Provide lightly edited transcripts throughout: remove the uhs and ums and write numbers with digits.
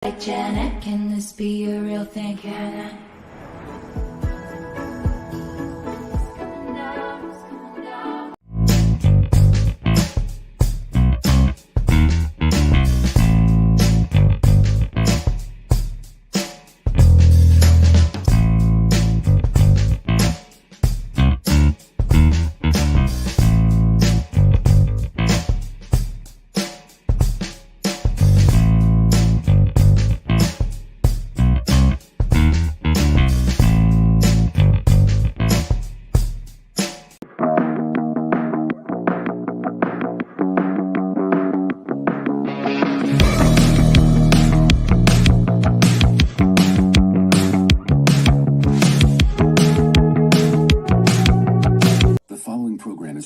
Janet, can this be a real thing? Can I?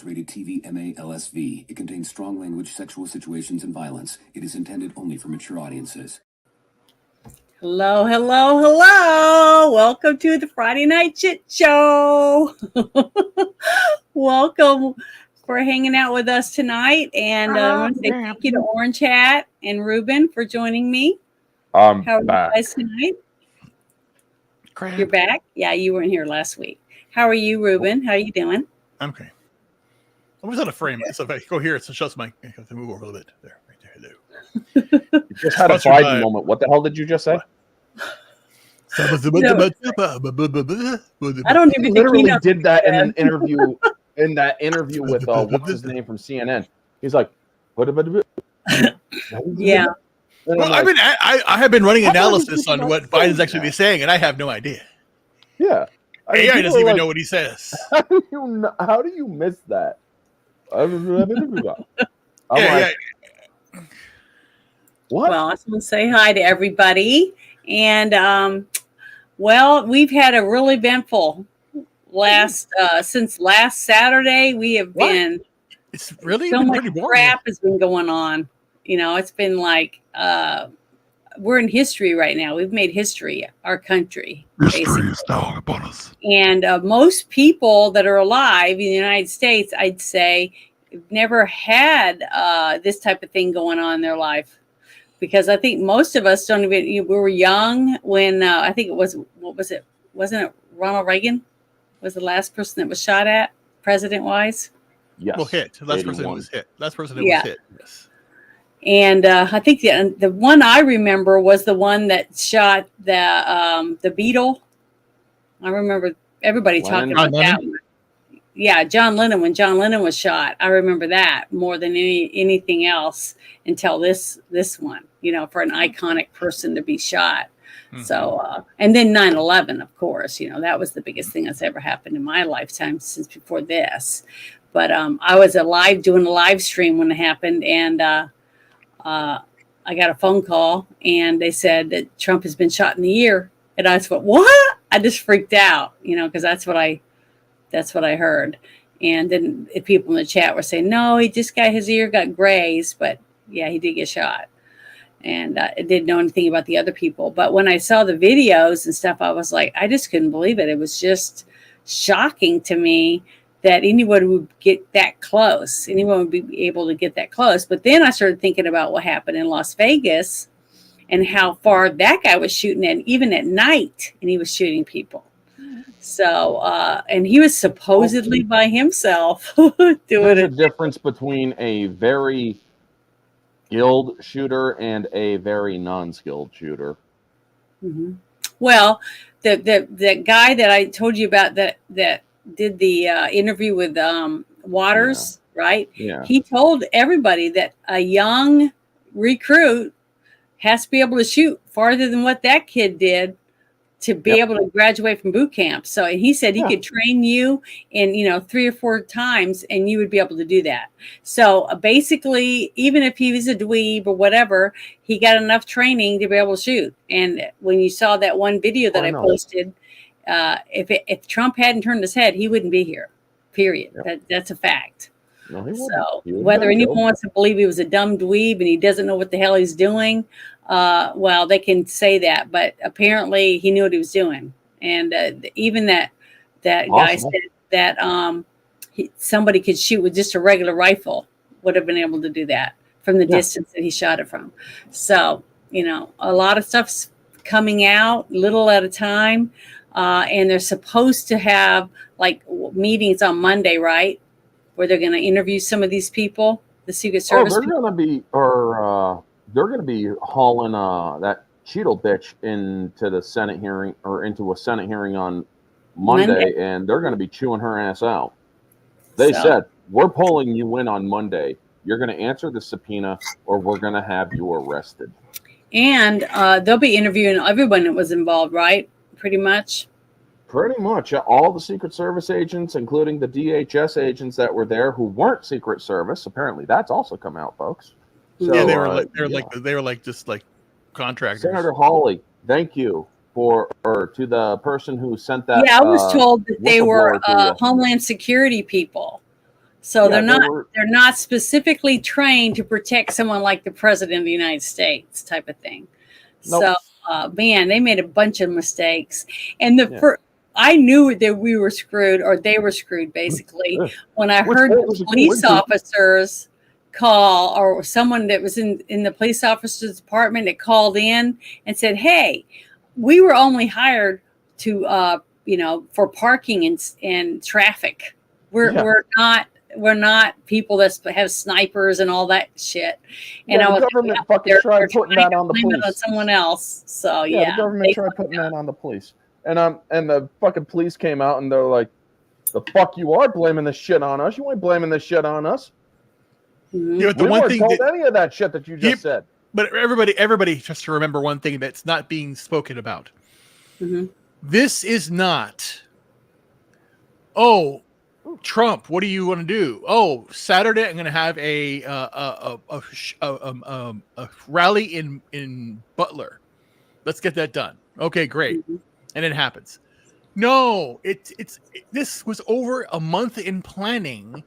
Rated TV MA-LSV. It contains strong language, sexual situations, and violence. It is intended only for mature audiences. Hello, hello, hello. Welcome to the Friday Night Chit Show. Welcome for hanging out with us tonight. And I want to say thank you to Orange Hat and Ruben for joining me. How are you guys tonight? You're back? Yeah, you weren't here last week. How are you, Ruben? How are you doing? I'm okay. I was on a frame, so if I go here, it shuts my. I have to move over a little bit. There, right there. Hello. You just had a Biden moment. What the hell did you just say? I don't even literally did that in an interview. In that interview with what's his name from CNN. He's like, yeah. Well, I have been running analysis on what Biden's actually saying, and I have no idea. Yeah. AI doesn't even know what he says. How do you miss that? What? Well, I just want to say hi to everybody. And, well, we've had a really eventful since last Saturday. We have been. It's really so been much pretty boring. Crap has been going on. You know, it's been like we're in history right now. We've made history, our country. History is now upon us. And most people that are alive in the United States, I'd say, have never had this type of thing going on in their life. Because I think most of us don't even, we were young when I think it was, what was it? Wasn't it Ronald Reagan was the last person that was shot at, president-wise? Yes. Well, hit. The last person that was hit. Last person that was hit. Yes. And I think the one I remember was the one that shot the Beatle. I remember everybody talking about that one. Yeah, John Lennon. When John Lennon was shot, I remember that more than anything else until this one. You know, for an iconic person to be shot. Mm-hmm. So, and then 9/11, of course. You know, that was the biggest thing that's ever happened in my lifetime since before this. But I was alive doing a live stream when it happened, and I got a phone call and they said that Trump has been shot in the ear. And I just went, what? I just freaked out, you know, because that's what I heard. And then people in the chat were saying, no, his ear got grazed, but yeah, he did get shot. And I didn't know anything about the other people. But when I saw the videos and stuff, I was like, I just couldn't believe it. It was just shocking to me that anyone would get that close. Anyone would be able to get that close. But then I started thinking about what happened in Las Vegas and how far that guy was shooting at, even at night, and he was shooting people. So, and he was supposedly by himself doing it. There's a difference between a very skilled shooter and a very non-skilled shooter. Mm-hmm. Well, the guy that I told you about that did the interview with Waters, right? Yeah. He told everybody that a young recruit has to be able to shoot farther than what that kid did to be able to graduate from boot camp. So he said he could train you in, 3 or 4 times and you would be able to do that. So basically, even if he was a dweeb or whatever, he got enough training to be able to shoot. And when you saw that one video that I posted, if Trump hadn't turned his head, he wouldn't be here, period. That's a fact. No, he so whether anyone wants to believe he was a dumb dweeb and he doesn't know what the hell he's doing, well, they can say that, but apparently he knew what he was doing. And even that guy said that somebody could shoot with just a regular rifle, would have been able to do that from the distance that he shot it from. So a lot of stuff's coming out little at a time. And they're supposed to have like meetings on Monday, right? Where they're going to interview some of these people, the Secret Service. They're going to be hauling that Cheadle bitch into the Senate hearing or into a Senate hearing on Monday. And they're going to be chewing her ass out. They said, we're pulling you in on Monday. You're going to answer the subpoena or we're going to have you arrested. And they'll be interviewing everyone that was involved, right? Pretty much. Pretty much. All the Secret Service agents, including the DHS agents that were there who weren't Secret Service. Apparently, that's also come out, folks. So, yeah, they were like just like contractors. Senator Hawley, thank you to the person who sent that. Yeah, I was told that they were Homeland Security people. So they're not specifically trained to protect someone like the President of the United States type of thing. Nope. So, man, they made a bunch of mistakes. And I knew that we were screwed, or they were screwed, basically, when I heard the police officers call, or someone that was in the police officer's department that called in and said, hey, we were only hired to, for parking and traffic. We're not people that have snipers and all that shit. And the government fucking tried putting that on the police. On someone else. So the government tried putting that on the police. And the fucking police came out and they're like, the fuck you are blaming this shit on us. You ain't blaming this shit on us. Mm-hmm. Yeah, we weren't told any of that shit that you just said. But everybody just to remember one thing that's not being spoken about. Mm-hmm. This is not, Trump, what do you want to do? Oh, Saturday I'm going to have a rally in Butler. Let's get that done. Okay, great. Mm-hmm. And it happens. No, this was over a month in planning,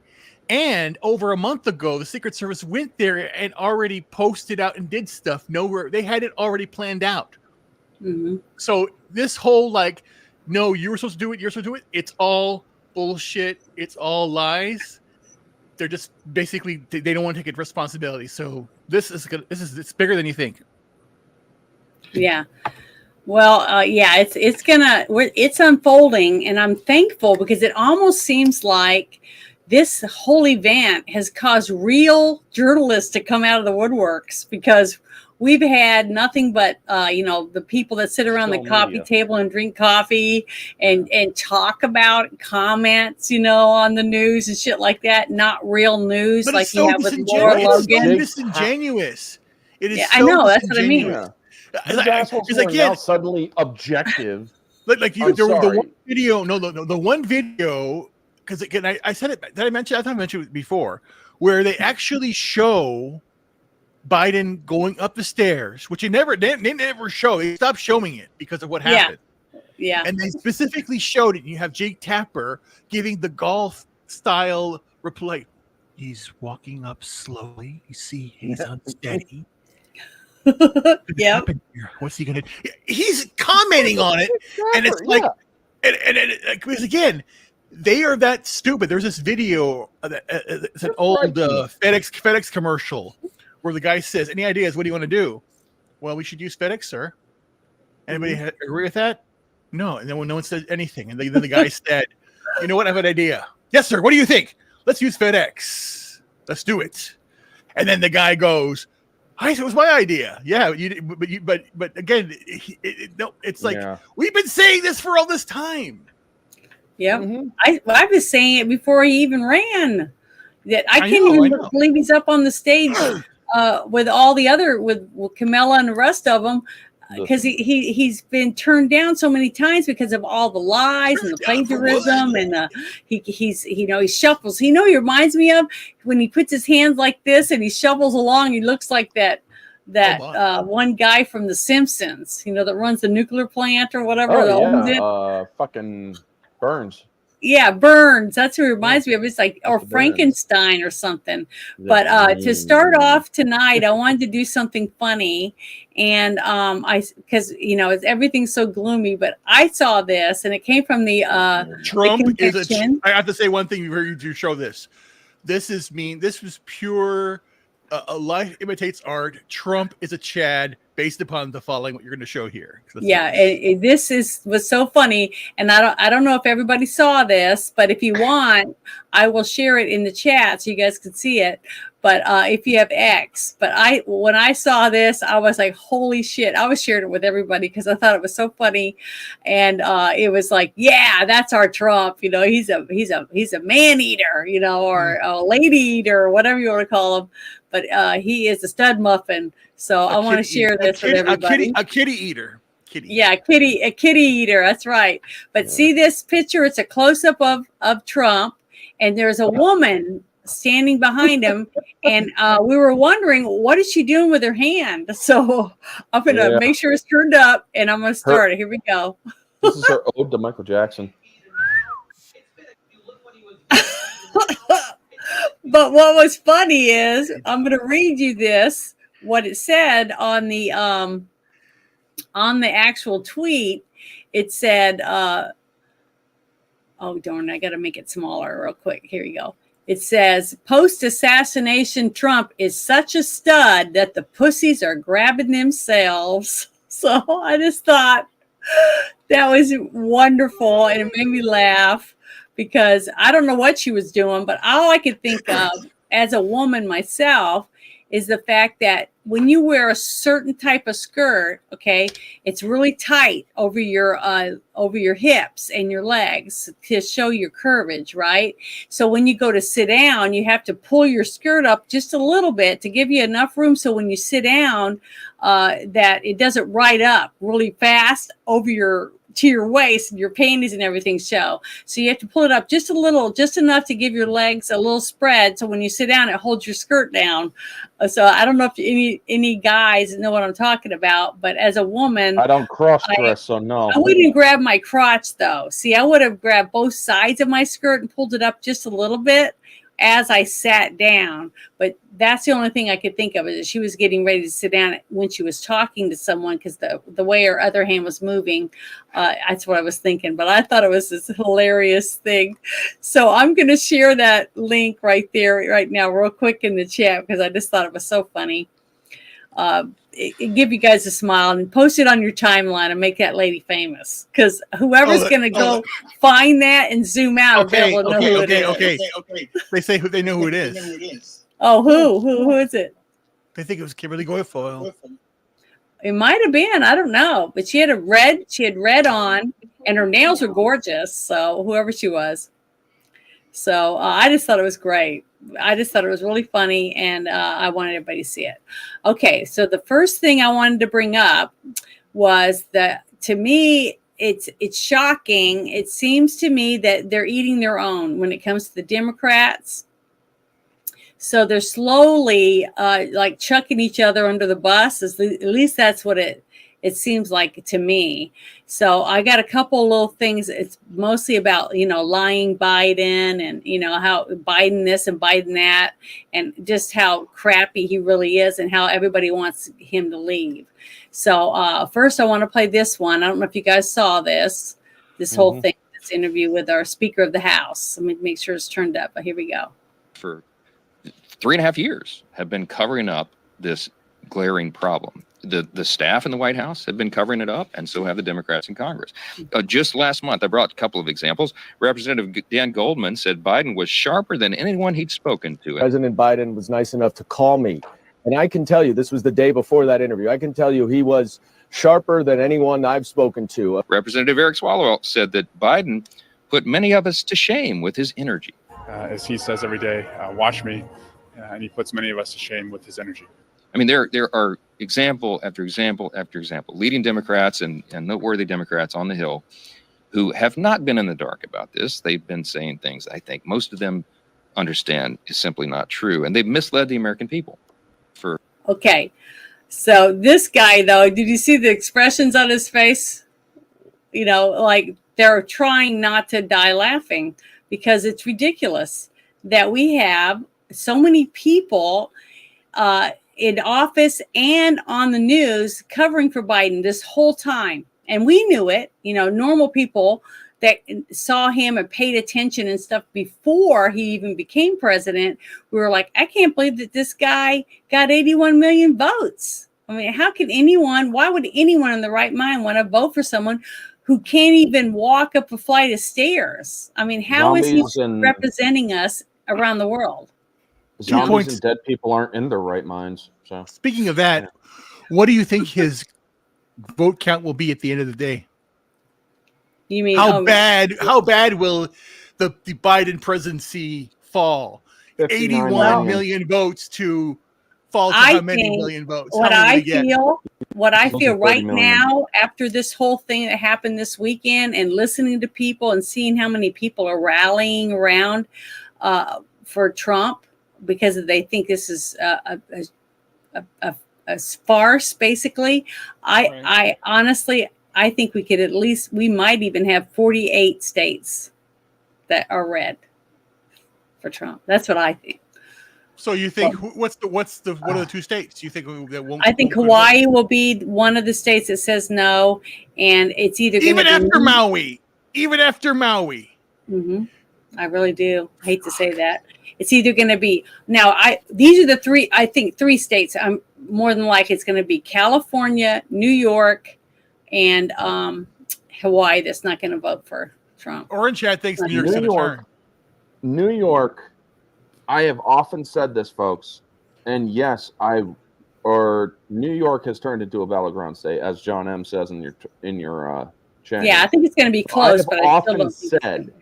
and over a month ago, the Secret Service went there and already posted out and did stuff. They had it already planned out. Mm-hmm. So this whole no, you were supposed to do it. You're supposed to do it. It's all bullshit. It's all lies. They're just basically they don't want to take responsibility. So it's bigger than you think. Yeah. Well, it's unfolding, and I'm thankful because it almost seems like this whole event has caused real journalists to come out of the woodworks, because we've had nothing but, the people that sit around the coffee table and drink coffee and talk about comments, on the news and shit like that. Not real news. But like it's so disingenuous. It's so disingenuous. It is. I know. That's what I mean. These assholes are now suddenly objective. The one video. No, the one video. Because again, I said it. Did I mention? I thought I mentioned it before, where they actually show Biden going up the stairs, which they never show. They stopped showing it because of what happened. Yeah. And they specifically showed it. You have Jake Tapper giving the golf style reply. He's walking up slowly. You see, he's unsteady. Yeah. What's he gonna do? He's commenting on it, and it's like, because again, they are that stupid. There's this video it's an old FedEx commercial where the guy says, "Any ideas? What do you want to do?" Well, we should use FedEx, sir. Anybody agree with that? No. And then when no one said anything, and then the guy said, "You know what? I have an idea." Yes, sir. What do you think? Let's use FedEx. Let's do it. And then the guy goes, it was my idea. Yeah, but again, it's like we've been saying this for all this time. Yeah, mm-hmm. I was saying it before he even ran. That I can't even believe he's up on the stage with all the other with Camilla and the rest of them, because he's been turned down so many times because of all the lies and the plagiarism, and he shuffles. He reminds me of when he puts his hands like this and he shuffles along. He looks like that one guy from The Simpsons, that runs the nuclear plant or whatever. Owns it. Fucking Burns. Yeah, Burns. That's who it reminds me of. It's like, or Frankenstein or something. But to start off tonight, I wanted to do something funny, and because everything's so gloomy. But I saw this, and it came from the Trump is I have to say one thing before you show this. This is mean. This was pure. Life imitates art. Trump is a Chad. based upon the following what you're going to show here. Yeah, this was so funny, and I don't know if everybody saw this, but if you want, I will share it in the chat so you guys can see it. But if you have X, but when I saw this, I was like, holy shit! I was sharing it with everybody because I thought it was so funny, and it was like, yeah, that's our Trump. You know, he's a man eater, you know, or a lady eater, or whatever you want to call him. But he is a stud muffin. So I want to share this with everybody. A kitty eater. Yeah, a kitty eater. That's right. But see this picture? It's a close up of Trump, and there's a woman standing behind him, and we were wondering what is she doing with her hand. So I'm gonna make sure it's turned up, and I'm gonna start it. Here we go. This is her ode to Michael Jackson. But what was funny is I'm going to read you this, what it said on the actual tweet. It said, oh, darn, I got to make it smaller real quick. Here you go. It says, post-assassination Trump is such a stud that the pussies are grabbing themselves. So I just thought that was wonderful, and it made me laugh. Because I don't know what she was doing, but all I could think of as a woman myself is the fact that when you wear a certain type of skirt, okay, it's really tight over your hips and your legs to show your curvage, right? So when you go to sit down, you have to pull your skirt up just a little bit to give you enough room so when you sit down, that it doesn't ride up really fast over to your waist, and your panties and everything show. So you have to pull it up just a little, just enough to give your legs a little spread. So when you sit down, it holds your skirt down. So I don't know if any guys know what I'm talking about, but as a woman, I don't cross dress, so no. I wouldn't grab my crotch though. See, I would have grabbed both sides of my skirt and pulled it up just a little bit as I sat down. But that's the only thing I could think of, is she was getting ready to sit down when she was talking to someone, because the way her other hand was moving, that's what I was thinking. But I thought it was this hilarious thing. So I'm going to share that link right there right now real quick in the chat, because I just thought it was so funny. It give you guys a smile, and post it on your timeline and make that lady famous, because whoever's going to go find that and zoom out and be able to know who it is. Okay. They say they know who it is. Oh, who is it? They think it was Kimberly Guilfoyle. It might have been. I don't know, but she had red on, and her nails were gorgeous. So whoever she was. So I just thought it was great. I just thought it was really funny, and I wanted everybody to see it. Okay, so the first thing I wanted to bring up was that, to me, it's shocking. It seems to me that they're eating their own when it comes to the Democrats. So they're slowly like chucking each other under the bus. At least that's what it seems like to me. So I got a couple little things. It's mostly about, lying Biden, and, how Biden this and Biden that, and just how crappy he really is, and how everybody wants him to leave. So first I want to play this one. I don't know if you guys saw this whole thing, this interview with our Speaker of the House. Let me make sure it's turned up, but here we go. For 3.5 years have been covering up this glaring problem. The staff in the White House have been covering it up, and so have the Democrats in Congress. Just last month, I brought a couple of examples. Representative Dan Goldman said Biden was sharper than anyone he'd spoken to. President Biden was nice enough to call me, and I can tell you, this was the day before that interview, I can tell you he was sharper than anyone I've spoken to. Representative Eric Swalwell said that Biden put many of us to shame with his energy. As he says every day, watch me, and he puts many of us to shame with his energy. I mean, there are example after example after example, leading Democrats and noteworthy Democrats on the Hill who have not been in the dark about this. They've been saying things I think most of them understand is simply not true, and they've misled the American people. Okay, so this guy, though, did you see the expressions on his face? Like they're trying not to die laughing, because it's ridiculous that we have so many people in office and on the news covering for Biden this whole time. And we knew it, normal people that saw him and paid attention and stuff before he even became president. We were like, I can't believe that this guy got 81 million votes. I mean, why would anyone in the right mind want to vote for someone who can't even walk up a flight of stairs? I mean, how is he representing us around the world? Zombies and dead people aren't in their right minds. So, speaking of that, what do you think his vote count will be at the end of the day? You mean how bad will the Biden presidency fall? 81 million votes to fall to how many million votes? What I feel right now, after this whole thing that happened this weekend, and listening to people and seeing how many people are rallying around for Trump because they think this is a farce, basically. I honestly, I think we might even have 48 states that are red for Trump. That's what I think. So you think what are the two states you think that won't? I think Hawaii will be one of the states that says no, and it's either even after Maui. Mm-hmm. I really do hate to say that. It's either going to be these are the three. I think three states. I'm more than likely it's going to be California, New York, and Hawaii. That's not going to vote for Trump. Orange Hat thinks New York's going to turn. New York. I have often said this, folks, and yes, New York has turned into a battleground state, as John M says in your channel. Yeah, I think it's going to be close. But I often said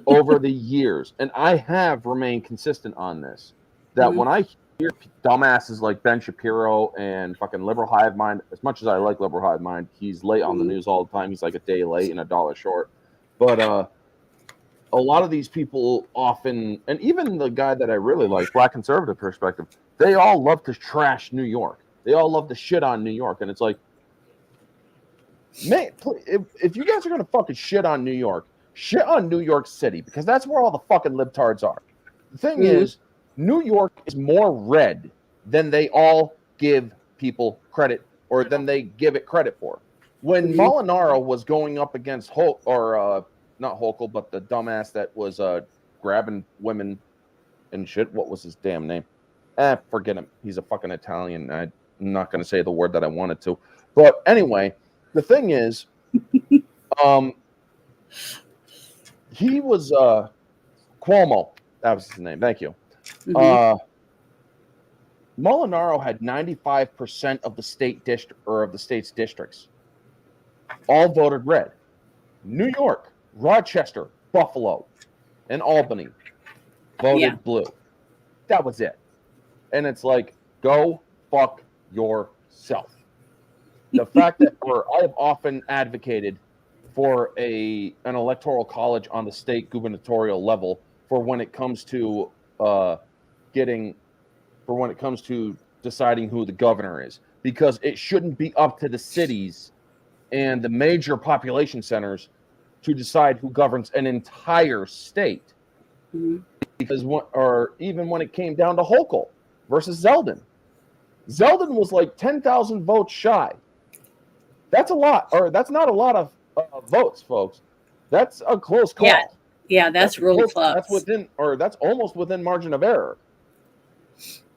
over the years, and I have remained consistent on this, that when I hear dumbasses like Ben Shapiro and fucking Liberal Hive Mind, as much as I like Liberal Hive Mind, he's late on the news all the time. He's like a day late and $1 short. But a lot of these people often, and even the guy that I really like, Black Conservative Perspective, they all love to trash New York. They all love to shit on New York. And it's like, man, if you guys are going to fucking shit on New York, shit on New York City, because that's where all the fucking libtards are. The thing is, New York is more red than they all give people credit, or than they give it credit for. When Molinaro was going up against not Hochul, but the dumbass that was grabbing women and shit. What was his damn name? Forget him. He's a fucking Italian. I'm not going to say the word that I wanted to. But anyway, the thing is, he was Cuomo. That was his name. Thank you. Molinaro had 95% of the state's districts. All voted red. New York, Rochester, Buffalo, and Albany voted blue. That was it. And it's like, go fuck yourself. The fact that I have often advocated for an electoral college on the state gubernatorial level for when it comes to deciding who the governor is, because it shouldn't be up to the cities and the major population centers to decide who governs an entire state. Because even when it came down to Hochul versus Zeldin was like 10,000 votes shy. That's a lot, or that's not a lot of votes, folks. That's a close call. Yeah, that's really close. That's almost within margin of error.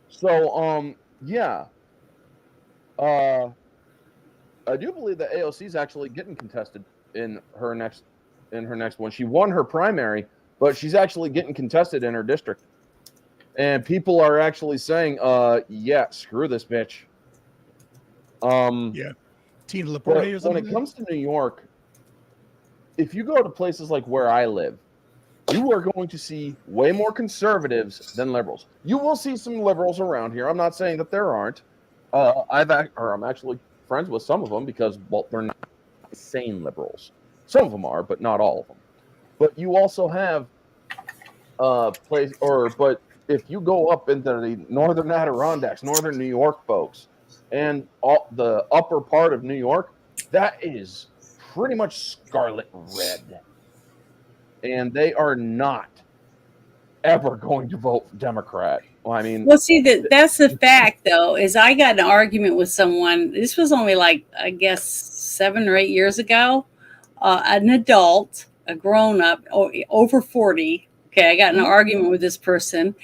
So, I do believe that AOC is actually getting contested in her next one. She won her primary, but she's actually getting contested in her district. And people are actually saying, screw this bitch. Tina Laporte or something. When it comes to New York, if you go to places like where I live, you are going to see way more conservatives than liberals. You will see some liberals around here. I'm not saying that there aren't. I'm actually friends with some of them because, well, they're not sane liberals. Some of them are, but not all of them. But you also have but if you go up into the northern Adirondacks, northern New York folks, and the upper part of New York, that is pretty much scarlet red. And they are not ever going to vote Democrat. Well, see, that's the fact, though, is I got in an argument with someone. This was only like, I guess, 7 or 8 years ago. An adult, a grown-up, over 40. Okay, I got in an argument with this person,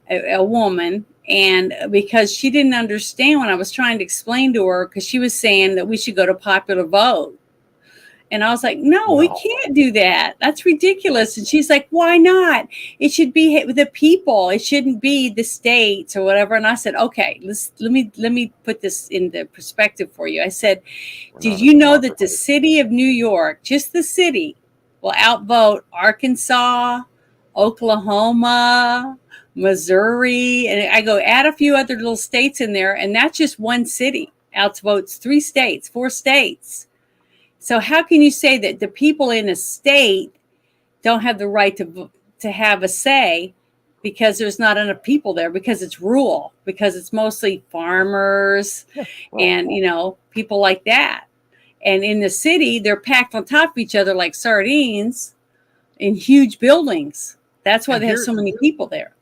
a woman, And because she didn't understand when I was trying to explain to her, because she was saying that we should go to popular vote. And I was like, no, we can't do that. That's ridiculous. And she's like, why not? It should be the people. It shouldn't be the states or whatever. And I said, okay, let me put this into perspective for you. I said, did you know that the city of New York, just the city, will outvote Arkansas, Oklahoma, Missouri? And I go add a few other little states in there. And that's just one city outvotes 3 states, 4 states. So how can you say that the people in a state don't have the right to have a say because there's not enough people there, because it's rural, because it's mostly farmers and, people like that. And in the city, they're packed on top of each other like sardines in huge buildings. That's why they have so many people there.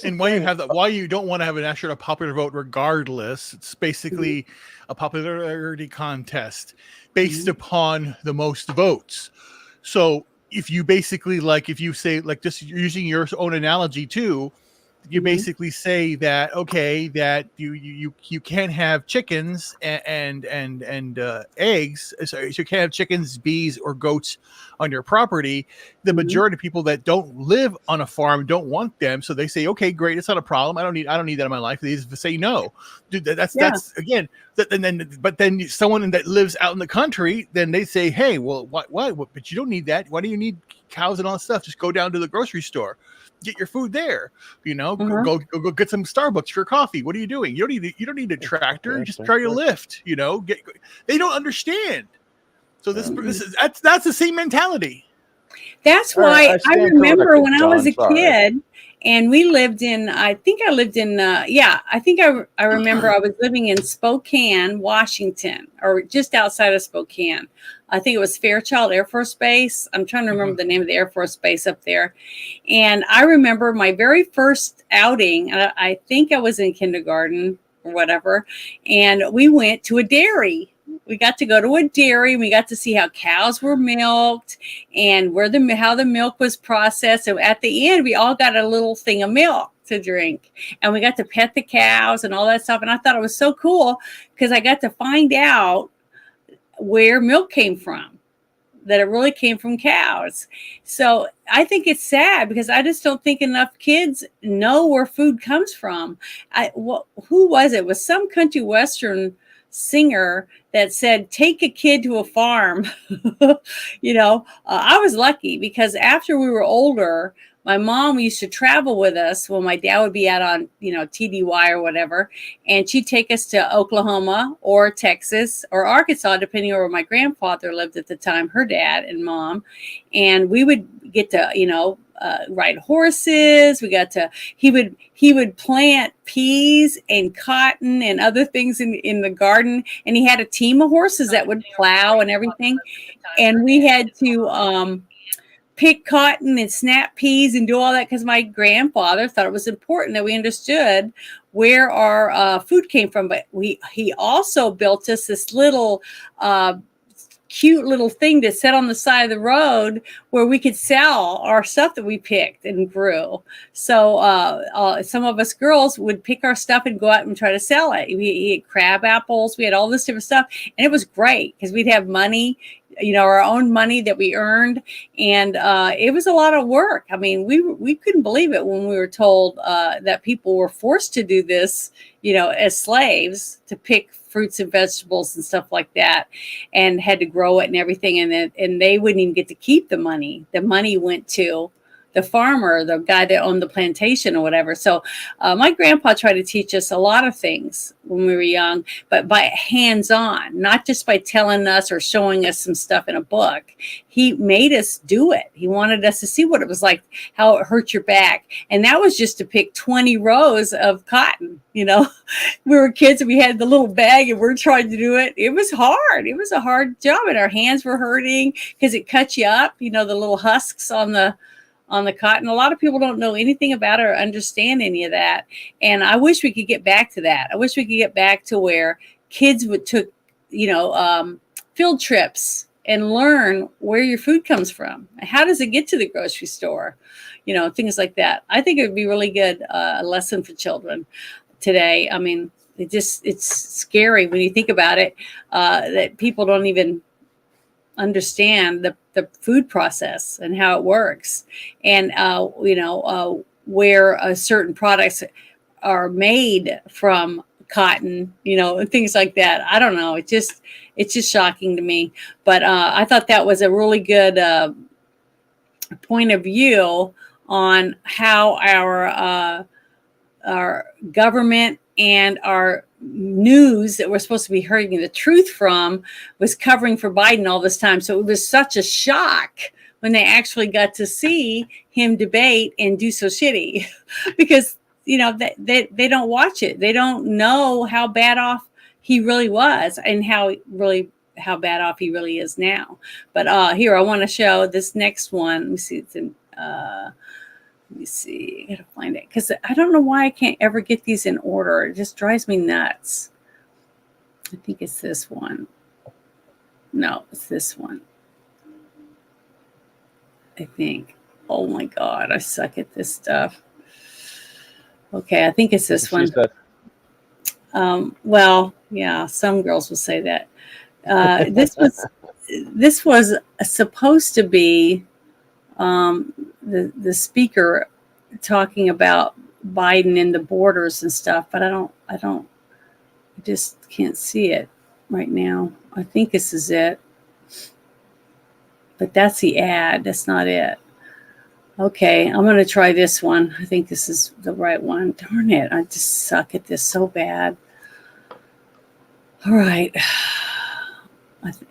And why you have that? Why you don't want to have an actual popular vote, regardless? It's basically a popularity contest based upon the most votes. So if you basically if you say, just using your own analogy too, you basically say that that you can't have chickens and eggs. So you can't have chickens, bees, or goats on your property. The majority of people that don't live on a farm don't want them, so they say, okay, great, it's not a problem. I don't need that in my life. They just say no. Dude, that's again. But then someone that lives out in the country, then they say, hey, well, why? But you don't need that. Why do you need cows and all that stuff? Just go down to the grocery store. Get your food there, go get some Starbucks for coffee. What are you doing? You don't need a tractor. Just try your lift, they don't understand. So that's the same mentality. That's why I remember when I was a kid and we lived in, I remember I was living in Spokane, Washington, or just outside of Spokane. I think it was Fairchild Air Force Base. I'm trying to remember the name of the Air Force Base up there. And I remember my very first outing, I think I was in kindergarten or whatever, and we went to a dairy. We got to go to a dairy. We got to see how cows were milked and how the milk was processed. So at the end, we all got a little thing of milk to drink, and we got to pet the cows and all that stuff. And I thought it was so cool because I got to find out where milk came from, that it really came from cows. So I think it's sad because I just don't think enough kids know where food comes from. Who was it? It was some country western singer that said, take a kid to a farm. I was lucky because after we were older, my mom used to travel with us when my dad would be out on, TDY or whatever. And she'd take us to Oklahoma or Texas or Arkansas, depending on where my grandfather lived at the time, her dad and mom. And we would get to, ride horses. He would plant peas and cotton and other things in the garden. And he had a team of horses that would plow and everything. And we had to, pick cotton and snap peas and do all that because my grandfather thought it was important that we understood where our food came from. But he also built us this little cute little thing to set on the side of the road where we could sell our stuff that we picked and grew. So some of us girls would pick our stuff and go out and try to sell it. We had crab apples. We had all this different stuff. And it was great because we'd have money, our own money that we earned. And it was a lot of work. I mean, we couldn't believe it when we were told that people were forced to do this, as slaves, to pick fruits and vegetables and stuff like that, and had to grow it and everything. And they wouldn't even get to keep the money. The money went to the farmer, the guy that owned the plantation or whatever. So my grandpa tried to teach us a lot of things when we were young, but by hands-on, not just by telling us or showing us some stuff in a book. He made us do it. He wanted us to see what it was like, how it hurt your back. And that was just to pick 20 rows of cotton. We were kids and we had the little bag and we're trying to do it. It was hard. It was a hard job and our hands were hurting because it cut you up, the little husks on the cotton. A lot of people don't know anything about it or understand any of that. And I wish we could get back to that. I wish we could get back to where kids took, field trips and learn where your food comes from. How does it get to the grocery store? You know, things like that. I think it would be really good, a lesson for children today. I mean, it's scary when you think about it, that people don't even understand the food process and how it works, and where certain products are made from cotton, and things like that. I don't know. It's just shocking to me. But I thought that was a really good point of view on how our government and our news that we're supposed to be hearing the truth from was covering for Biden all this time. So it was such a shock when they actually got to see him debate and do so shitty because, they don't watch it. They don't know how bad off he really was and how bad off he really is now. But here, I want to show this next one. Let me see. It's in, let me see. I gotta find it because I don't know why I can't ever get these in order. It just drives me nuts. I think it's this one. No, it's this one. I think. Oh my God, I suck at this stuff. Okay, I think it's this one. Well, yeah, some girls will say that. This was supposed to be the speaker talking about Biden and the borders and stuff, but I just can't see it right now. I think this is it, but that's the ad. That's not it. Okay, I'm going to try this one. I think this is the right one. Darn it. I just suck at this so bad. All right.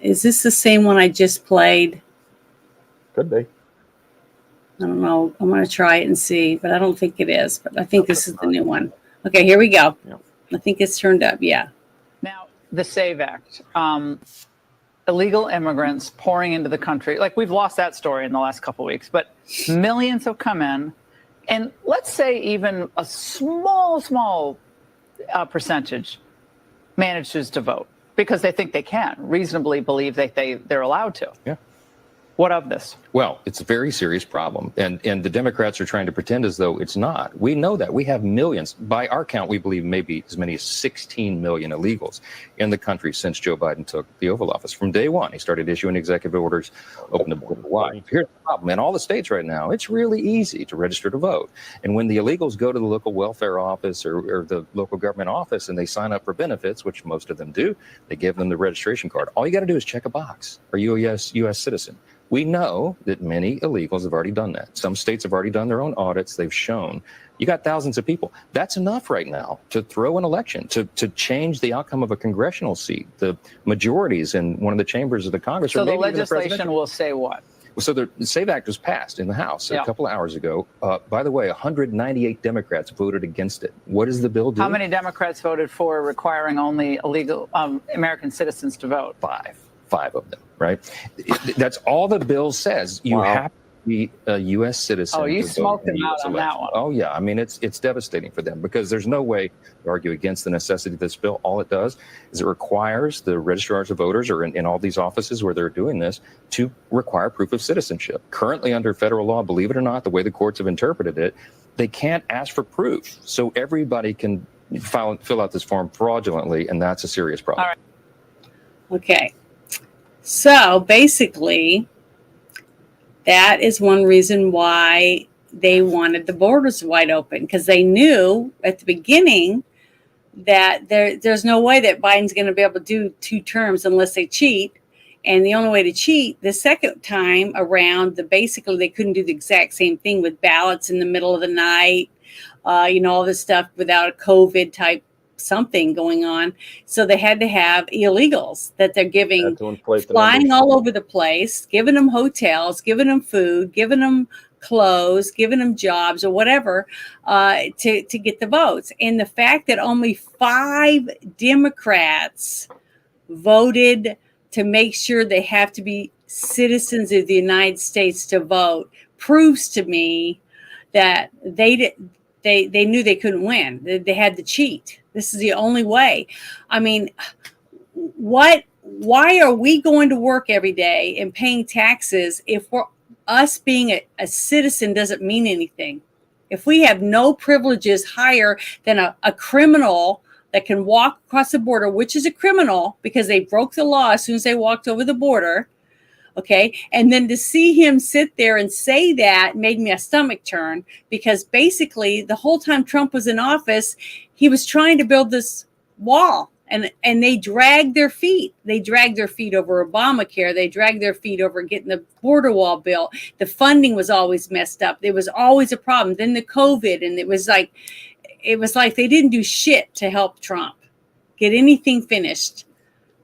Is this the same one I just played? Could be. I don't know. I'm going to try it and see, but I don't think it is. But I think this is the new one. Okay, here we go. Yeah. I think it's turned up. Yeah. Now, the SAVE Act. Illegal immigrants pouring into the country. Like, we've lost that story in the last couple of weeks, but millions have come in. And let's say even a small percentage manages to vote because they think they can reasonably believe that they're allowed to. Yeah. What of this? Well, it's a very serious problem. And the Democrats are trying to pretend as though it's not. We know that. We have millions. By our count, we believe maybe as many as 16 million illegals in the country since Joe Biden took the Oval Office. From day one, he started issuing executive orders, open the border wide. Here's the problem. In all the states right now, it's really easy to register to vote. And when the illegals go to the local welfare office or the local government office and they sign up for benefits, which most of them do, they give them the registration card. All you got to do is check a box. Are you a U.S. citizen? We know that many illegals have already done that. Some states have already done their own audits. They've shown you got thousands of people. That's enough right now to throw an election, to change the outcome of a congressional seat. The majorities in one of the chambers of the Congress. So or the maybe legislation will say what? So the SAVE Act was passed in the House a couple of hours ago. By the way, 198 Democrats voted against it. What does the bill do? How many Democrats voted for requiring only illegal American citizens to vote? Five of them, right? That's all the bill says. You have to be a U.S. citizen. Oh, you smoked them out on that one. Oh, yeah. I mean, it's devastating for them because there's no way to argue against the necessity of this bill. All it does is it requires the registrars of voters or in all these offices where they're doing this to require proof of citizenship. Currently under federal law, believe it or not, the way the courts have interpreted it, they can't ask for proof. So everybody can fill out this form fraudulently, and that's a serious problem. All right. Okay. So basically, that is one reason why they wanted the borders wide open, because they knew at the beginning that there's no way that Biden's going to be able to do 2 terms unless they cheat. And the only way to cheat the second time around, basically they couldn't do the exact same thing with ballots in the middle of the night, all this stuff without a COVID type something going on. So they had to have illegals that they're giving, flying all over the place, giving them hotels, giving them food, giving them clothes, giving them jobs or whatever to get the votes. And the fact that only 5 Democrats voted to make sure they have to be citizens of the United States to vote proves to me that they knew they couldn't win. They had to cheat. This is the only way. I mean, what why are we going to work every day and paying taxes if us being a citizen doesn't mean anything? If we have no privileges higher than a criminal that can walk across the border, which is a criminal because they broke the law as soon as they walked over the border, okay? And then to see him sit there and say that made me a stomach turn, because basically the whole time Trump was in office, he was trying to build this wall. And they dragged their feet. They dragged their feet over Obamacare. They dragged their feet over getting the border wall built. The funding was always messed up. There was always a problem. Then the COVID, and it was like they didn't do shit to help Trump get anything finished.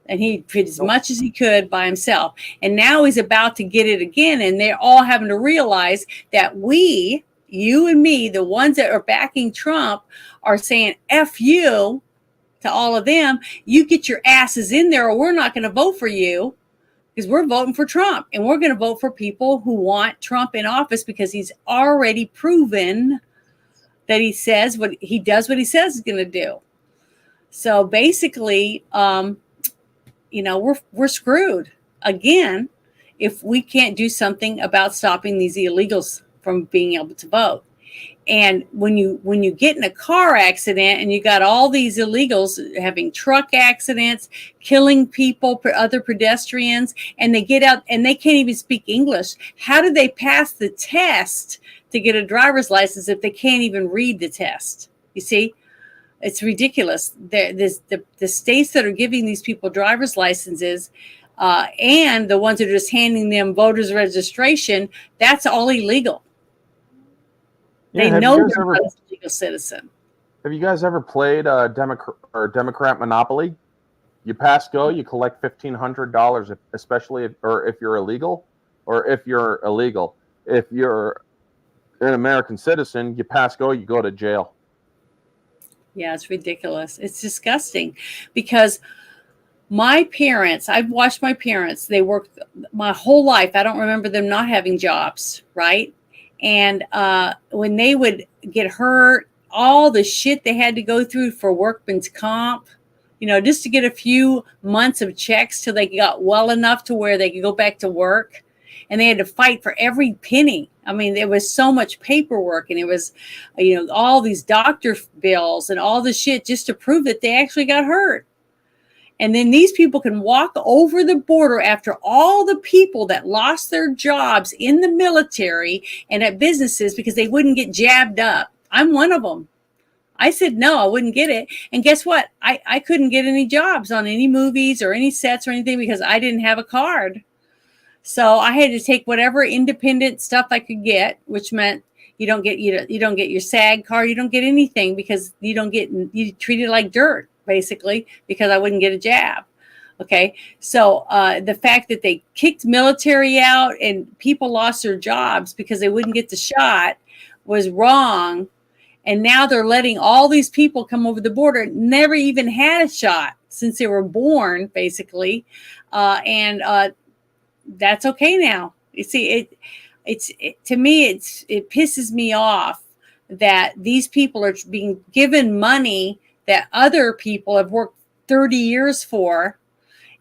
And he did as much as he could by himself. And now he's about to get it again. And they're all having to realize that we, you and me, the ones that are backing Trump, are saying, F you, to all of them. You get your asses in there or we're not going to vote for you, because we're voting for Trump, and we're going to vote for people who want Trump in office because he's already proven that he does what he says he's going to do. So basically, we're screwed again if we can't do something about stopping these illegals from being able to vote. And when you get in a car accident and you got all these illegals having truck accidents, killing people, other pedestrians, and they get out and they can't even speak English, how do they pass the test to get a driver's license if they can't even read the test? You see, it's ridiculous. The states that are giving these people driver's licenses and the ones that are just handing them voters registration, that's all illegal. They know they're not a legal citizen. Have you guys ever played Democrat Monopoly? You pass go, you collect $1,500, especially if you're illegal, or if you're illegal. If you're an American citizen, you pass go, you go to jail. Yeah, it's ridiculous. It's disgusting, because my parents, I've watched my parents, they worked my whole life. I don't remember them not having jobs, right? And when they would get hurt, all the shit they had to go through for workman's comp, just to get a few months of checks till they got well enough to where they could go back to work. And they had to fight for every penny. I mean, there was so much paperwork, and it was, all these doctor bills and all the shit just to prove that they actually got hurt. And then these people can walk over the border after all the people that lost their jobs in the military and at businesses because they wouldn't get jabbed up. I'm one of them. I said, no, I wouldn't get it. And guess what? I couldn't get any jobs on any movies or any sets or anything because I didn't have a card. So I had to take whatever independent stuff I could get, which meant you don't get your SAG card. You don't get anything because you treated like dirt, basically, because I wouldn't get a jab. Okay. So the fact that they kicked military out and people lost their jobs because they wouldn't get the shot was wrong. And now they're letting all these people come over the border, never even had a shot since they were born, basically. And that's okay now. You see, to me, it pisses me off that these people are being given money that other people have worked 30 years for.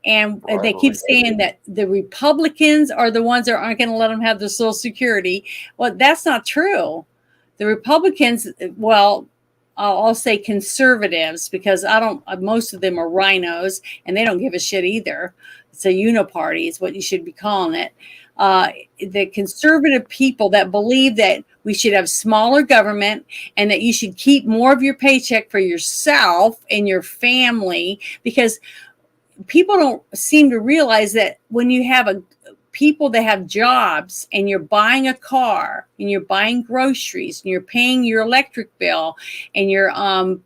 And they keep saying that the Republicans are the ones that aren't going to let them have their Social Security. Well, that's not true. The Republicans, well, I'll say conservatives, because most of them are rhinos and they don't give a shit either. It's a uniparty is what you should be calling it. The conservative people that believe that we should have smaller government and that you should keep more of your paycheck for yourself and your family, because people don't seem to realize that when you have people that have jobs and you're buying a car and you're buying groceries and you're paying your electric bill and you're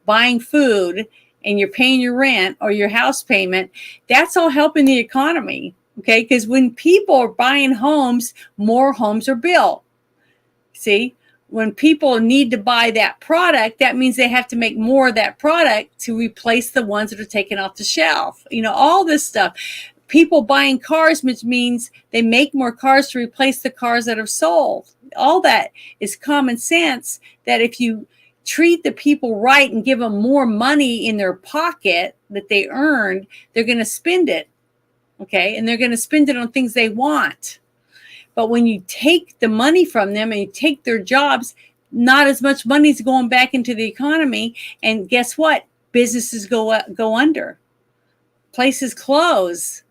buying food and you're paying your rent or your house payment, that's all helping the economy. Okay. Because when people are buying homes, more homes are built. See, when people need to buy that product, that means they have to make more of that product to replace the ones that are taken off the shelf. All this stuff. People buying cars, which means they make more cars to replace the cars that are sold. All that is common sense, that if you treat the people right and give them more money in their pocket that they earned, they're going to spend it. Okay. And they're going to spend it on things they want. But when you take the money from them and you take their jobs, not as much money is going back into the economy. And guess what? Businesses go under. Places close.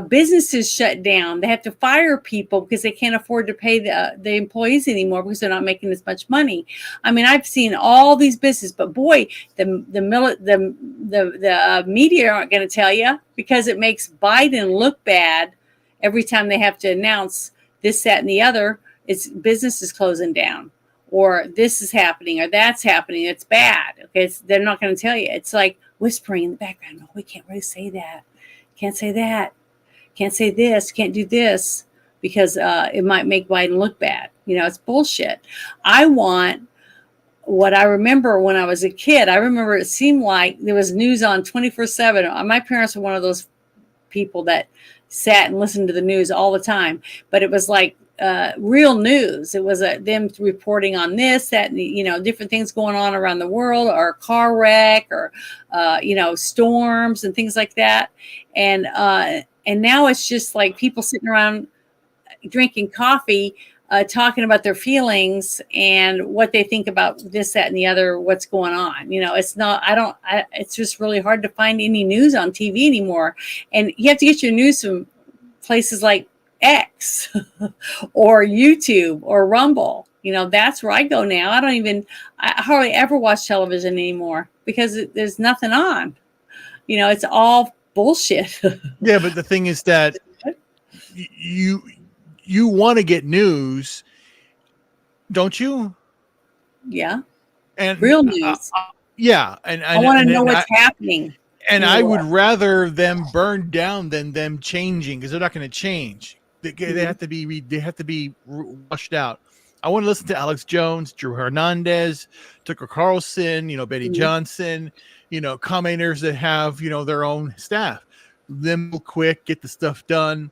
Businesses shut down. They have to fire people because they can't afford to pay the employees anymore because they're not making as much money. I mean, I've seen all these businesses, but boy, the media aren't going to tell you, because it makes Biden look bad every time they have to announce this, that, and the other. It's businesses closing down, or this is happening, or that's happening. It's bad. Okay, they're not going to tell you. It's like whispering in the background. No, we can't really say that. Can't say that. Can't say this. Can't do this, because it might make Biden look bad. It's bullshit. I want what I remember when I was a kid. I remember it seemed like there was news on 24/7. My parents were one of those people that sat and listened to the news all the time, but it was like real news. It was them reporting on this, that, and, different things going on around the world, or a car wreck, or storms and things like that. And now it's just like people sitting around drinking coffee, talking about their feelings and what they think about this, that, and the other, what's going on. It's just really hard to find any news on TV anymore. And you have to get your news from places like X or YouTube or Rumble. That's where I go now. I hardly ever watch television anymore because there's nothing on. It's all bullshit. Yeah, but the thing is that you want to get news, don't you? Yeah. And real news. Yeah, and I want to know what's happening. And I would rather them burn down than them changing, because they're not going to change. They have to be washed out. I want to listen to Alex Jones, Drew Hernandez, Tucker Carlson, Betty Johnson, commenters that have, their own staff. Them quick, get the stuff done.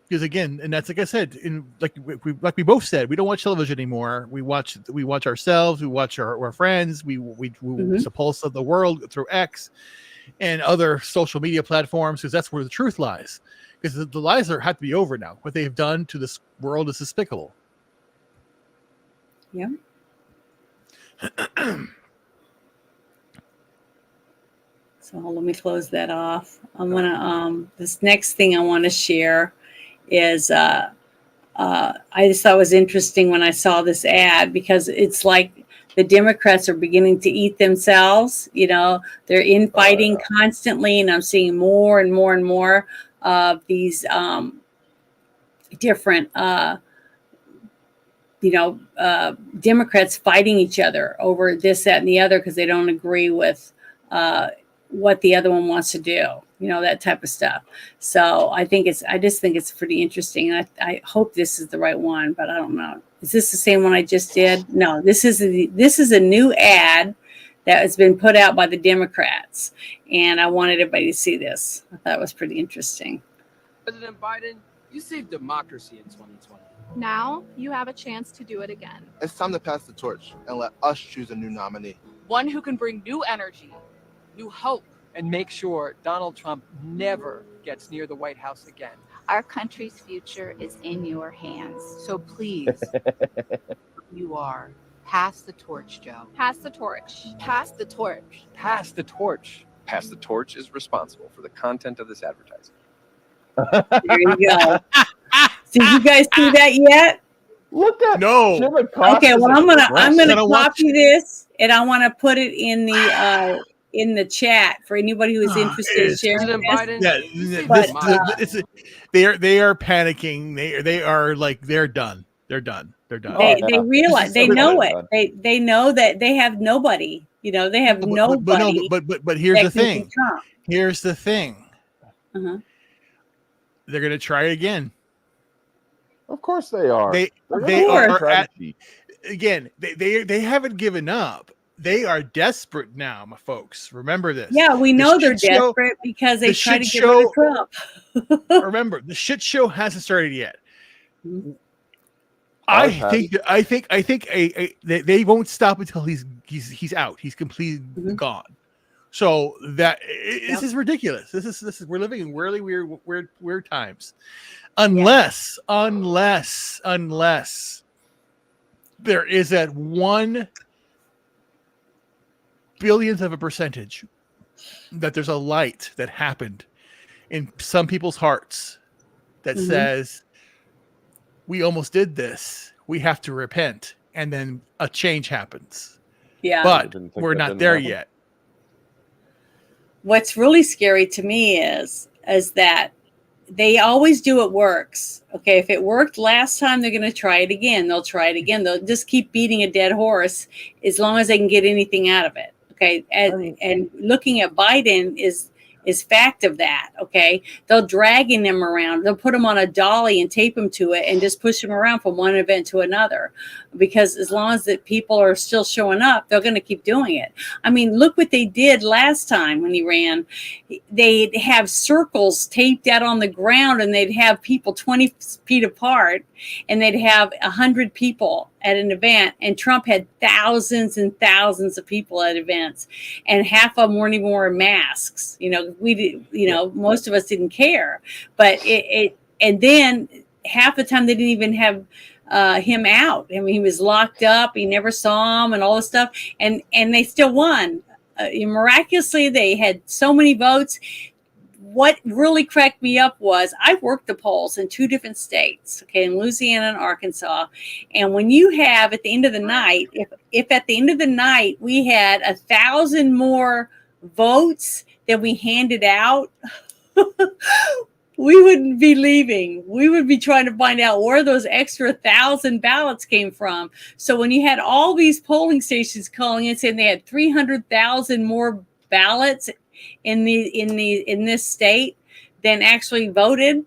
Because again, and that's like I said, like we both said, we don't watch television anymore. We watch ourselves, we watch our friends, we the pulse of the world through X and other social media platforms, because that's where the truth lies. Because the lies have to be over now. What they've done to this world is despicable. Yeah. So let me close that off. I'm gonna this next thing I want to share is I just thought it was interesting when I saw this ad, because it's like the Democrats are beginning to eat themselves. They're infighting constantly, and I'm seeing more and more and more of these different Democrats fighting each other over this, that, and the other, because they don't agree with what the other one wants to do, that type of stuff. So I just think it's pretty interesting. And I hope this is the right one, but I don't know. Is this the same one I just did? No, this is a new ad that has been put out by the Democrats. And I wanted everybody to see this. I thought it was pretty interesting. President Biden, you saved democracy in 2020. Now you have a chance to do it again. It's time to pass the torch and let us choose a new nominee. One who can bring new energy, new hope, and make sure Donald Trump never gets near the White House again. Our country's future is in your hands. So please, you are. Pass the torch, Joe. Pass the torch. Pass the torch. Pass the torch. Pass the Torch is responsible for the content of this advertising. There you go. Did you guys see that yet? Look at no. Okay, well I'm gonna copy this, and I want to put it in the chat for anybody who is interested in sharing this. They are panicking. They are like they're done. They're done. They realize they know it. They know that they have nobody. They have nobody. But here's the thing. Here's the thing. Uh-huh. They're gonna try it again. Of course they are. They are again. They haven't given up. They are desperate now, my folks. Remember this. Yeah, we know they're desperate because they try to get rid of Trump. Remember, the shit show hasn't started yet. I think they won't stop until he's out. He's completely gone. So this is ridiculous. This is we're living in really weird times. Unless there is that 1 billionth of a percentage that there's a light that happened in some people's hearts that says, we almost did this. We have to repent. And then a change happens. Yeah. But we're not there yet. What's really scary to me is that they always do what works. Okay, if it worked last time, they're going to try it again. They'll try it again. They'll just keep beating a dead horse as long as they can get anything out of it. Okay, and looking at Biden is fact of that. Okay, they'll dragging them around. They'll put them on a dolly and tape them to it and just push them around from one event to another, because as long as the people are still showing up, they're going to keep doing it. I mean, look what they did last time when he ran. They'd have circles taped out on the ground, and they'd have people 20 feet apart, and they'd have 100 people at an event, and Trump had thousands and thousands of people at events, and half of them weren't even wearing masks. Most of us didn't care, but and then half the time they didn't even have him out. I mean, he was locked up. He never saw him and all this stuff, and they still won. Miraculously, they had so many votes. What really cracked me up was I've worked the polls in 2 different states, okay, in Louisiana and Arkansas. And when you have at the end of the night, if at the end of the night we had 1,000 more votes than we handed out, we wouldn't be leaving. We would be trying to find out where those extra 1,000 ballots came from. So when you had all these polling stations calling in saying they had 300,000 more ballots in this state than actually voted,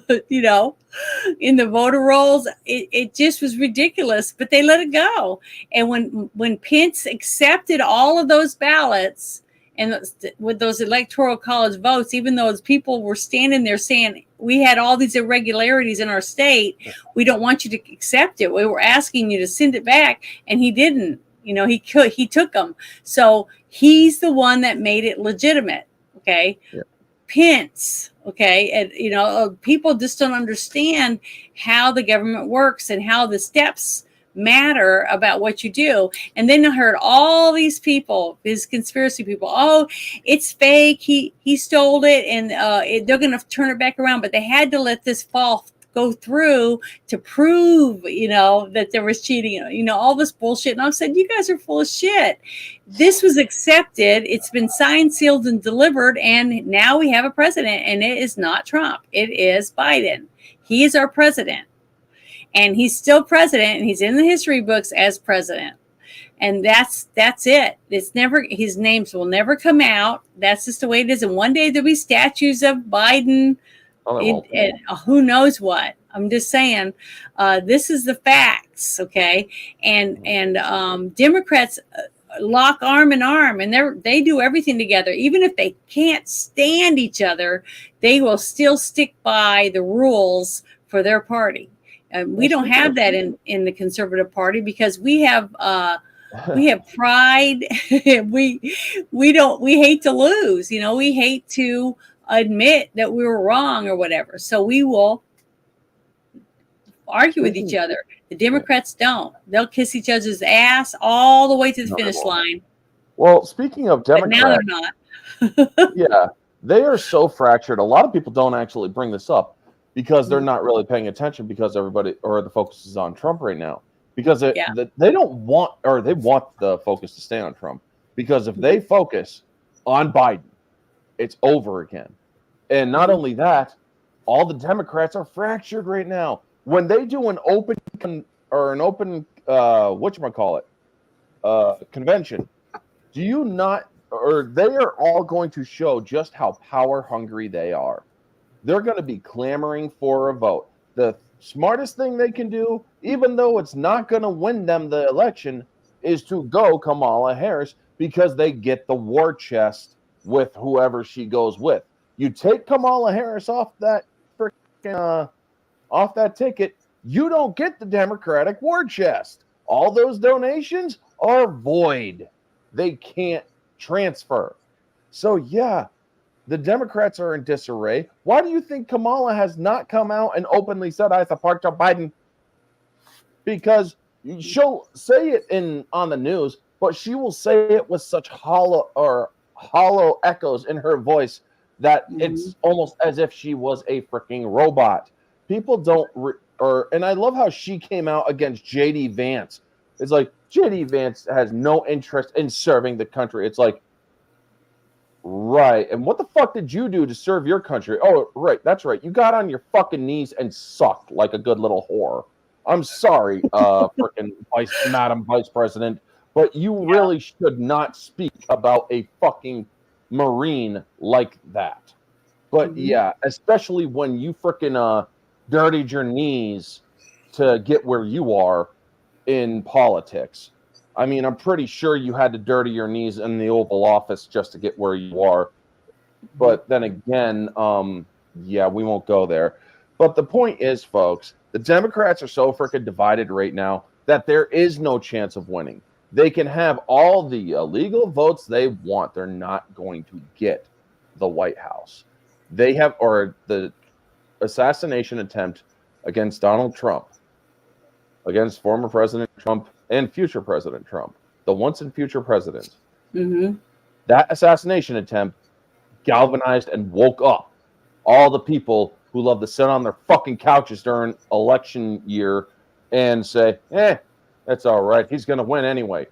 in the voter rolls, it just was ridiculous. But they let it go. And when Pence accepted all of those ballots, and with those electoral college votes, even though people were standing there saying, we had all these irregularities in our state, we don't want you to accept it. We were asking you to send it back. And he didn't. He took them. So he's the one that made it legitimate. Okay. Yeah. Pence. Okay. And, people just don't understand how the government works and how the steps matter about what you do. And then I heard all these people, these conspiracy people, oh, it's fake. He stole it, and they're going to turn it back around. But they had to let this go through to prove, that there was cheating, all this bullshit. And I said, you guys are full of shit. This was accepted. It's been signed, sealed, and delivered. And now we have a president, and it is not Trump. It is Biden. He is our president. And he's still president, and he's in the history books as president. And that's it. His names will never come out. That's just the way it is. And one day there'll be statues of Biden and who knows what. I'm just saying, this is the facts, okay? And Democrats lock arm in arm, and they do everything together. Even if they can't stand each other, they will still stick by the rules for their party. We don't have that in the Conservative Party, because we have pride. we hate to lose. We hate to admit that we were wrong or whatever. So we will argue with each other. The Democrats don't. They'll kiss each other's ass all the way to the finish line. Well, speaking of Democrats, but now they're not. Yeah, they are so fractured. A lot of people don't actually bring this up, because they're not really paying attention, because everybody, or the focus is on Trump right now, because they don't want, or they want the focus to stay on Trump, because if they focus on Biden, it's over again. And not only that, all the Democrats are fractured right now. When they do an open convention, do you not, or they are all going to show just how power hungry they are. They're going to be clamoring for a vote. The smartest thing they can do, even though it's not going to win them the election, is to go Kamala Harris, because they get the war chest with whoever she goes with. You take Kamala Harris off that ticket, you don't get the Democratic war chest. All those donations are void. They can't transfer. So yeah, the Democrats are in disarray. Why do you think Kamala has not come out and openly said I support Joe Biden? Because she'll say it on the news, but she will say it with such hollow echoes in her voice that it's almost as if she was a freaking robot. People don't and I love how she came out against JD Vance. It's like JD Vance has no interest in serving the country. It's like, right. And what the fuck did you do to serve your country? Oh, right. That's right. You got on your fucking knees and sucked like a good little whore. I'm sorry, freaking Madam Vice President, but you really should not speak about a fucking Marine like that. But yeah, especially when you freaking dirtied your knees to get where you are in politics. I mean, I'm pretty sure you had to dirty your knees in the Oval Office just to get where you are. But then again, yeah, we won't go there. But the point is, folks, the Democrats are so freaking divided right now that there is no chance of winning. They can have all the illegal votes they want. They're not going to get the White House. They have, or the assassination attempt against Donald Trump, against former President Trump and future President Trump, the once and future president. That assassination attempt galvanized and woke up all the people who love to sit on their fucking couches during election year and say, that's all right. He's going to win anyway.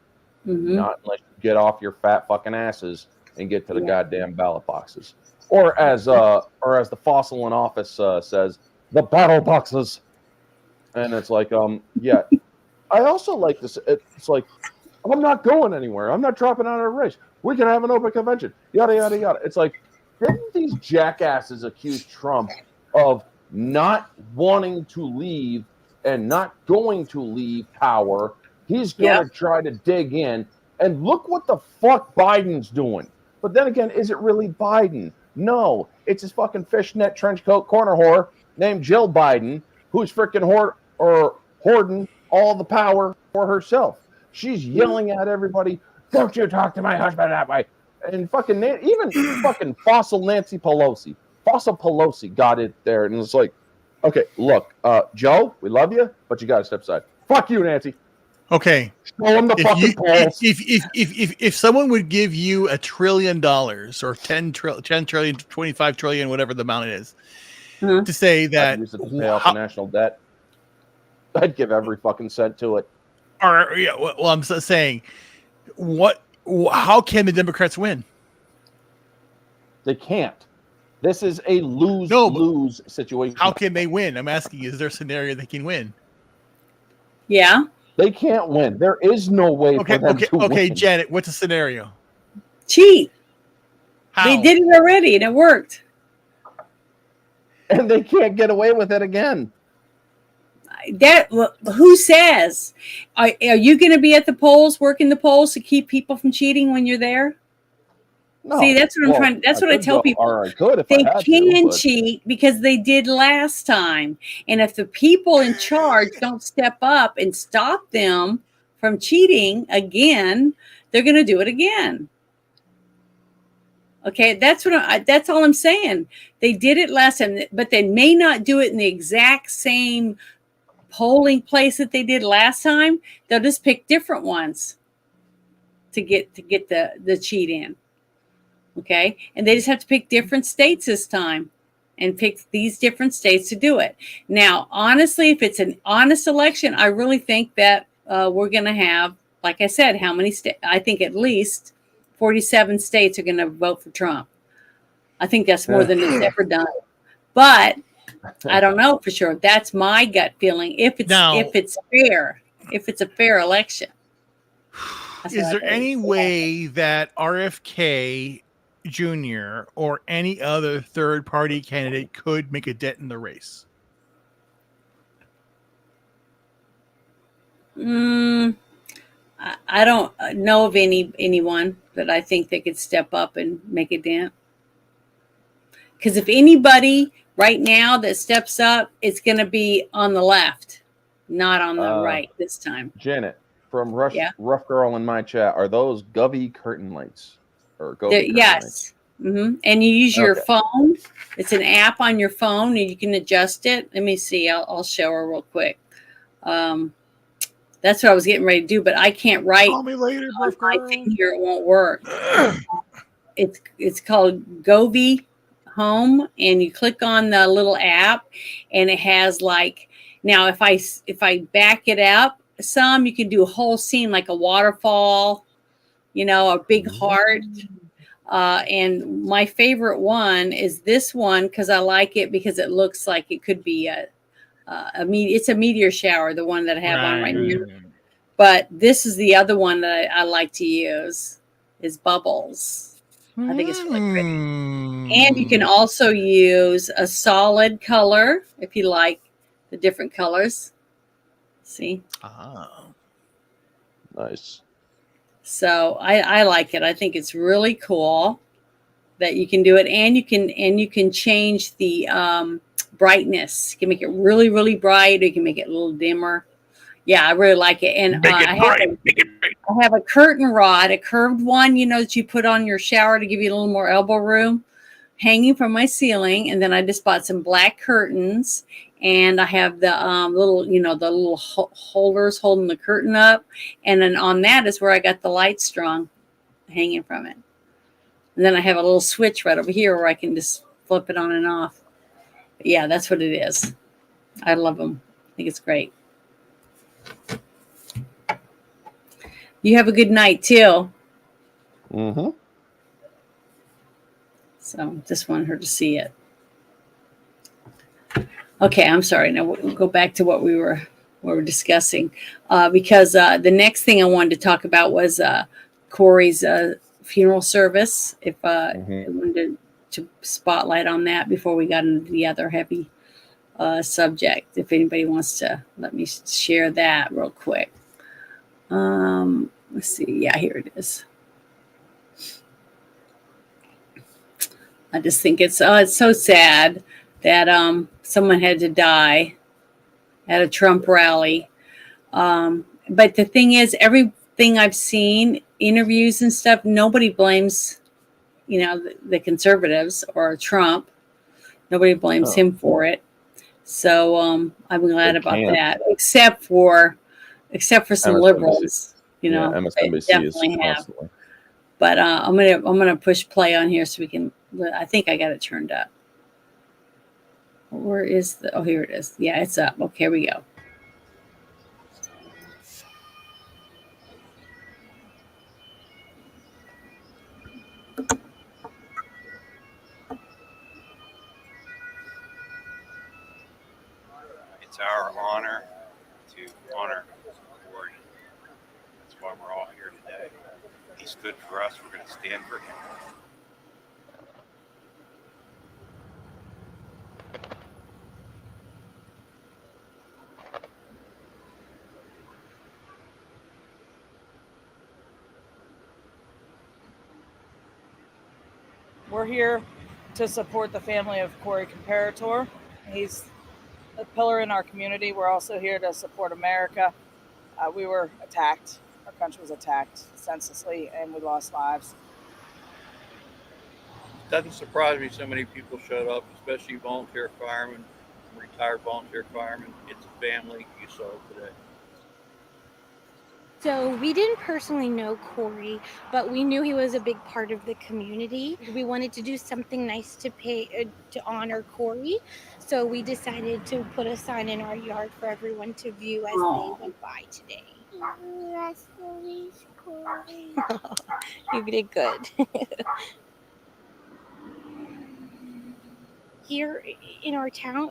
Not unless you get off your fat fucking asses and get to the goddamn ballot boxes. Or as the fossil in office says, the battle boxes. And it's like, yeah. I also like this. It's like, I'm not going anywhere. I'm not dropping out of a race. We can have an open convention. Yada, yada, yada. It's like, didn't these jackasses accuse Trump of not wanting to leave and not going to leave power? He's going to try to dig in. And look what the fuck Biden's doing. But then again, is it really Biden? No. It's his fucking fishnet trench coat corner whore named Jill Biden, who's freaking hoarding all the power for herself. She's yelling at everybody, don't you talk to my husband that way. And fucking even fucking fossil Nancy Pelosi. Fossil Pelosi got it there. And it's like, okay, look, Joe, we love you, but you got to step aside. Fuck you, Nancy. Okay. Show him the fucking polls. If someone would give you $1 trillion or 10 trillion, 25 trillion, whatever the amount it is, to say that I'd use it to pay off the national debt. I'd give every fucking cent to it. Or yeah, well, I'm saying, how can the Democrats win? They can't. This is a lose situation. How can they win? I'm asking, is there a scenario they can win? Yeah. They can't win. There is no way for them to win. Okay, Janet, what's the scenario? Cheat. How? They did it already and it worked. And they can't get away with it again. Who says? Are you going to be at the polls, working the polls to keep people from cheating when you're there? No. See, that's what I'm trying. That's what I tell people. They can cheat because they did last time, and if the people in charge don't step up and stop them from cheating again, they're going to do it again. Okay, that's all I'm saying. They did it last time, but they may not do it in the exact same polling place that they did last time. They'll just pick different ones to get the cheat in. Okay, and they just have to pick different states this time and pick these different states to do it. Now, honestly, if it's an honest election, I really think that we're going to have, like I said, how many states? I think at least 47 states are going to vote for Trump. I think that's more than it's ever done. But I don't know for sure. That's my gut feeling. If it's fair, if it's a fair election. Is there any way that RFK Jr. or any other third-party candidate could make a dent in the race? I don't know of anyone that I think they could step up and make a dent. Because if anybody right now that steps up, it's going to be on the left, not on the right this time. Janet, from Rough Girl in my chat, are those Govey curtain lights? or Gobi curtain yes. And you use your Okay. phone. It's an app on your phone, and you can adjust it. Let me see. I'll show her real quick. That's what I was getting ready to do, but I can't write Call me later, on Buff my Girl. thing here. It won't work. It's called Gobi Home, and you click on the little app, and it has like, now if I back it up some, you can do a whole scene like a waterfall, a big heart. And my favorite one is this one because I like it because it looks like it could be it's a meteor shower, the one that I have on right now. But this is the other one that I like to use, is Bubbles. I think it's really pretty. And you can also use a solid color if you like the different colors. See? Nice. So I like it. I think it's really cool that you can do it, and you can change the brightness. You can make it really, really bright, or you can make it a little dimmer. Yeah, I really like it. And I have a curtain rod, a curved one, that you put on your shower to give you a little more elbow room, hanging from my ceiling. And then I just bought some black curtains, and I have the the little holders holding the curtain up. And then on that is where I got the light strung, hanging from it. And then I have a little switch right over here where I can just flip it on and off. But yeah, that's what it is. I love them. I think it's great. You have a good night too. So just wanted her to see it. Okay, I'm sorry. Now we'll go back to what we were discussing, because the next thing I wanted to talk about was Corey's funeral service. If I wanted to spotlight on that before we got into the other heavy subject. If anybody wants to let me share that real quick. Let's see. Yeah, here it is. I just think it's so sad that someone had to die at a Trump rally. But the thing is, everything I've seen, interviews and stuff, nobody blames, the conservatives or Trump. Nobody blames him for it. So I'm glad about that, except for some MSNBC. liberals. MSNBC is definitely have. constantly. But I'm gonna push play on here so we can. I think I got it turned up. Where is the? Oh, here it is. Yeah, it's up. Okay, here we go. It's our honor to honor Corey. That's why we're all here today. He stood for us. We're going to stand for him. We're here to support the family of Corey Comparator. He's a pillar in our community. We're also here to support America. We were attacked. Our country was attacked senselessly, and we lost lives. It doesn't surprise me so many people showed up, especially volunteer firemen, retired volunteer firemen. It's a family you saw today. So we didn't personally know Corey, but we knew he was a big part of the community. We wanted to do something nice to to honor Corey. So we decided to put a sign in our yard for everyone to view as they went by today. You did good. Here in our town,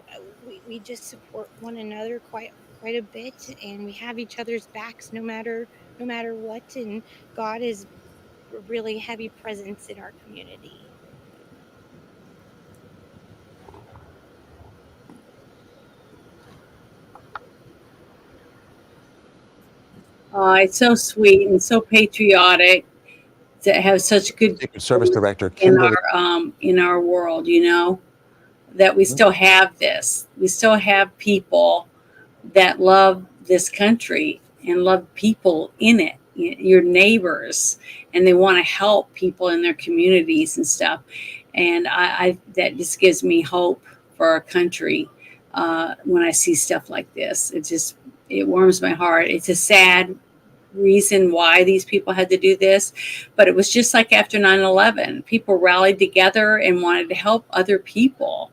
we just support one another quite a bit, and we have each other's backs no matter what, and God is a really heavy presence in our community. It's so sweet and so patriotic to have such good Service Director in Kimberly. our world, that we still have this. We still have people that love this country and love people in it, your neighbors. and they want to help people in their communities and stuff. And I that just gives me hope for our country when I see stuff like this. It warms my heart. It's a sad reason why these people had to do this, but it was just like after 9/11, people rallied together and wanted to help other people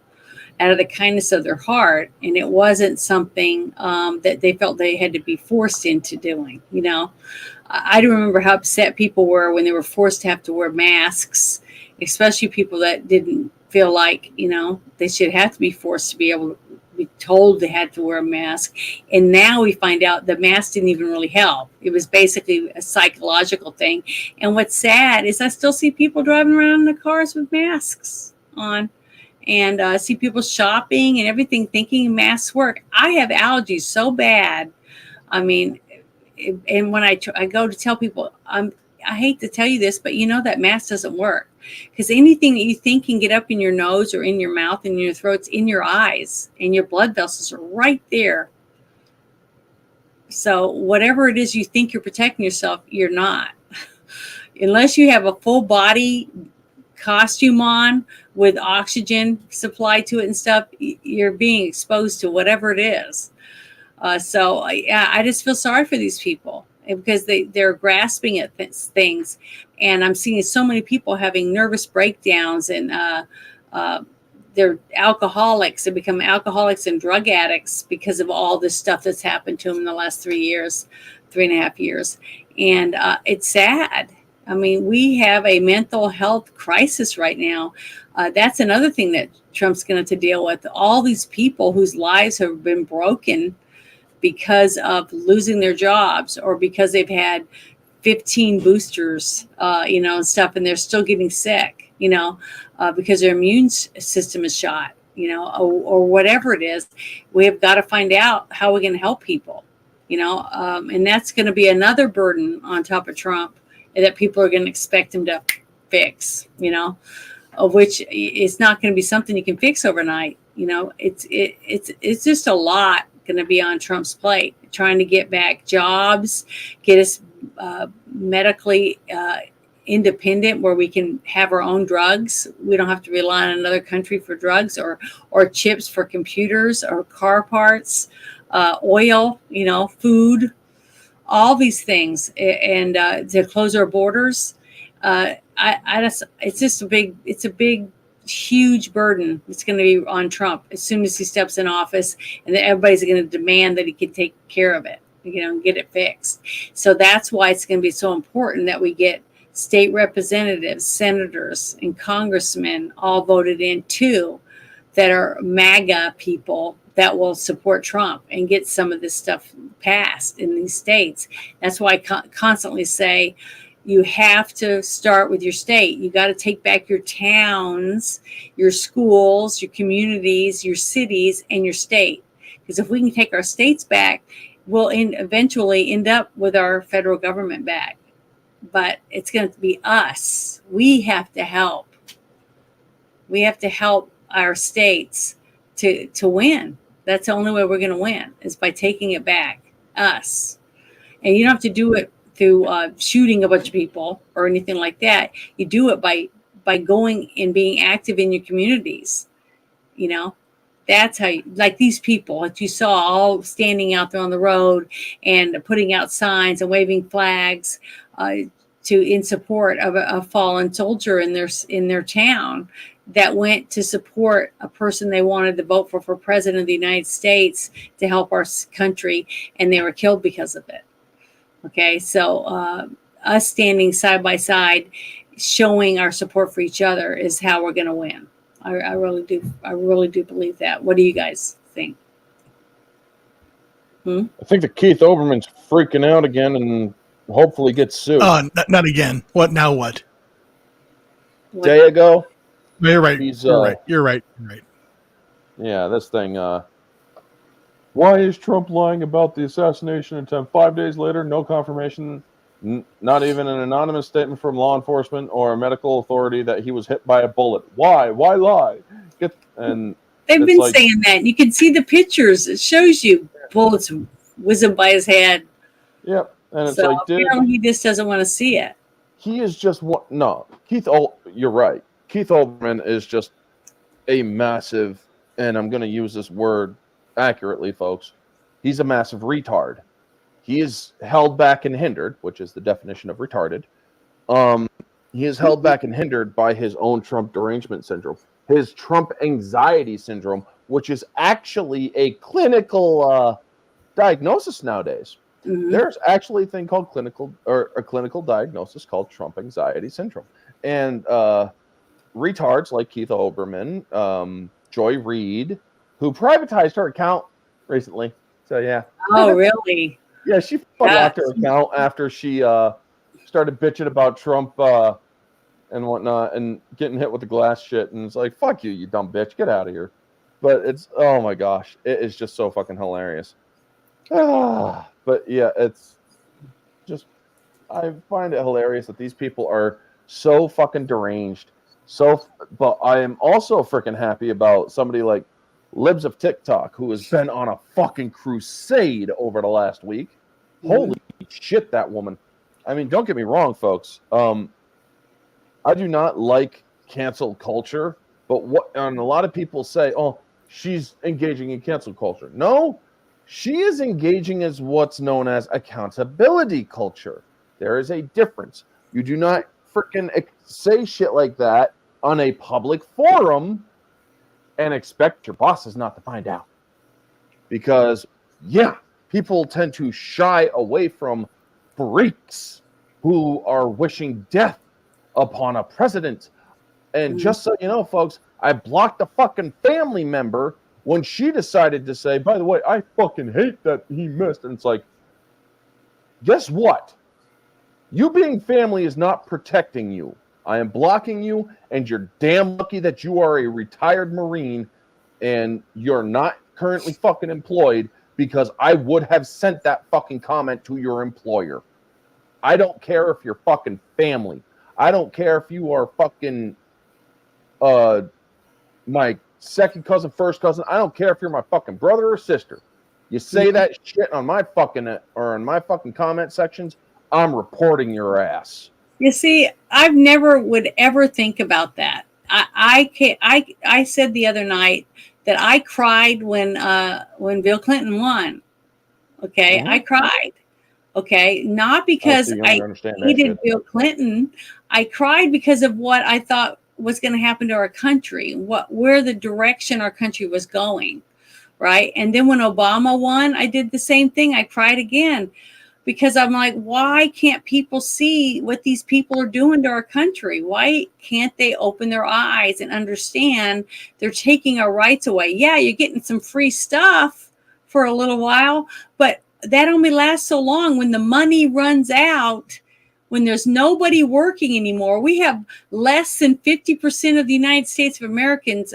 out of the kindness of their heart, and it wasn't something that they felt they had to be forced into doing. I remember how upset people were when they were forced to have to wear masks, especially people that didn't feel like they should have to be forced to be able to be told they had to wear a mask. And now we find out the mask didn't even really help. It was basically a psychological thing. And what's sad is I still see people driving around in the cars with masks on, and see people shopping and everything thinking masks work. I have allergies so bad. I mean, and when I go to tell people, I hate to tell you this, but that mask doesn't work, because anything that you think can get up in your nose or in your mouth and in your throat's in your eyes, and your blood vessels are right there. So whatever it is you think you're protecting yourself, you're not. Unless you have a full body costume on with oxygen supplied to it and stuff, you're being exposed to whatever it is. So I just feel sorry for these people, because they're grasping at things, and I'm seeing so many people having nervous breakdowns, and they're alcoholics. They become alcoholics and drug addicts because of all this stuff that's happened to them in the last 3.5 years. And it's sad. I mean, we have a mental health crisis right now. That's another thing that Trump's going to deal with. All these people whose lives have been broken because of losing their jobs, or because they've had 15 boosters, and stuff, and they're still getting sick, because their immune system is shot, or whatever it is. We have got to find out how we can help people, and that's going to be another burden on top of Trump that people are going to expect him to fix, of which it's not going to be something you can fix overnight. It's just a lot going to be on Trump's plate, trying to get back jobs, get us medically independent, where we can have our own drugs. We don't have to rely on another country for drugs, or chips for computers, or car parts, oil, food, all these things, and to close our borders. It's just a big, huge burden. It's going to be on Trump as soon as he steps in office, and then everybody's going to demand that he can take care of it, and get it fixed. So that's why it's going to be so important that we get state representatives, senators, and congressmen all voted in too, that are MAGA people that will support Trump and get some of this stuff passed in these states. That's why I constantly say, you have to start with your state. You got to take back your towns, your schools, your communities, your cities, and your state. Because if we can take our states back, we'll eventually end up with our federal government back. But it's going to be us. We have to help. We have to help our states to win. That's the only way we're going to win, is by taking it back, us. And you don't have to do it through shooting a bunch of people or anything like that. You do it by going and being active in your communities. That's how like these people that you saw all standing out there on the road and putting out signs and waving flags in support of a fallen soldier in their town, that went to support a person they wanted to vote for president of the United States to help our country, and they were killed because of it. Okay, so us standing side by side, showing our support for each other, is how we're going to win. I really do. I really do believe that. What do you guys think? I think that Keith Olbermann's freaking out again and hopefully gets sued. Not again. What now? What? Day ago. You're right. You're right. Yeah, this thing. Why is Trump lying about the assassination attempt? 5 days later, no confirmation, not even an anonymous statement from law enforcement or a medical authority that he was hit by a bullet. Why? Why lie? They've been saying that. You can see the pictures. It shows you bullets whizzing by his head. Yep. And it's he just doesn't want to see it. he is just what? No, you're right. Keith Olbermann is just a massive, and I'm going to use this word accurately, folks. He's a massive retard. He is held back and hindered, which is the definition of retarded. He is held back and hindered by his own Trump derangement syndrome, his Trump anxiety syndrome, which is actually a clinical diagnosis nowadays. There's actually a thing called a clinical diagnosis called Trump anxiety syndrome. And retards like Keith Olbermann, Joy Reid, who privatized her account recently. So yeah. Oh, really? Yeah, she locked her account after she started bitching about Trump and whatnot and getting hit with the glass shit. And it's like, fuck you, you dumb bitch. Get out of here. But it's, oh my gosh, it is just so fucking hilarious. But yeah, it's just, I find it hilarious that these people are so fucking deranged. But I am also freaking happy about somebody like Libs of TikTok, who has been on a fucking crusade over the last week. Holy shit, that woman. I mean, don't get me wrong, folks. I do not like cancel culture, and a lot of people say, oh, she's engaging in cancel culture. No, she is engaging as what's known as accountability culture. There is a difference. You do not freaking say shit like that on a public forum and expect your bosses not to find out. Because, yeah, people tend to shy away from freaks who are wishing death upon a president. And just so you know, folks, I blocked a fucking family member when she decided to say, by the way, I fucking hate that he missed. And it's like, guess what? You being family is not protecting you. I am blocking you, and you're damn lucky that you are a retired Marine and you're not currently fucking employed, because I would have sent that fucking comment to your employer. I don't care if you're fucking family. I don't care if you are fucking my second cousin, first cousin. I don't care if you're my fucking brother or sister. You say that shit on my fucking comment sections, I'm reporting your ass. You see, I've never would ever think about that. I said the other night that I cried when Bill Clinton won. Okay, I cried. Okay, not because I hated Bill Clinton. I cried because of what I thought was going to happen to our country, where the direction our country was going, right? And then when Obama won, I did the same thing. I cried again. Because I'm like, why can't people see what these people are doing to our country? Why can't they open their eyes and understand they're taking our rights away? Yeah, you're getting some free stuff for a little while, but that only lasts so long. When the money runs out, when there's nobody working anymore, we have less than 50% of the United States of Americans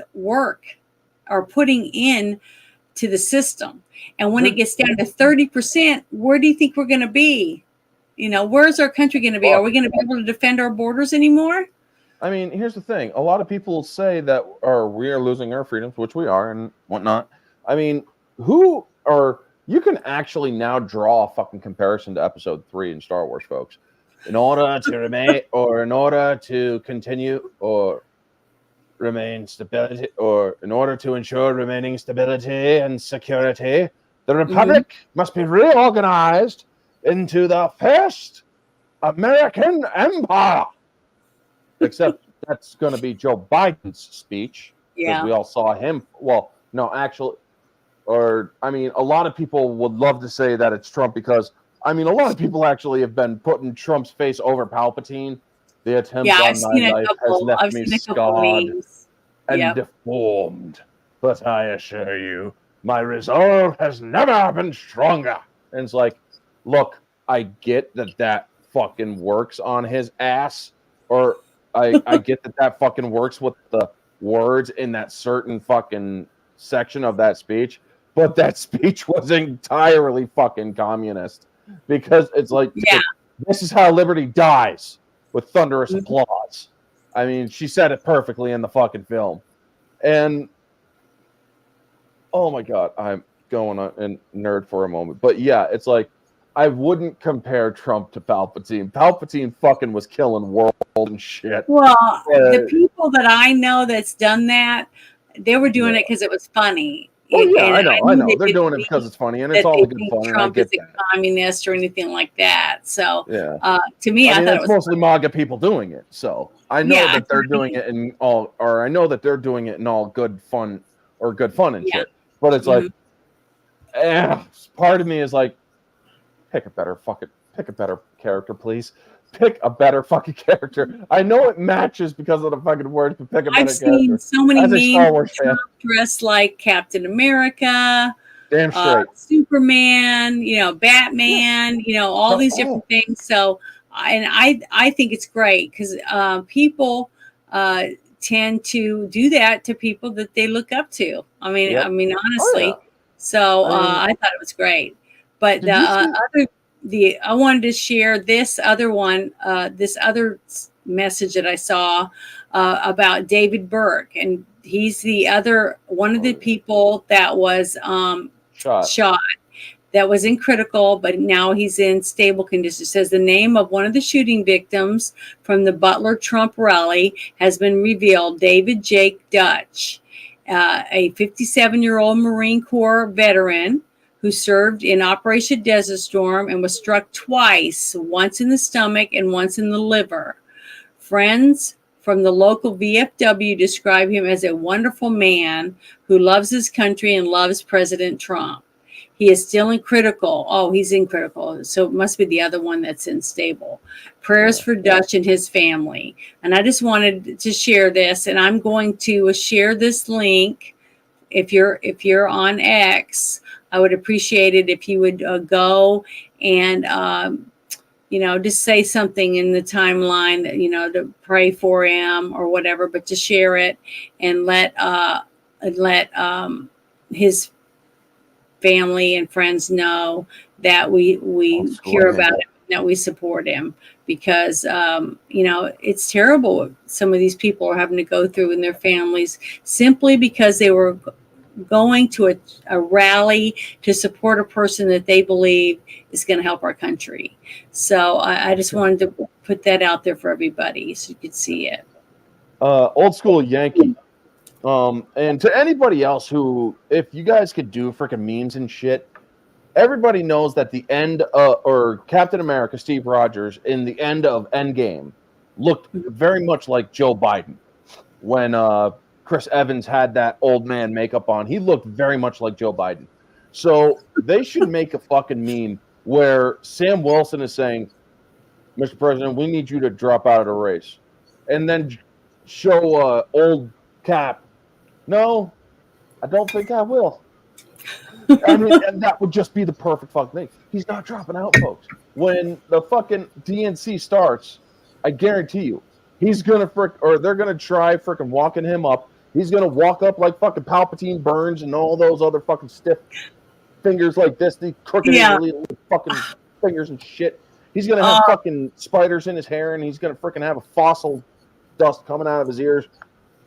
are putting in to the system. And when it gets down to 30%, where do you think we're going to be? You know, where's our country going to be? Are we going to be able to defend our borders anymore? I mean, here's the thing. A lot of people say that we are losing our freedoms, which we are and whatnot. I mean, you can actually now draw a fucking comparison to episode 3 in Star Wars, folks. In order to remain, or in order to continue, or remain stability, or in order to ensure remaining stability and security, the Republic must be reorganized into the first American empire. Except that's going to be Joe Biden's speech, because we all saw him. Well, no, actually, a lot of people would love to say that it's Trump, because a lot of people actually have been putting Trump's face over Palpatine. The attempt on my life has left me scarred and deformed. But I assure you, my resolve has never been stronger. And it's like, look, I get that fucking works on his ass. Or I get that fucking works with the words in that certain fucking section of that speech. But that speech was entirely fucking communist. Because it's like, this is how liberty dies, with thunderous applause. I mean, she said it perfectly in the fucking film. And, oh my God, I'm going on and nerd for a moment. But yeah, it's like, I wouldn't compare Trump to Palpatine. Palpatine fucking was killing world and shit. Well, the people that I know that's done that, they were doing it because it was funny. Oh yeah, And I know. knew They're didn't doing it mean because it's funny and it's that all they good think fun, and I Trump get is a that. communist or anything like that. So, Yeah. to me, I mean, thought it it's was mostly MAGA people doing it. So I know Yeah, that they're doing it in all, or I know that they're doing it in all good fun and Yeah. shit. But it's like, part of me is like, pick a better character, please. Pick a better fucking character. I know it matches because of the fucking words, but pick a better I've seen character. so many As a Star memes Wars of fan, Trump dressed like Captain America, damn straight. Superman, Batman, all these different things. So, I think it's great because people tend to do that to people that they look up to. I mean, Yep. honestly. Oh, yeah. So I mean, I thought it was great. But Did you see- I wanted to share this other one, this other message that I saw about David Burke, and he's the other one of the people that was shot. That was in critical, but now he's in stable condition. It says the name of one of the shooting victims from the Butler Trump rally has been revealed. David Jake Dutch, a 57-year-old Marine Corps veteran who served in Operation Desert Storm and was struck twice, once in the stomach and once in the liver. Friends from the local VFW describe him as a wonderful man who loves his country and loves President Trump. He is still in critical. Oh, he's in critical. So it must be the other one that's in stable. Prayers for Dutch and his family. And I just wanted to share this, and I'm going to share this link. If you're on X, I would appreciate it if you would go and just say something in the timeline, to pray for him or whatever, but to share it and let his family and friends know that we care about him, that we support him, because it's terrible what some of these people are having to go through in their families simply because they were going to a rally to support a person that they believe is going to help our country. So I just wanted to put that out there for everybody so you could see it. Old school Yankee. And to anybody else who, if you guys could do freaking memes and shit, everybody knows that the end or Captain America, Steve Rogers, in the end of Endgame looked very much like Joe Biden. When Chris Evans had that old man makeup on, he looked very much like Joe Biden. So they should make a fucking meme where Sam Wilson is saying, Mr. President, we need you to drop out of the race. And then show old Cap, no, I don't think I will. I mean, and that would just be the perfect fucking thing. He's not dropping out, folks. When the fucking DNC starts, I guarantee you, he's gonna they're gonna try freaking walking him up. He's gonna walk up like fucking Palpatine Burns and all those other fucking stiff fingers like this, the crooked little fucking fingers and shit. He's gonna have fucking spiders in his hair, and he's gonna freaking have a fossil dust coming out of his ears.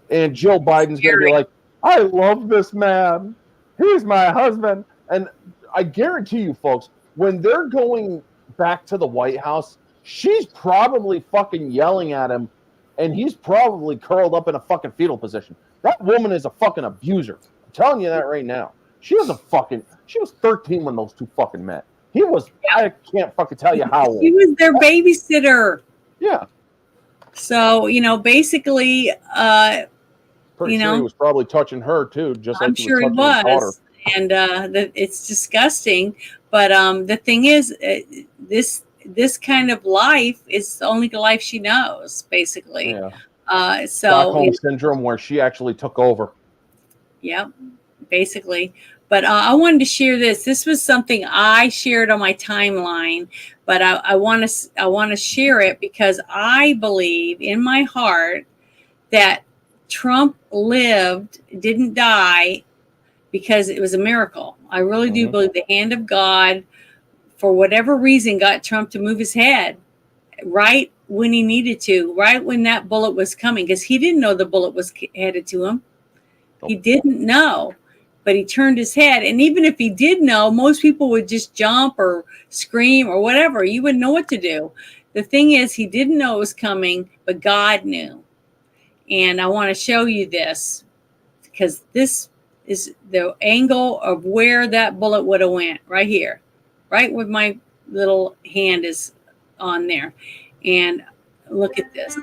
And Joe Biden's gonna be like, I love this man. He's my husband. And I guarantee you, folks, when they're going back to the White House, she's probably fucking yelling at him, and he's probably curled up in a fucking fetal position. That woman is a fucking abuser. I'm telling you that right now. She was 13 when those two fucking met. I can't fucking tell you how old. He was their babysitter. Yeah. So, basically, Pretty sure he was probably touching her too, just like I'm sure he touching his daughter. was. And it's disgusting. But the thing is, this kind of life is the only life she knows, basically. Yeah. So Stockholm syndrome, where she actually took over. Yeah, basically. But I wanted to share this. This was something I shared on my timeline, but I want to share it because I believe in my heart that Trump didn't die because it was a miracle. I really do believe the hand of God, for whatever reason, got Trump to move his head right when he needed to, right when that bullet was coming, because he didn't know the bullet was headed to him. He didn't know. but he turned his head. And even if he did know, most people would just jump or scream or whatever. You wouldn't know what to do. The thing is, he didn't know it was coming, but God knew. And I want to show you this because this is the angle of where that bullet would have went, right here, right where my little hand is on there. And look at this.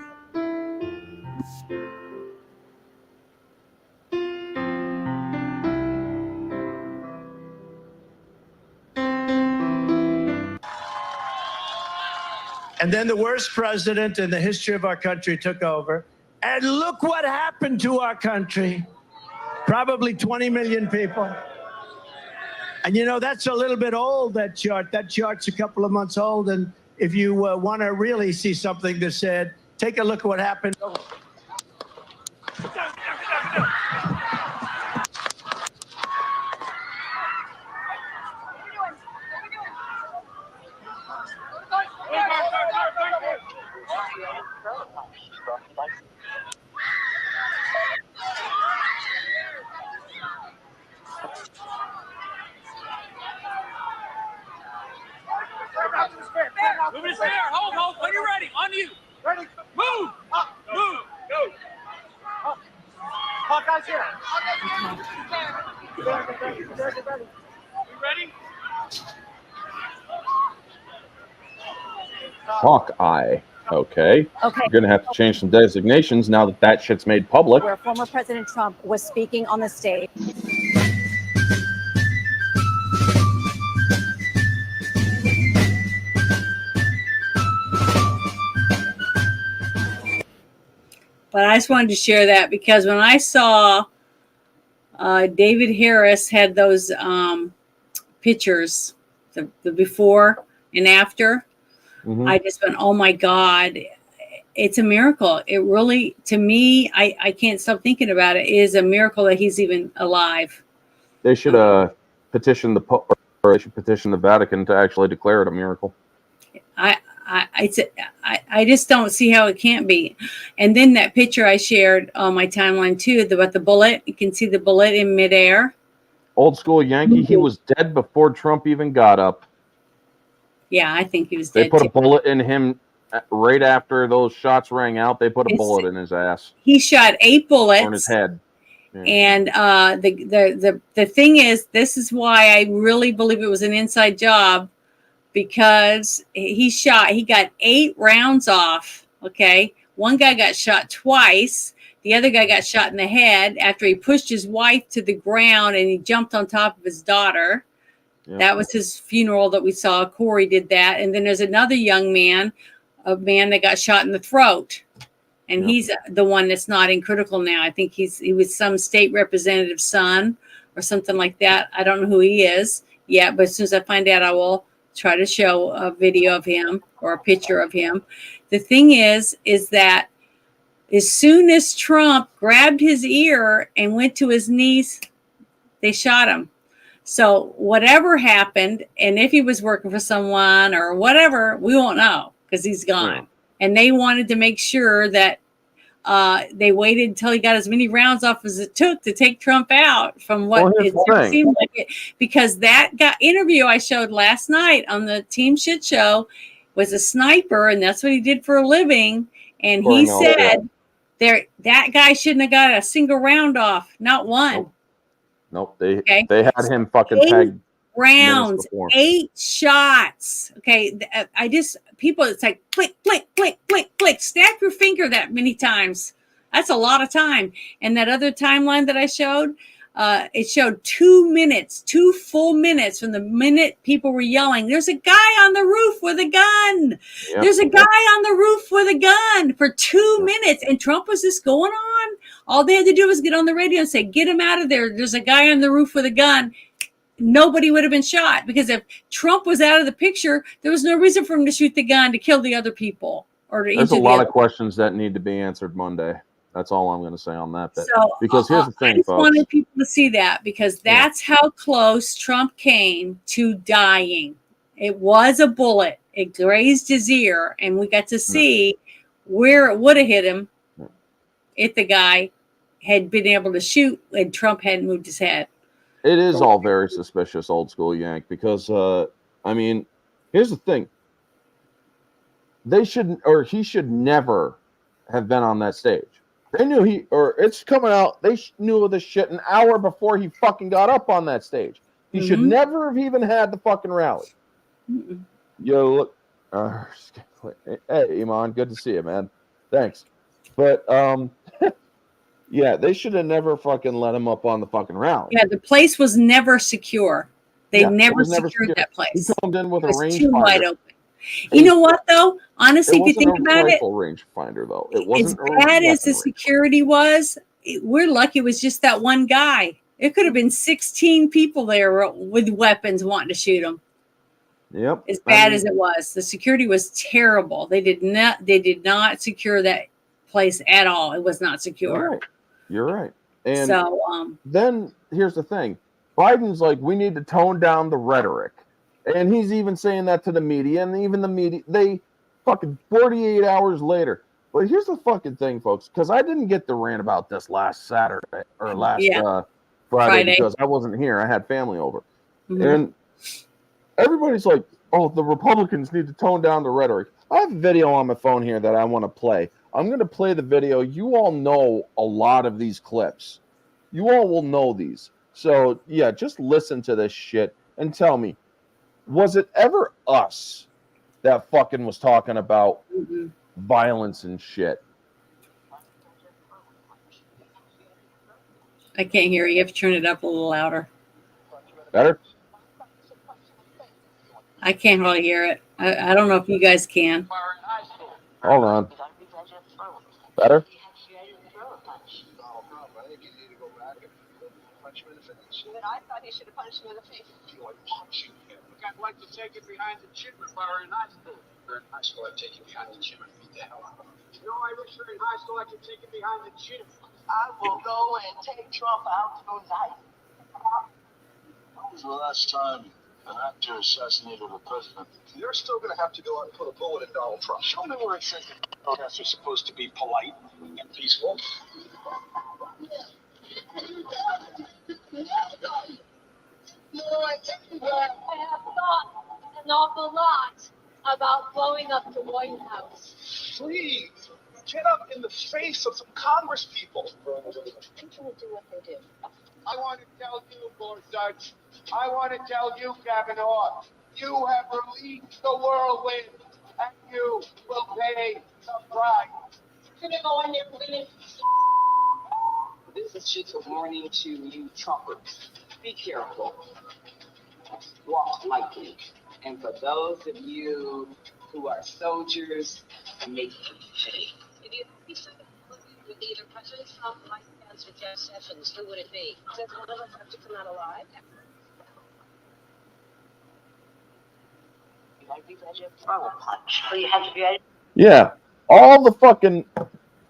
And then the worst president in the history of our country took over. And look what happened to our country. Probably 20 million people. And you know, that's a little bit old, that chart. That chart's a couple of months old. And if you want to really see something that's said, take a look at what happened. Move it there. Hold. When you're ready. On you. Ready. Move. Up. Move. Go. Up. Hawkeye's here. You ready? Hawkeye. Okay. Okay. You're going to have to change some designations now that that shit's made public. Where former President Trump was speaking on the stage. But I just wanted to share that because when I saw David Harris had those pictures, the before and after, I just went, oh my God, it's a miracle. It really, to me, I can't stop thinking about it. It is a miracle that he's even alive. They should petition the Pope, or they should petition the Vatican to actually declare it a miracle. I just don't see how it can't be. And then that picture I shared on my timeline too, about the bullet. You can see the bullet in midair. Old school Yankee. He was dead before Trump even got up. Yeah, I think he was dead. They put too. a bullet in him right after those shots rang out. They put a bullet in his ass. He shot 8 bullets. Or in his head. Yeah. And the thing is, this is why I really believe it was an inside job, because he got 8 rounds off. Okay. One guy got shot twice. The other guy got shot in the head after he pushed his wife to the ground and he jumped on top of his daughter. Yep. That was his funeral that we saw. Corey did that. And then there's another young man, a man that got shot in the throat. And he's the one that's not in critical now. I think he was some state representative's son or something like that. I don't know who he is yet, but as soon as I find out, I will try to show a video of him or a picture of him. The thing is that as soon as Trump grabbed his ear and went to his knees, they shot him. So whatever happened, and if he was working for someone or whatever, we won't know because he's gone. Yeah. And they wanted to make sure that they waited until he got as many rounds off as it took to take Trump out from what it seemed like it. Because that interview I showed last night on the Team Shit Show was a sniper, and that's what he did for a living. And he said that guy shouldn't have got a single round off, not one. Nope. They had him fucking tagged. Rounds, 8 shots. Okay. People, it's like click, click, click, click, click. Snap your finger that many times. That's a lot of time. And that other timeline that I showed, it showed 2 minutes, 2 full minutes from the minute people were yelling, there's a guy on the roof with a gun. Yep. There's a guy on the roof with a gun for 2 minutes. And Trump was just going on. All they had to do was get on the radio and say, get him out of there. There's a guy on the roof with a gun. Nobody would have been shot, because if Trump was out of the picture, there was no reason for him to shoot the gun to kill the other people. There's a lot of questions that need to be answered Monday. That's all I'm going to say on that bit. So, because here's the thing, I just folks. wanted people to see that, because that's how close Trump came to dying. It was a bullet. It grazed his ear, and we got to see where it would have hit him if the guy had been able to shoot and Trump hadn't moved his head. It is all very suspicious, old school Yank, because I mean, here's the thing. He should never have been on that stage. They knew it's coming out. They knew of this shit an hour before he fucking got up on that stage. He should never have even had the fucking rally. Yo, look. Hey, Iman, good to see you, man. Thanks. But, yeah, they should have never fucking let him up on the fucking rally. Yeah, the place was never secure. They never secured that place. He comes in with it a was rangefinder. too wide open. You know what, though? Honestly, if you think about it, rifle rangefinder, though. It wasn't as bad as the security was, we're lucky it was just that one guy. It could have been 16 people there with weapons wanting to shoot him. Yep. As bad as it was, the security was terrible. They did not secure that place at all. It was not secure. You're right. And so then here's the thing. Biden's like, we need to tone down the rhetoric. And he's even saying that to the media, and even the media, they fucking 48 hours later. But here's the fucking thing, folks, because I didn't get the rant about this last Saturday or last Friday because I wasn't here. I had family over. And everybody's like, oh, the Republicans need to tone down the rhetoric. I have a video on my phone here that I want to play. I'm going to play the video. You all know a lot of these clips. You all will know these. So, yeah, just listen to this shit and tell me, was it ever us that fucking was talking about violence and shit? I can't hear you. You have to turn it up a little louder. Better? I can't really hear it. I don't know if you guys can. Hold on. Better? I thought he should have punched him in the face. I'd like to take it behind the chin if I were in high school. In high school, I'd take it behind the chin and beat the hell out of him. You know, I wish you were in high school, I could take it behind the chin. I will go and take Trump out tonight. When was the last time an actor assassinated a president? You're still going to have to go out and put a bullet in Donald Trump. Show me where it says that protests are supposed to be polite and peaceful. I have thought an awful lot about blowing up the White House. Please, get up in the face of some Congress people. People do what they do. I want to tell you, Gorsuch, I want to tell you, Kavanaugh, you have released the whirlwind, and you will pay the price. You're going to go in there winning. This is just a warning to you Trumpers. Be careful. Walk lightly. And for those of you who are soldiers, make them pay. If you had something with either President Trump, Mike Pence, or Jeff Sessions, who would it be? Does one of us have to come out alive? You might be ready to throw a punch, but you have to be ready. Yeah. All the fucking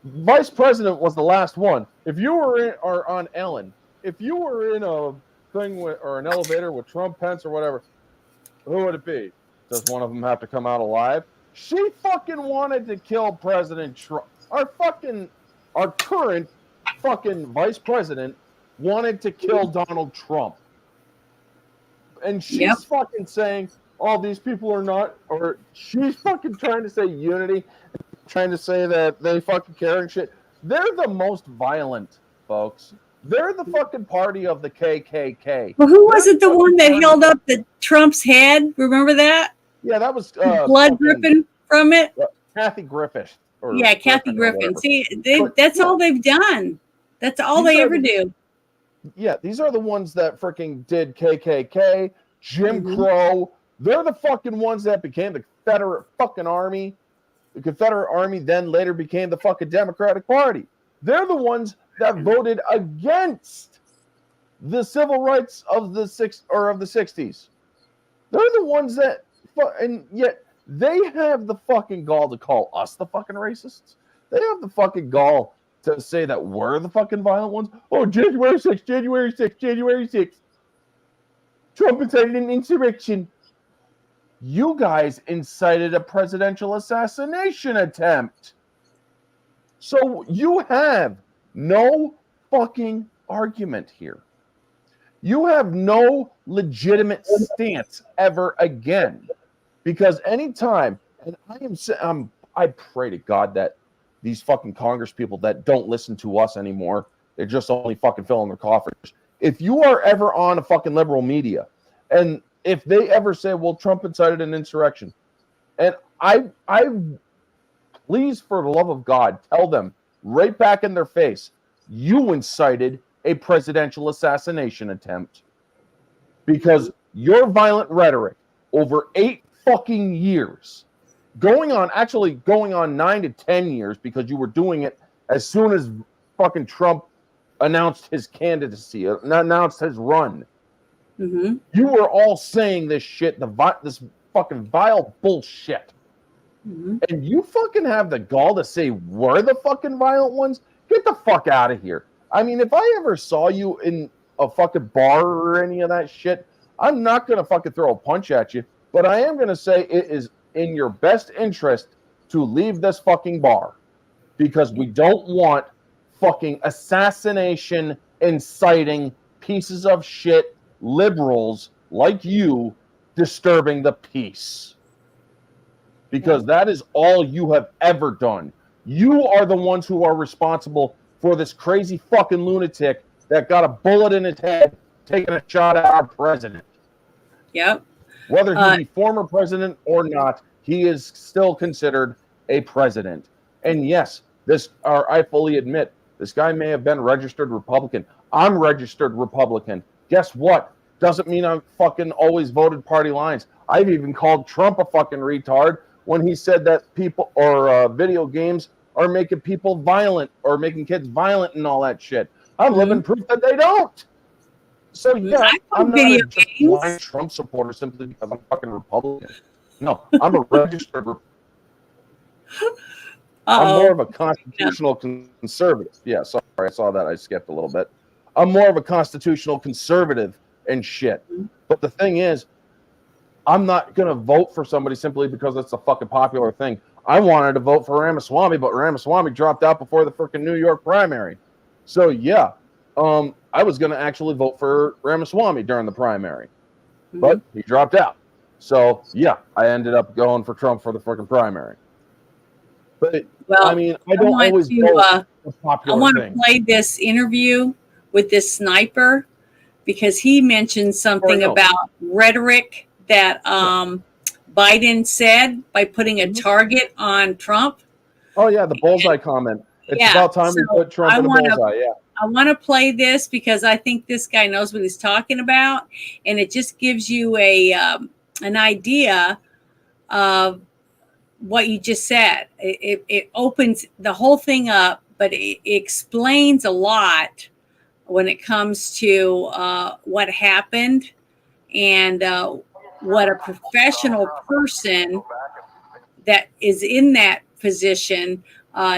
vice president was the last one. If you were in or on Ellen, if you were in a thing with or an elevator with Trump, Pence, or whatever, who would it be? Does one of them have to come out alive? She fucking wanted to kill President Trump. Our current fucking vice president wanted to kill Donald Trump. And she's fucking saying, oh, these people are not, or she's fucking trying to say unity, trying to say that they fucking care and shit. They're the most violent, folks. They're the fucking party of the KKK. Well, who was it? The one that held up the Trump's head? Remember that? Yeah, that was blood dripping from it. Kathy Griffin. Kathy Griffin. See, that's all they've done. That's all they ever do. Yeah, these are the ones that freaking did KKK, Jim Crow. They're the fucking ones that became the Confederate fucking Army. The Confederate Army then later became the fucking Democratic Party. They're the ones that voted against the civil rights of the 60s. They're the ones that, and yet they have the fucking gall to call us the fucking racists. They have the fucking gall to say that we're the fucking violent ones. Oh, January 6th, January 6th, January 6th. Trump incited an insurrection. You guys incited a presidential assassination attempt. So you have no fucking argument here. you have no legitimate stance ever again. Because anytime, and I pray to God that these fucking Congress people that don't listen to us anymore, they're just only fucking filling their coffers. If you are ever on a fucking liberal media, and if they ever say, well, Trump incited an insurrection, and I please, for the love of God, tell them right back in their face, you incited a presidential assassination attempt. Because your violent rhetoric over 8 fucking years, going on 9 to 10 years, because you were doing it as soon as fucking Trump announced his candidacy, announced his run. Mm-hmm. You were all saying this shit, this fucking vile bullshit. Mm-hmm. And you fucking have the gall to say we're the fucking violent ones? Get the fuck out of here. I mean, if I ever saw you in a fucking bar or any of that shit, I'm not going to fucking throw a punch at you, but I am going to say it is in your best interest to leave this fucking bar, because we don't want fucking assassination inciting pieces of shit liberals like you disturbing the peace. Because that is all you have ever done. You are the ones who are responsible for this crazy fucking lunatic that got a bullet in his head taking a shot at our president. Yep. Whether he be former president or not, he is still considered a president. And yes, I fully admit, this guy may have been registered Republican. I'm registered Republican. Guess what? Doesn't mean I'm fucking always voted party lines. I've even called Trump a fucking retard when he said that people or video games are making people violent or making kids violent and all that shit. I'm living proof that they don't. So yeah, I'm not a just blind Trump supporter simply because I'm fucking Republican. No, I'm a registered Republican. I'm more of a constitutional conservative. Yeah, sorry, I saw that. I skipped a little bit. I'm more of a constitutional conservative and shit. But the thing is, I'm not going to vote for somebody simply because it's a fucking popular thing. I wanted to vote for Ramaswamy, but Ramaswamy dropped out before the freaking New York primary. So yeah, I was going to actually vote for Ramaswamy during the primary, but he dropped out. So yeah, I ended up going for Trump for the freaking primary. But I mean, I don't always vote for popular I want to things. play this interview with this sniper because he mentioned something about rhetoric that Biden said by putting a target on Trump. Oh yeah, the bullseye comment. It's about time we put Trump in the bullseye. Yeah. I want to play this because I think this guy knows what he's talking about, and it just gives you an idea of what you just said. It opens the whole thing up, but it explains a lot when it comes to what happened and what a professional person that is in that position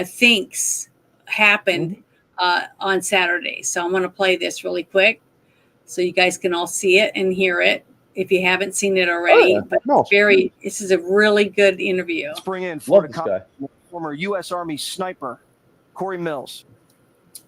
thinks happened on Saturday. So I'm going to play this really quick so you guys can all see it and hear it if you haven't seen it already. But this is a really good interview. Let's bring in Florida former U.S. Army sniper Corey Mills.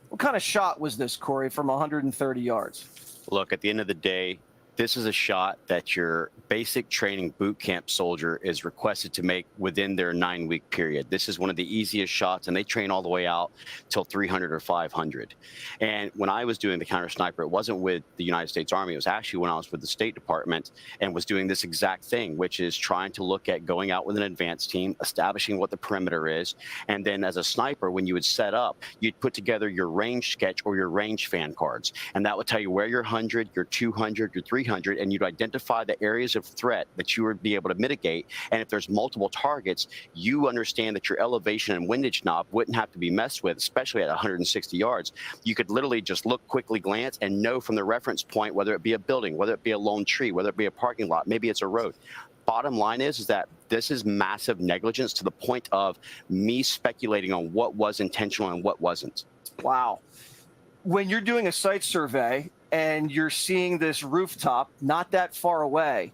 What kind of shot was this, Corey, from 130 yards? Look, at the end of the day, this is a shot that your basic training boot camp soldier is requested to make within their 9-week period. This is one of the easiest shots, and they train all the way out till 300 or 500. And when I was doing the counter sniper, it wasn't with the United States Army. It was actually when I was with the State Department and was doing this exact thing, which is trying to look at going out with an advanced team, establishing what the perimeter is. And then as a sniper, when you would set up, you'd put together your range sketch or your range fan cards. And that would tell you where your 100, your 200, your 300, and you'd identify the areas of threat that you would be able to mitigate. And if there's multiple targets, you understand that your elevation and windage knob wouldn't have to be messed with, especially at 160 yards. You could literally just look, quickly glance, and know from the reference point, whether it be a building, whether it be a lone tree, whether it be a parking lot, maybe it's a road. Bottom line is that this is massive negligence to the point of me speculating on what was intentional and what wasn't. Wow. When you're doing a site survey and you're seeing this rooftop not that far away,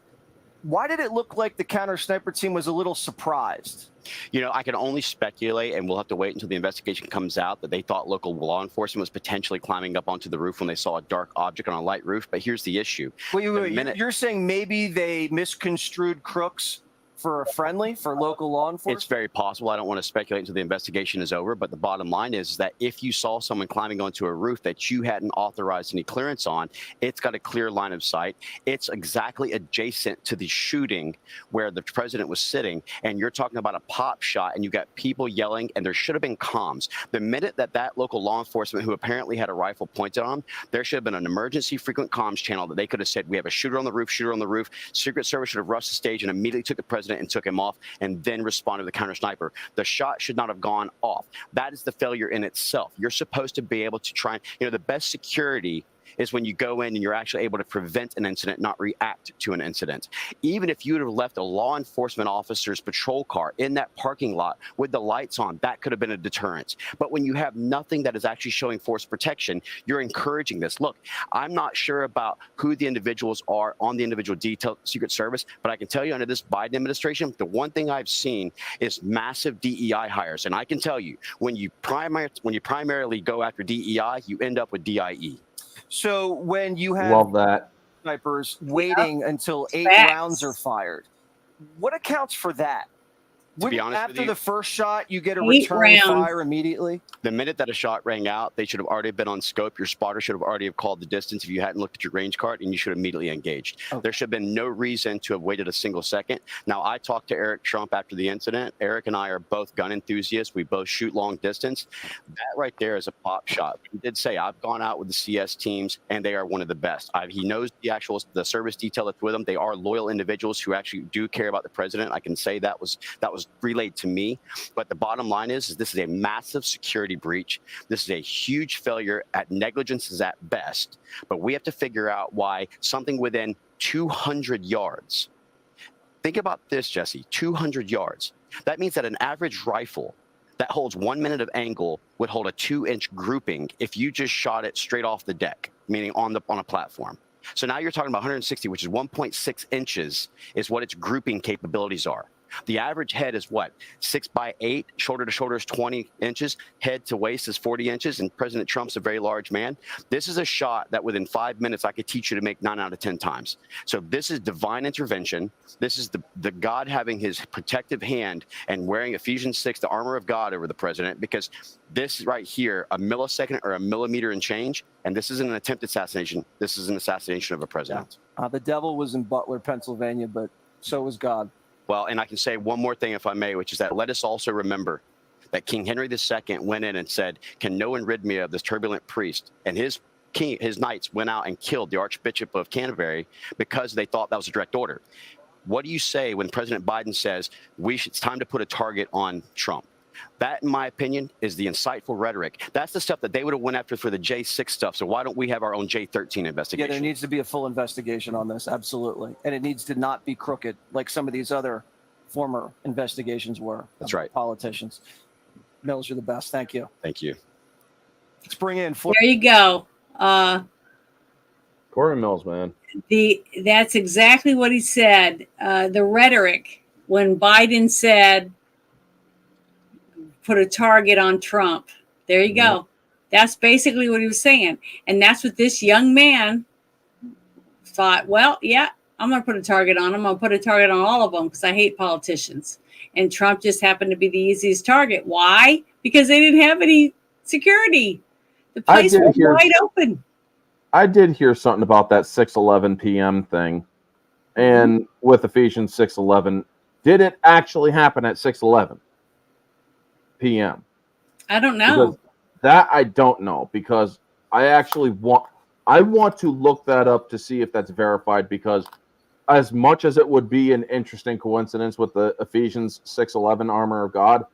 Why did it look like the counter sniper team was a little surprised? You know, I can only speculate, and we'll have to wait until the investigation comes out, that they thought local law enforcement was potentially climbing up onto the roof when they saw a dark object on a light roof. But here's the issue. Wait. You're saying maybe they misconstrued crooks for local law enforcement? It's very possible. I don't want to speculate until the investigation is over, but the bottom line is that if you saw someone climbing onto a roof that you hadn't authorized any clearance on, it's got a clear line of sight. It's exactly adjacent to the shooting where the president was sitting, and you're talking about a pop shot, and you got people yelling, and there should have been comms. The minute that local law enforcement, who apparently had a rifle pointed on, there should have been an emergency frequent comms channel that they could have said, we have a shooter on the roof. Secret Service should have rushed the stage and immediately took the president and took him off, and then responded with the counter sniper. The shot should not have gone off. That is the failure in itself. You're supposed to be able to try, the best security is when you go in and you're actually able to prevent an incident, not react to an incident. Even if you would have left a law enforcement officer's patrol car in that parking lot with the lights on, that could have been a deterrent. But when you have nothing that is actually showing force protection, you're encouraging this. Look, I'm not sure about who the individuals are on the individual detail Secret Service, but I can tell you under this Biden administration, the one thing I've seen is massive DEI hires. And I can tell you, when you primarily go after DEI, you end up with DIE. So when you have Love that. snipers waiting until 8 rounds are fired, what accounts for that? To be honest with After you, the first shot, you get a 8 return rounds. fire immediately? the minute that a shot rang out, they should have already been on scope. Your spotter should have already have called the distance if you hadn't looked at your range card, and you should have immediately engaged. Okay. There should have been no reason to have waited a single second. Now, I talked to Eric Trump after the incident. Eric and I are both gun enthusiasts. We both shoot long distance. That right there is a pop shot. He did say, I've gone out with the CS teams, and they are one of the best. He knows the service detail that's with them. They are loyal individuals who actually do care about the president. I can say that was relayed to me. But the bottom line is this is a massive security breach. This is a huge failure. At negligence is at best. But we have to figure out why something within 200 yards. Think about this, Jesse, 200 yards. That means that an average rifle that holds 1 minute of angle would hold a 2-inch grouping if you just shot it straight off the deck, meaning on a platform. So now you're talking about 160, which is 1.6 inches is what its grouping capabilities are. The average head is what? 6'8", shoulder to shoulder is 20 inches, head to waist is 40 inches, and President Trump's a very large man. This is a shot that within 5 minutes I could teach you to make 9 out of 10 times. So this is divine intervention. This is the God having his protective hand and wearing Ephesians 6, the armor of God, over the president, because this right here, a millisecond or a millimeter and change, and this isn't an attempted assassination. This is an assassination of a president. Yeah. The devil was in Butler, Pennsylvania, but so was God. Well, and I can say one more thing, if I may, which is that let us also remember that King Henry II went in and said, can no one rid me of this turbulent priest? And his knights went out and killed the Archbishop of Canterbury because they thought that was a direct order. What do you say when President Biden says it's time to put a target on Trump? That, in my opinion, is the insightful rhetoric. That's the stuff that they would have went after for the J6 stuff. So why don't we have our own J13 investigation? Yeah, there needs to be a full investigation on this, absolutely. And it needs to not be crooked like some of these other former investigations were. That's right. Politicians. Mills, you're the best. Thank you. Thank you. Let's bring in. There you go. Corey Mills, man. That's exactly what he said. The rhetoric when Biden said, put a target on Trump. There you go. That's basically what he was saying. And that's what this young man thought. Well, yeah, I'm going to put a target on him. I'm going to put a target on all of them because I hate politicians. And Trump just happened to be the easiest target. Why? Because they didn't have any security. The place was wide open. I did hear something about that 6:11 p.m. thing. And with Ephesians 6:11, did it actually happen at 6:11 p.m.? I don't know. Because that I don't know, because I want to look that up to see if that's verified, because as much as it would be an interesting coincidence with the Ephesians 6:11 armor of God,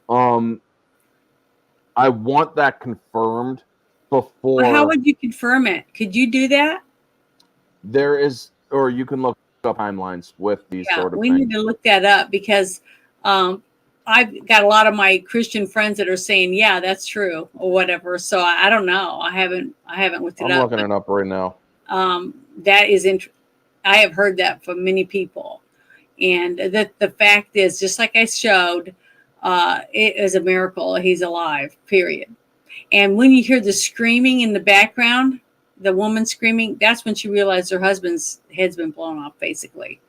I want that confirmed before. Well, how would you confirm it? Could you do that? There is, or you can look up timelines with these sort of we things. need to look that up, because I've got a lot of my Christian friends that are saying, yeah, that's true or whatever. So I don't know. I haven't looked it up. I'm looking it up right now. That is I have heard that from many people. And the fact is, just like I showed, it is a miracle he's alive, period. And when you hear the screaming in the background, the woman screaming, that's when she realized her husband's head's been blown off, basically.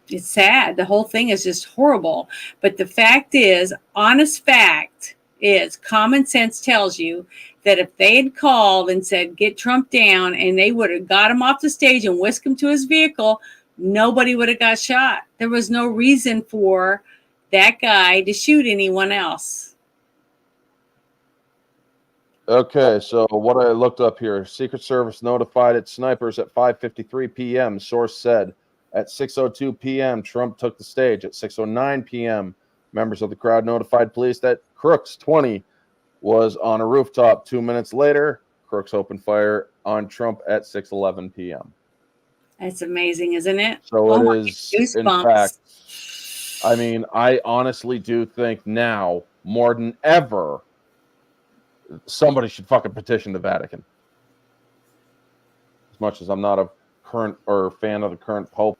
It's sad. The whole thing is just horrible. But the fact is, honest fact is, common sense tells you that if they had called and said, get Trump down, and they would have got him off the stage and whisked him to his vehicle, nobody would have got shot. There was no reason for that guy to shoot anyone else. Okay, so what I looked up here, Secret Service notified its snipers at 5:53 p.m. Source said at 6:02 p.m. Trump took the stage. At 6:09 p.m., members of the crowd notified police that Crooks 20 was on a rooftop. 2 minutes later, Crooks opened fire on Trump at 6:11 p.m. That's amazing, isn't it? So it is, in goosebumps. fact, I mean, I honestly do think now, more than ever, somebody should fucking petition the Vatican. As much as I'm not a current or fan of the current Pope,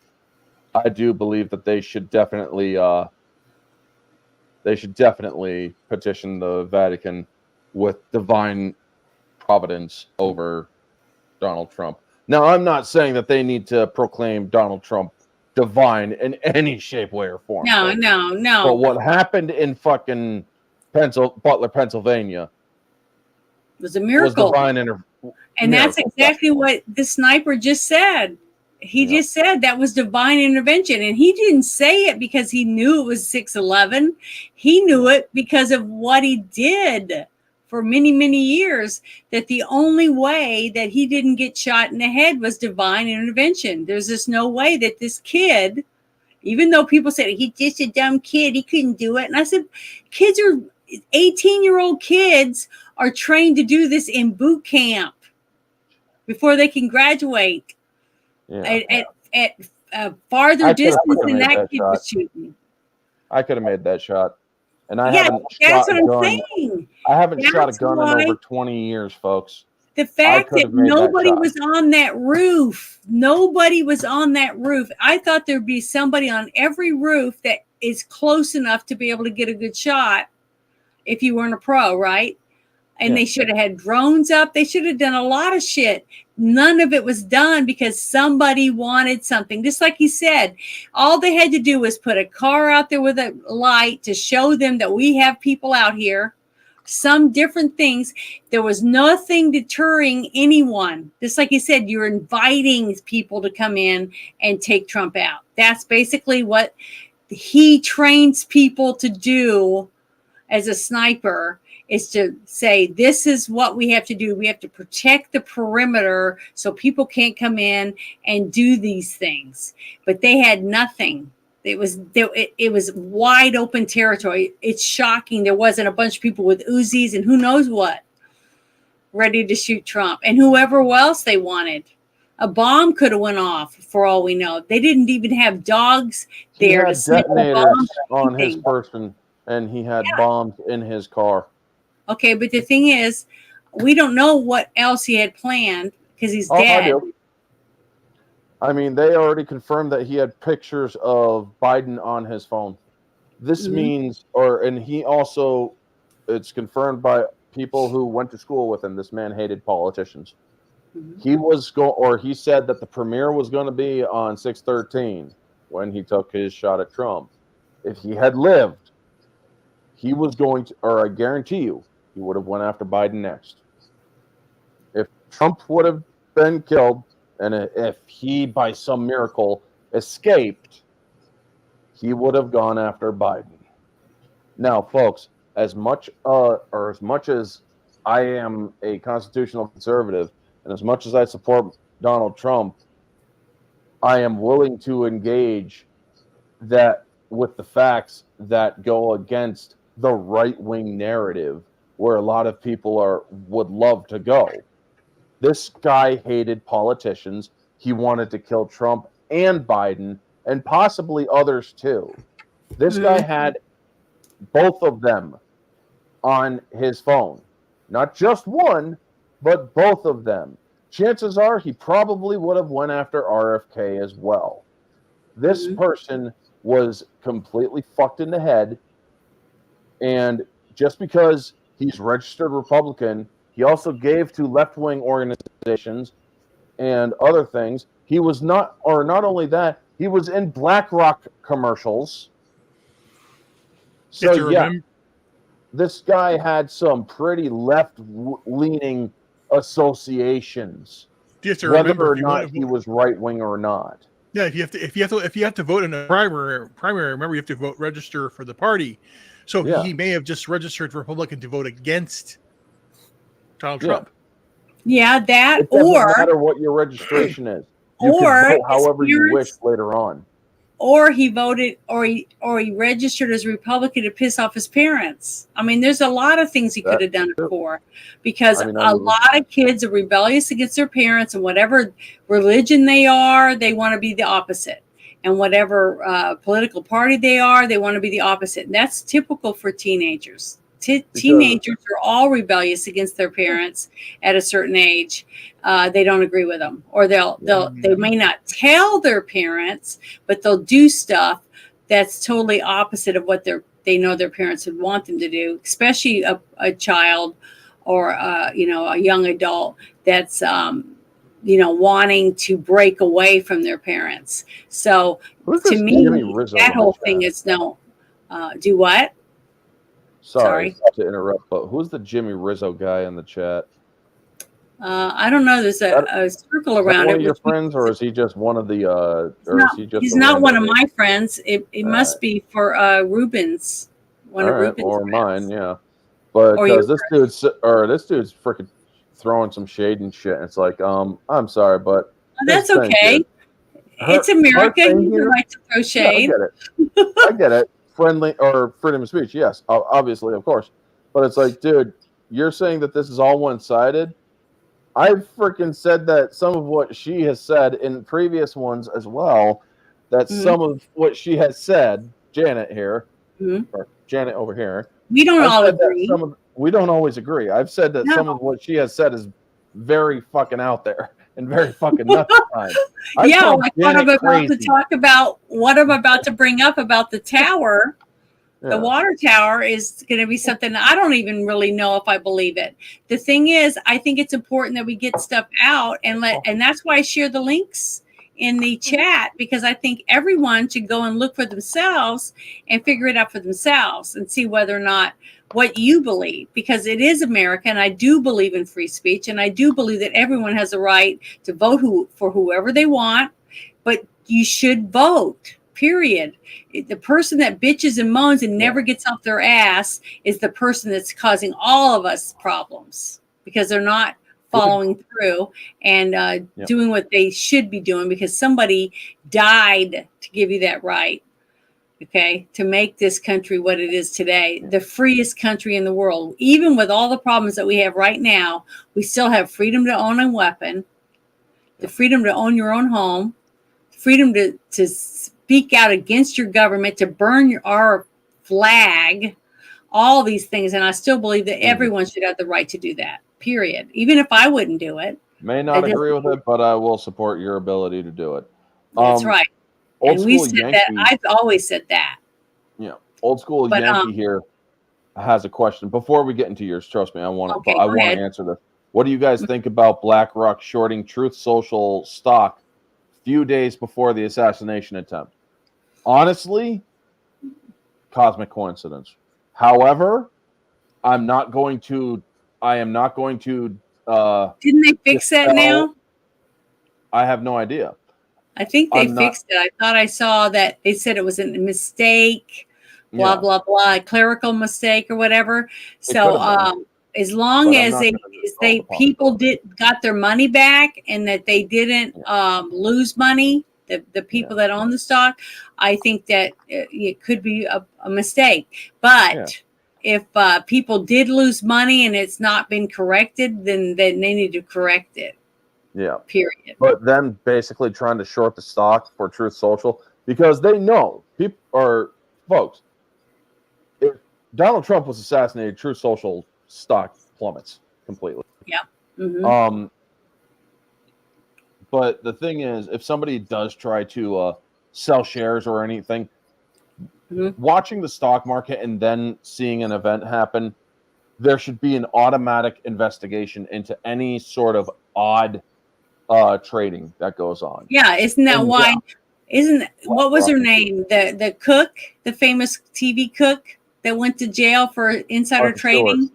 I do believe that they should definitely petition the Vatican with divine providence over Donald Trump. Now, I'm not saying that they need to proclaim Donald Trump divine in any shape, way, or form. No. But what happened in fucking Butler, Pennsylvania, was a miracle. And that's exactly what the sniper just said. He just said that was divine intervention. And he didn't say it because he knew it was 6/11. He knew it because of what he did for many, many years, that the only way that he didn't get shot in the head was divine intervention. There's just no way that this kid, even though people said he's just a dumb kid, he couldn't do it. And I said, 18-year-old kids are trained to do this in boot camp before they can graduate at farther distance than that kid was shooting. I could have made that shot. And I haven't shot a gun. I haven't shot a gun in over 20 years, folks. The fact that nobody was on that roof. Nobody was on that roof. I thought there'd be somebody on every roof that is close enough to be able to get a good shot if you weren't a pro, right? And they should have had drones up. They should have done a lot of shit. None of it was done because somebody wanted something. Just like he said, all they had to do was put a car out there with a light to show them that we have people out here. Some different things. There was nothing deterring anyone. Just like he said, you're inviting people to come in and take Trump out. That's basically what he trains people to do as a sniper, is to say, this is what we have to do. We have to protect the perimeter so people can't come in and do these things. But they had nothing. It was wide open territory. It's shocking there wasn't a bunch of people with Uzis and who knows what ready to shoot Trump and whoever else they wanted. A bomb could have went off for all we know. They didn't even have dogs there to sniff the bombs on his person, and he had bombs in his car. Okay, but the thing is, we don't know what else he had planned because he's dead. I mean, they already confirmed that he had pictures of Biden on his phone. This means, and he also, it's confirmed by people who went to school with him. This man hated politicians. He said that the premiere was going to be on 6/13 when he took his shot at Trump. If he had lived, he was going to, or I guarantee you, he would have went after Biden next. If Trump would have been killed, and if he, by some miracle, escaped, he would have gone after Biden. Now, folks, as much as I am a constitutional conservative, and as much as I support Donald Trump, I am willing to engage that with the facts that go against the right-wing narrative where a lot of people would love to go. This guy hated politicians. He wanted to kill Trump and Biden and possibly others too. This guy had both of them on his phone. Not just one, but both of them. Chances are he probably would have went after RFK as well. This person was completely fucked in the head, and just because he's registered Republican, he also gave to left-wing organizations and other things. He was not only that, he was in BlackRock commercials. So yeah, this guy had some pretty left-leaning associations, whether or not he was right-wing or not. Yeah, if you have to vote in a primary, remember you have to register for the party. So he may have just registered Republican to vote against Donald Trump. Yeah, that it doesn't matter what your registration is. You can vote however you wish later on. Or he voted, or he registered as Republican to piss off his parents. I mean, there's a lot of things he could have done it for, because a lot of kids are rebellious against their parents, and whatever religion they are, they want to be the opposite, and whatever political party they are, they want to be the opposite. And that's typical for teenagers. Teenagers are all rebellious against their parents at a certain age. They don't agree with them, or they may not tell their parents, but they'll do stuff that's totally opposite of what they know their parents would want them to do, especially a child or a young adult that's wanting to break away from their parents. So to me, that whole thing is no. Do what? Sorry to interrupt, but who's the Jimmy Rizzo guy in the chat? I don't know. There's a circle around it. One of your friends, or is he just one of the? He's not one of my friends. It must be for Rubens. One of Rubens' or friends. mine, yeah. But because this dude's freaking throwing some shade and shit. And it's like, I'm sorry, but that's okay. It's America. You have the right to throw shade. Yeah, I get it. Friendly or freedom of speech, yes, obviously, of course. But it's like, dude, you're saying that this is all one-sided. I've freaking said that some of what she has said in previous ones as well, that some of what she has said, Janet here, or Janet over here, we don't all agree. We don't always agree. I've said that some of what she has said is very fucking out there and very fucking nuts at times. Yeah, like what I'm about to talk about, what I'm about to bring up about the tower. The water tower is going to be something I don't even really know if I believe it. The thing is, I think it's important that we get stuff out and that's why I share the links in the chat, because I think everyone should go and look for themselves and figure it out for themselves and see whether or not what you believe, because it is America, and I do believe in free speech, and I do believe that everyone has a right to vote for whoever they want, but you should vote, period. The person that bitches and moans and never gets off their ass is the person that's causing all of us problems, because they're not following through and doing what they should be doing, because somebody died to give you that right. Okay, to make this country what it is today, the freest country in the world. Even with all the problems that we have right now, we still have freedom to own a weapon, the freedom to own your own home, freedom to speak out against your government, to burn our flag, all these things. And I still believe that everyone should have the right to do that, period. Even if I wouldn't do it. May not agree with it, but I will support your ability to do it. That's right. And we said that. I've always said that. Yeah. Old school Yankee here has a question. Before we get into yours, trust me, I want to answer this. What do you guys think about BlackRock shorting Truth Social stock few days before the assassination attempt? Honestly, cosmic coincidence. However, I am not going to didn't they fix that now? I have no idea. I think they fixed it. I thought I saw that they said it was a mistake, blah, blah, blah, a clerical mistake or whatever. So as long as people got their money back and that they didn't lose money, the people that own the stock, I think that it could be a mistake. But if people did lose money and it's not been corrected, then they need to correct it. Yeah. Period. But then basically trying to short the stock for Truth Social, because they know folks, if Donald Trump was assassinated, Truth Social stock plummets completely. Yeah. Mm-hmm. But the thing is, if somebody does try to sell shares or anything. Watching the stock market and then seeing an event happen, there should be an automatic investigation into any sort of odd trading that goes on. Yeah, isn't that And why? yeah. What was her name? The cook, the famous TV cook that went to jail for insider Martha trading.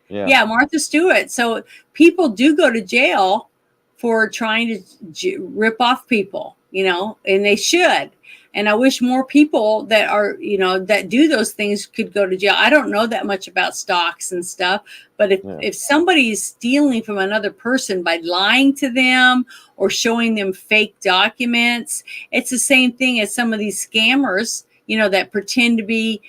Stewart. Yeah, Martha Stewart. So people do go to jail for trying to rip off people, and they should. And I wish more people that are, that do those things could go to jail. I don't know that much about stocks and stuff, but if somebody is stealing from another person by lying to them or showing them fake documents, it's the same thing as some of these scammers, that pretend to be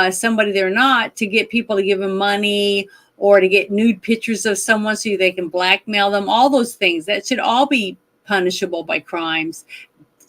somebody they're not, to get people to give them money or to get nude pictures of someone so they can blackmail them. All those things that should all be punishable by crimes,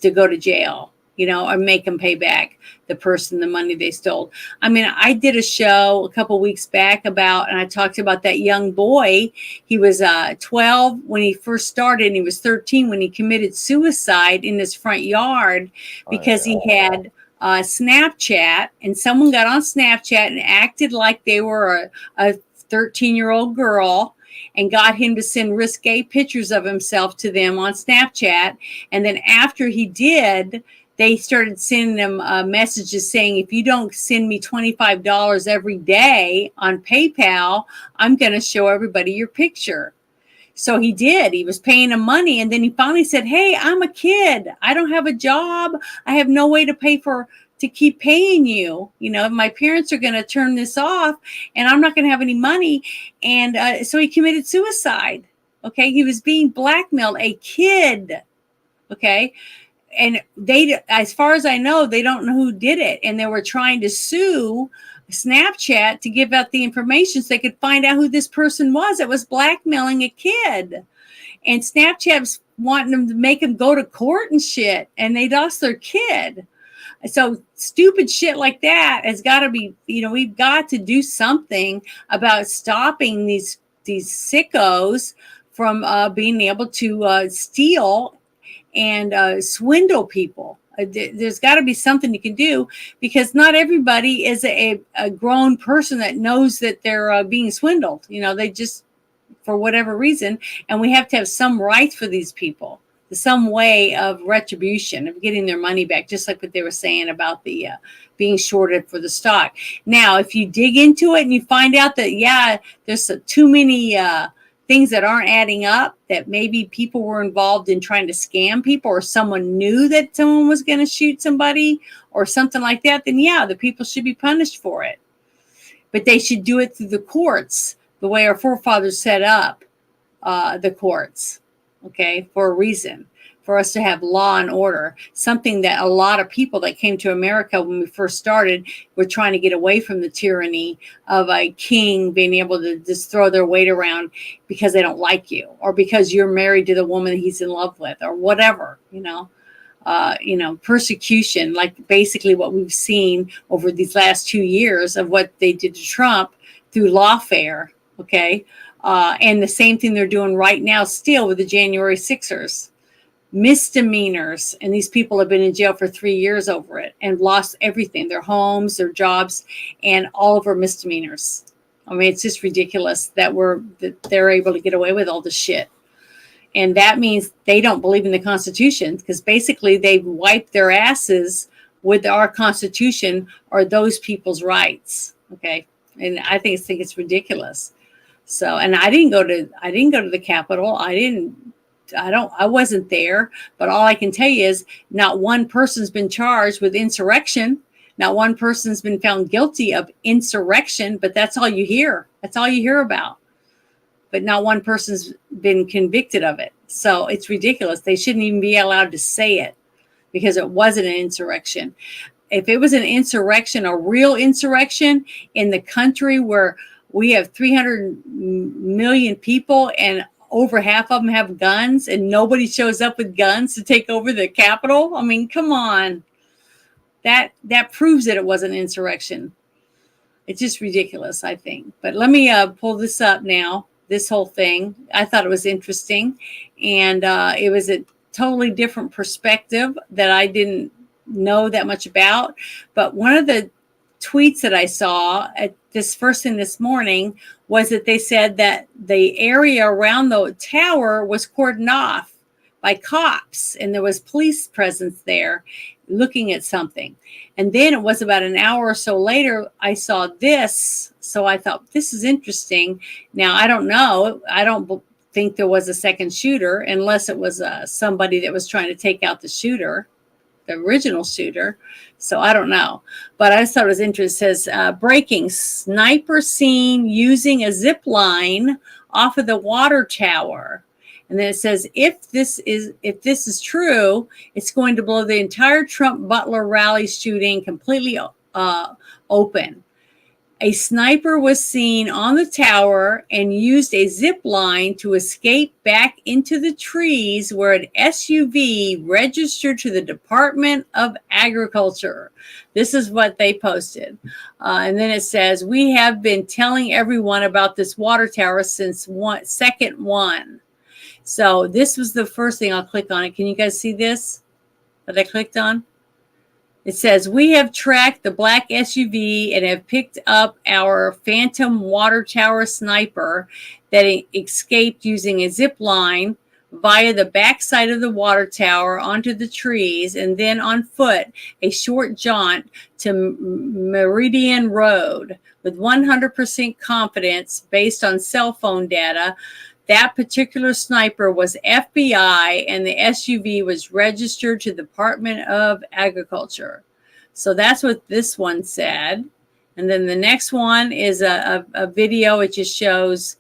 to go to jail, or make them pay back the person the money they stole. I mean, I did a show a couple weeks back and I talked about that young boy. He was 12 when he first started, and he was 13 when he committed suicide in his front yard because he had Snapchat, and someone got on Snapchat and acted like they were a 13-year-old girl and got him to send risque pictures of himself to them on Snapchat. And then after he did, they started sending him messages saying, if you don't send me $25 every day on PayPal, I'm going to show everybody your picture. So he did. He was paying him money. And then he finally said, hey, I'm a kid. I don't have a job. I have no way to keep paying you. My parents are going to turn this off and I'm not going to have any money. And so he committed suicide. Okay. He was being blackmailed, a kid. Okay. And as far as I know, they don't know who did it. And they were trying to sue Snapchat to give out the information so they could find out who this person was that was blackmailing a kid. And Snapchat's wanting them to make them go to court and shit. And they lost their kid. So stupid shit like that has got to be, we've got to do something about stopping these sickos from being able to steal and swindle people. There's got to be something you can do, because not everybody is a grown person that knows that they're being swindled. They just, for whatever reason, and we have to have some rights for these people, some way of retribution, of getting their money back, just like what they were saying about the being shorted for the stock. Now, if you dig into it and you find out that, there's too many things that aren't adding up, that maybe people were involved in trying to scam people, or someone knew that someone was going to shoot somebody or something like that, then the people should be punished for it. But they should do it through the courts, the way our forefathers set up the courts, okay, for a reason, for us to have law and order, something that a lot of people that came to America when we first started were trying to get away from the tyranny of a king being able to just throw their weight around because they don't like you, or because you're married to the woman he's in love with, or whatever, persecution, like basically what we've seen over these last 2 years of what they did to Trump through lawfare, okay? And the same thing they're doing right now still with the January 6ers. Misdemeanors, and these people have been in jail for 3 years over it and lost everything, their homes, their jobs, and all of our misdemeanors. I mean, it's just ridiculous that they're able to get away with all this shit. And that means they don't believe in the Constitution, because basically they've wiped their asses with our Constitution or those people's rights. Okay. And I think it's ridiculous. So, and I didn't go to the Capitol. I wasn't there, but all I can tell you is not one person's been charged with insurrection. Not one person's been found guilty of insurrection, but that's all you hear. That's all you hear about. But not one person's been convicted of it. So it's ridiculous. They shouldn't even be allowed to say it, because it wasn't an insurrection. If it was an insurrection, a real insurrection in the country where we have 300 million people and over half of them have guns, and nobody shows up with guns to take over the Capitol. I mean, come on. That proves that it was an insurrection. It's just ridiculous, I think. But let me pull this up now, this whole thing. I thought it was interesting. And it was a totally different perspective that I didn't know that much about. But one of the tweets that I saw at this first thing this morning was that they said that the area around the tower was cordoned off by cops, and there was police presence there looking at something. And then it was about an hour or so later, I saw this. So I thought, this is interesting. Now, I don't know. I don't think there was a second shooter unless it was somebody that was trying to take out the shooter, the original shooter. So I don't know. But I just thought it was interesting. It says, breaking, sniper seen using a zip line off of the water tower. And then it says, if this is true, it's going to blow the entire Trump Butler rally shooting completely open. A sniper was seen on the tower and used a zip line to escape back into the trees where an SUV registered to the Department of Agriculture. This is what they posted. And then it says, we have been telling everyone about this water tower since second one. So this was the first thing. I'll click on it. Can you guys see this that I clicked on? It says, we have tracked the black SUV and have picked up our phantom water tower sniper that escaped using a zip line via the backside of the water tower onto the trees and then on foot a short jaunt to Meridian Road with 100% confidence based on cell phone data. That particular sniper was FBI, and the SUV was registered to the Department of Agriculture. So that's what this one said. And then the next one is a video. It just shows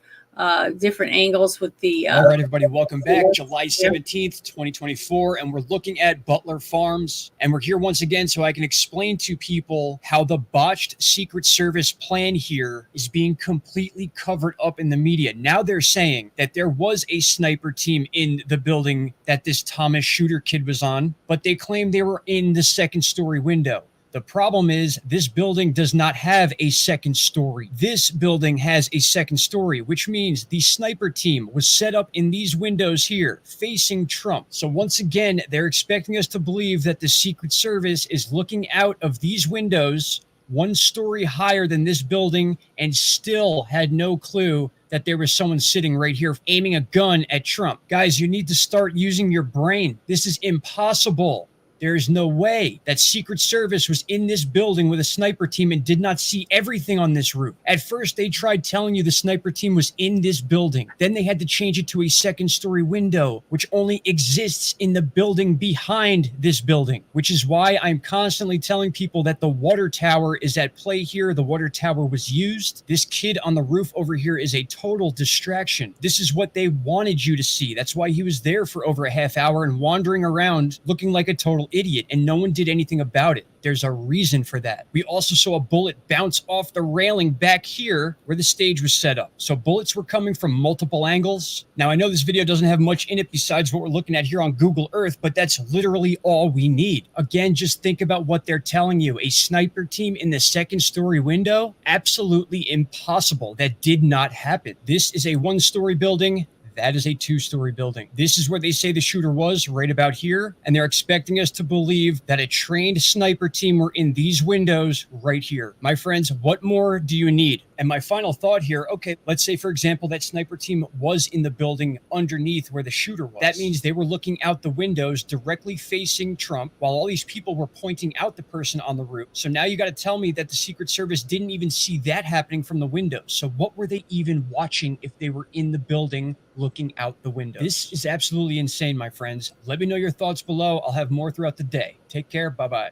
different angles with the... All right, everybody, welcome back. July 17th, 2024, and we're looking at Butler Farms. And we're here once again so I can explain to people how the botched Secret Service plan here is being completely covered up in the media. Now they're saying that there was a sniper team in the building that this Thomas Shooter kid was on, but they claim they were in the second story window. The problem is this building does not have a second story. This building has a second story, which means the sniper team was set up in these windows here facing Trump. So once again, they're expecting us to believe that the Secret Service is looking out of these windows 1 story higher than this building and still had no clue that there was someone sitting right here aiming a gun at Trump. Guys, you need to start using your brain. This is impossible. There is no way that Secret Service was in this building with a sniper team and did not see everything on this roof. At first, they tried telling you the sniper team was in this building. Then they had to change it to a second story window, which only exists in the building behind this building, which is why I'm constantly telling people that the water tower is at play here. The water tower was used. This kid on the roof over here is a total distraction. This is what they wanted you to see. That's why he was there for over a half hour and wandering around looking like a total idiot, and no one did anything about it. There's a reason for that. We also saw a bullet bounce off the railing back here where the stage was set up. So bullets were coming from multiple angles. Now, I know this video doesn't have much in it besides what we're looking at here on Google Earth, but that's literally all we need. Again, just think about what they're telling you. A sniper team in the second story window? Absolutely impossible. That did not happen. This is a 1-story building. That is a 2-story building. This is where they say the shooter was, right about here. And they're expecting us to believe that a trained sniper team were in these windows right here. My friends, what more do you need? And my final thought here, okay, let's say, for example, that sniper team was in the building underneath where the shooter was. That means they were looking out the windows directly facing Trump while all these people were pointing out the person on the roof. So now you got to tell me that the Secret Service didn't even see that happening from the windows. So what were they even watching if they were in the building looking out the window? This is absolutely insane, my friends. Let me know your thoughts below. I'll have more throughout the day. Take care. Bye-bye.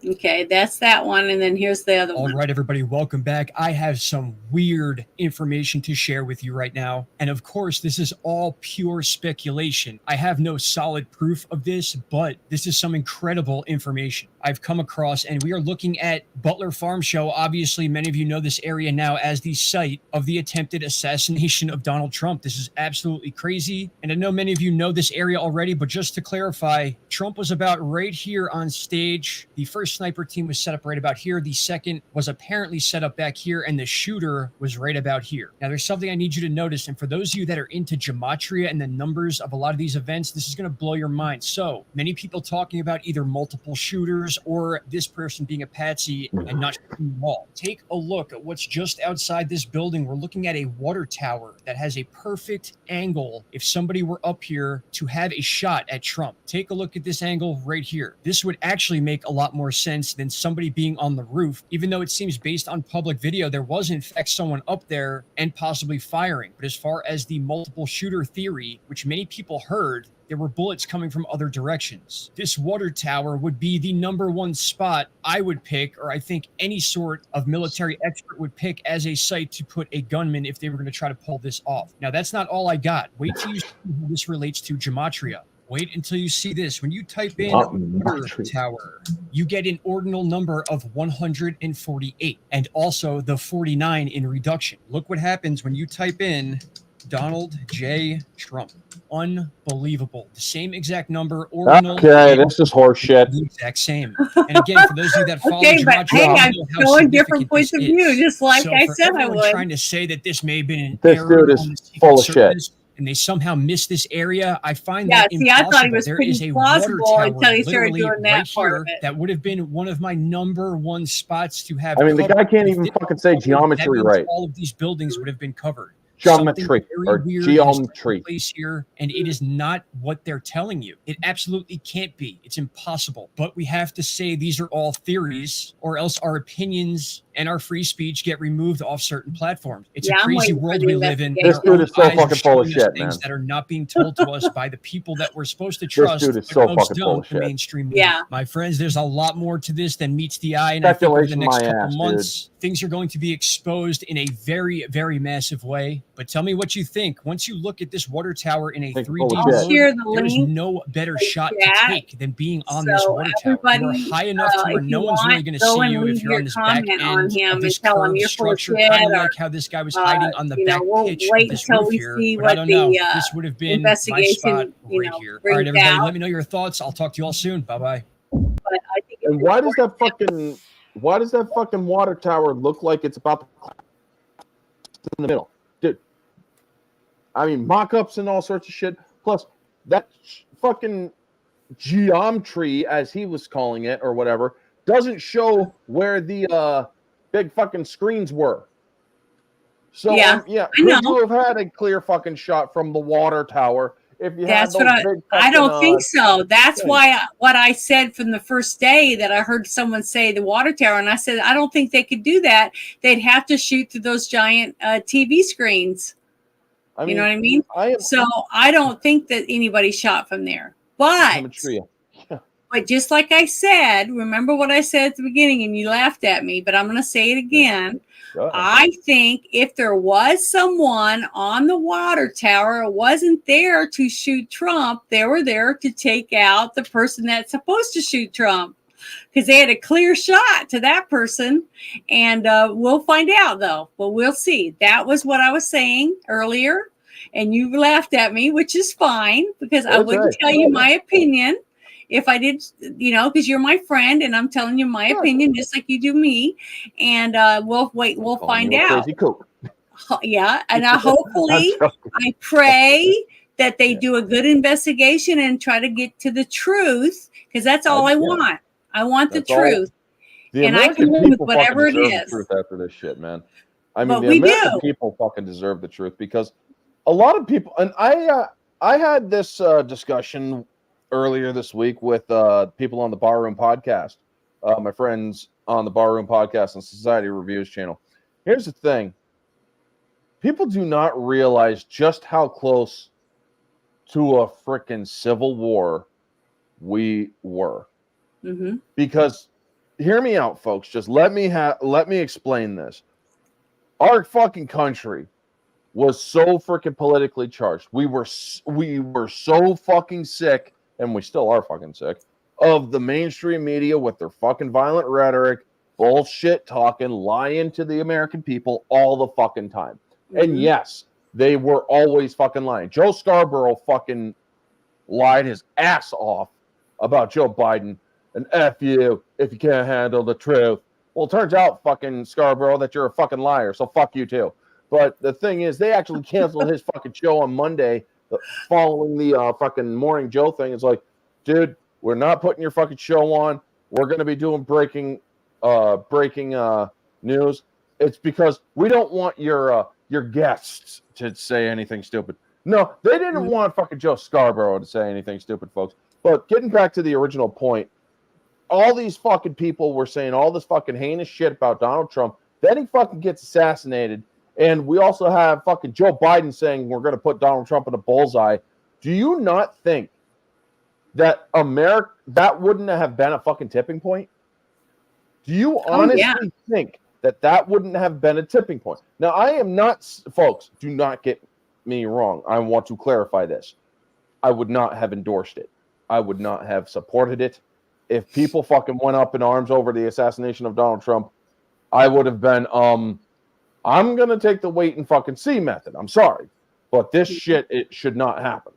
Okay, that's that one. And then here's the other one. All right, everybody, welcome back. I have some weird information to share with you right now. And of course, this is all pure speculation. I have no solid proof of this, but this is some incredible information I've come across. And we are looking at Butler Farm Show. Obviously, many of you know this area now as the site of the attempted assassination of Donald Trump. This is absolutely crazy. And I know many of you know this area already, but just to clarify, Trump was about right here on stage. The first first sniper team was set up right about here. The second was apparently set up back here, and the shooter was right about here. Now, there's something I need you to notice, and for those of you that are into gematria and the numbers of a lot of these events, this is going to blow your mind. So, many people talking about either multiple shooters or this person being a patsy and not shooting the wall. Take a look at what's just outside this building. We're looking at a water tower that has a perfect angle if somebody were up here to have a shot at Trump. Take a look at this angle right here. This would actually make a lot more sense than somebody being on the roof, even though it seems based on public video, there was in fact someone up there and possibly firing. But as far as the multiple shooter theory, which many people heard, there were bullets coming from other directions. This water tower would be the number one spot I would pick, or I think any sort of military expert would pick as a site to put a gunman if they were going to try to pull this off. Now, that's not all I got. Wait till you see how this relates to gematria. Wait until you see this. When you type in water tower, you get an ordinal number of 148 and also the 49 in reduction. Look what happens when you type in Donald J. Trump. Unbelievable. The same exact number, ordinal. Okay, this is horseshit. The exact same. And again, for those of you that follow Okay, but hey, I'm showing different points of view, just like so I for said I everyone would. trying to say that this may have been an This error dude is on the Secret full of shit. Service, and they somehow missed this area, I find Yeah, that see, I impossible. thought he was There pretty is a water plausible tower until he started literally doing that right part here of it. that would have been one of my number one spots to have I mean, the covered. guy can't If even this fucking say was covered, that geometry means right. all of these buildings would have been covered. Geometry Something very or weird has geometry. taken place here, and it is not what they're telling you. It absolutely can't be. It's impossible. But we have to say these are all theories, or else our opinions and our free speech get removed off certain platforms. It's Yeah, a I'm crazy waiting for world the we live in. investigation. This dude is so Our eyes are fucking full of showing us shit, things man. that are not being told to us by the people that we're supposed to This trust, dude is but so most fucking full don't, of the shit. mainstream media. Yeah. My friends, there's a lot more to this than meets the eye, and I think over the Speculation next my couple ass, months, things are going to be exposed in a very, very massive way. But tell me what you think. Once you look at this water tower in a Think 3D full of I'll shit. share mode, the there is link no better in shot to chat. take than being on this So water tower. You are everybody, high enough to where if no you one's really want, going to go see and you if leave you're your on this back comment on end him of and this tell him curved you're full of structure, shit, kind of or like how this guy was hiding on the back we'll pitch wait of this until roof we here. see But I what don't know. the This would have been my spot investigation, right here. All right, brings everybody, out. let me know your thoughts. I'll talk to you all soon. Bye-bye. But I think it's And why does that fucking water tower look like it's about to collapse in the middle? Dude, I mean, mock-ups and all sorts of shit. Plus, that fucking geometry, as he was calling it, or whatever, doesn't show where the big fucking screens were. So, Yeah, I could know. you have had a clear fucking shot from the water tower if you That's had what those big I fucking, don't think so. That's things? why what I said from the first day that I heard someone say the water tower, and I said I don't think they could do that. They'd have to shoot through those giant TV screens. I You know what I mean? am So I don't think that anybody shot from there. But geometry. but just like I said, remember what I said at the beginning, and you laughed at me, but I'm going to say it again. Go ahead. I think if there was someone on the water tower, it wasn't there to shoot Trump. They were there to take out the person that's supposed to shoot Trump, because they had a clear shot to that person. And we'll find out, though. But we'll see. That was what I was saying earlier. And you laughed at me, which is fine, because I wouldn't tell you my opinion if I did, because you're my friend and I'm telling you my opinion, just like you do me. And we'll find out. Crazy cook. Yeah. And hopefully, I pray that they do a good investigation and try to get to the truth, because that's all I want. I want the truth. The and I American can live with people whatever it fucking deserve is. the truth after this shit, man. I mean, But the we American do. people fucking deserve the truth, because a lot of people, and I had this discussion earlier this week with people on the Barroom podcast, my friends on the Barroom podcast and Society Reviews channel. Here's the thing. People do not realize just how close to a freaking civil war we were. Mm-hmm. Because, hear me out, folks. Just let me explain this. Our fucking country was so freaking politically charged. We were so fucking sick, and we still are fucking sick, of the mainstream media with their fucking violent rhetoric, bullshit talking, lying to the American people all the fucking time. Mm-hmm. And yes, they were always fucking lying. Joe Scarborough fucking lied his ass off about Joe Biden and F you if you can't handle the truth. Well, it turns out, fucking Scarborough, that you're a fucking liar, so fuck you too. But the thing is, they actually canceled his fucking show on Monday following the fucking Morning Joe thing. It's like, dude, we're not putting your fucking show on. We're going to be doing breaking news. It's because we don't want your guests to say anything stupid. No, they didn't want fucking Joe Scarborough to say anything stupid, folks. But getting back to the original point, all these fucking people were saying all this fucking heinous shit about Donald Trump. Then he fucking gets assassinated. And we also have fucking Joe Biden saying we're going to put Donald Trump in a bullseye. Do you not think that that wouldn't have been a fucking tipping point? Do you honestly think that wouldn't have been a tipping point? Now, I am not, folks, do not get me wrong. I want to clarify this. I would not have endorsed it. I would not have supported it. If people fucking went up in arms over the assassination of Donald Trump, I would have been, I'm going to take the wait and fucking see method. I'm sorry. But this shit, it should not happen.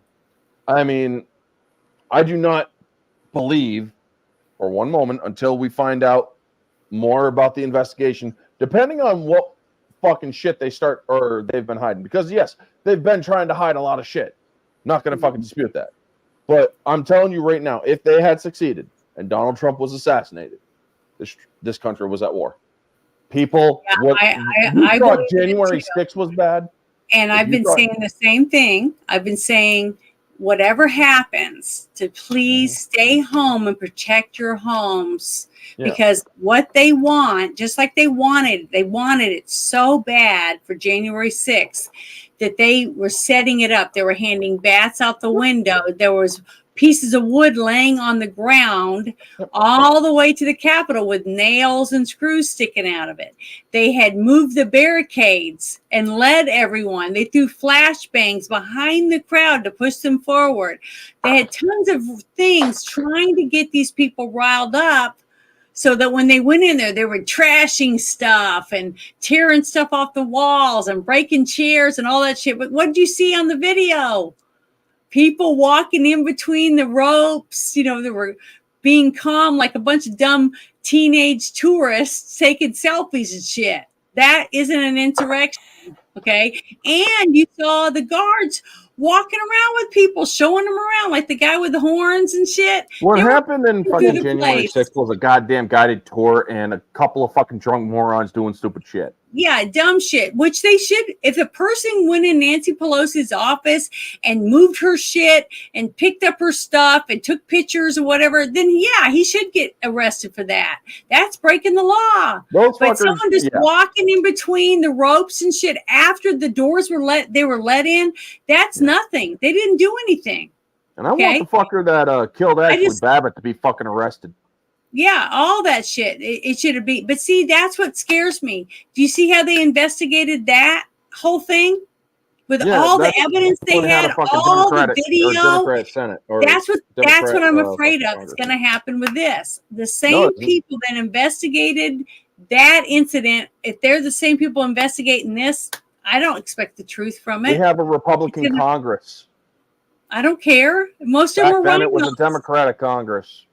I mean, I do not believe for one moment until we find out more about the investigation, depending on what fucking shit they start or they've been hiding. Because, yes, they've been trying to hide a lot of shit. Not going to fucking dispute that. But I'm telling you right now, if they had succeeded and Donald Trump was assassinated, this country was at war. People, I thought January 6th was bad. And I've been saying the same thing. I've been saying, whatever happens, to please stay home and protect your homes. Yeah. Because what they want, just like they wanted it so bad for January 6th that they were setting it up. They were handing bats out the window. There was pieces of wood laying on the ground all the way to the Capitol with nails and screws sticking out of it. They had moved the barricades and led everyone. They threw flashbangs behind the crowd to push them forward. They had tons of things trying to get these people riled up so that when they went in there, they were trashing stuff and tearing stuff off the walls and breaking chairs and all that shit. But what did you see on the video? People walking in between the ropes, they were being calm like a bunch of dumb teenage tourists taking selfies and shit. That isn't an insurrection, okay? And you saw the guards walking around with people, showing them around, like the guy with the horns and shit. What happened in fucking January 6th was a goddamn guided tour and a couple of fucking drunk morons doing stupid shit. Yeah, dumb shit, which they should. If a person went in Nancy Pelosi's office and moved her shit and picked up her stuff and took pictures or whatever, then yeah, he should get arrested for that. That's breaking the law. But someone just walking in between the ropes and shit after the doors were let in, that's nothing. They didn't do anything. And I want the fucker that killed Ashley Babbitt to be fucking arrested. Yeah, all that shit. It should have been. But see, that's what scares me. Do you see how they investigated that whole thing? With all the evidence they had, all the video. Senate, that's what I'm afraid of. It's going to happen with this. The same people that investigated that incident, if they're the same people investigating this, I don't expect the truth from it. We have a Republican Congress. I don't care. Most of them are rhinos. It was a Democratic Congress.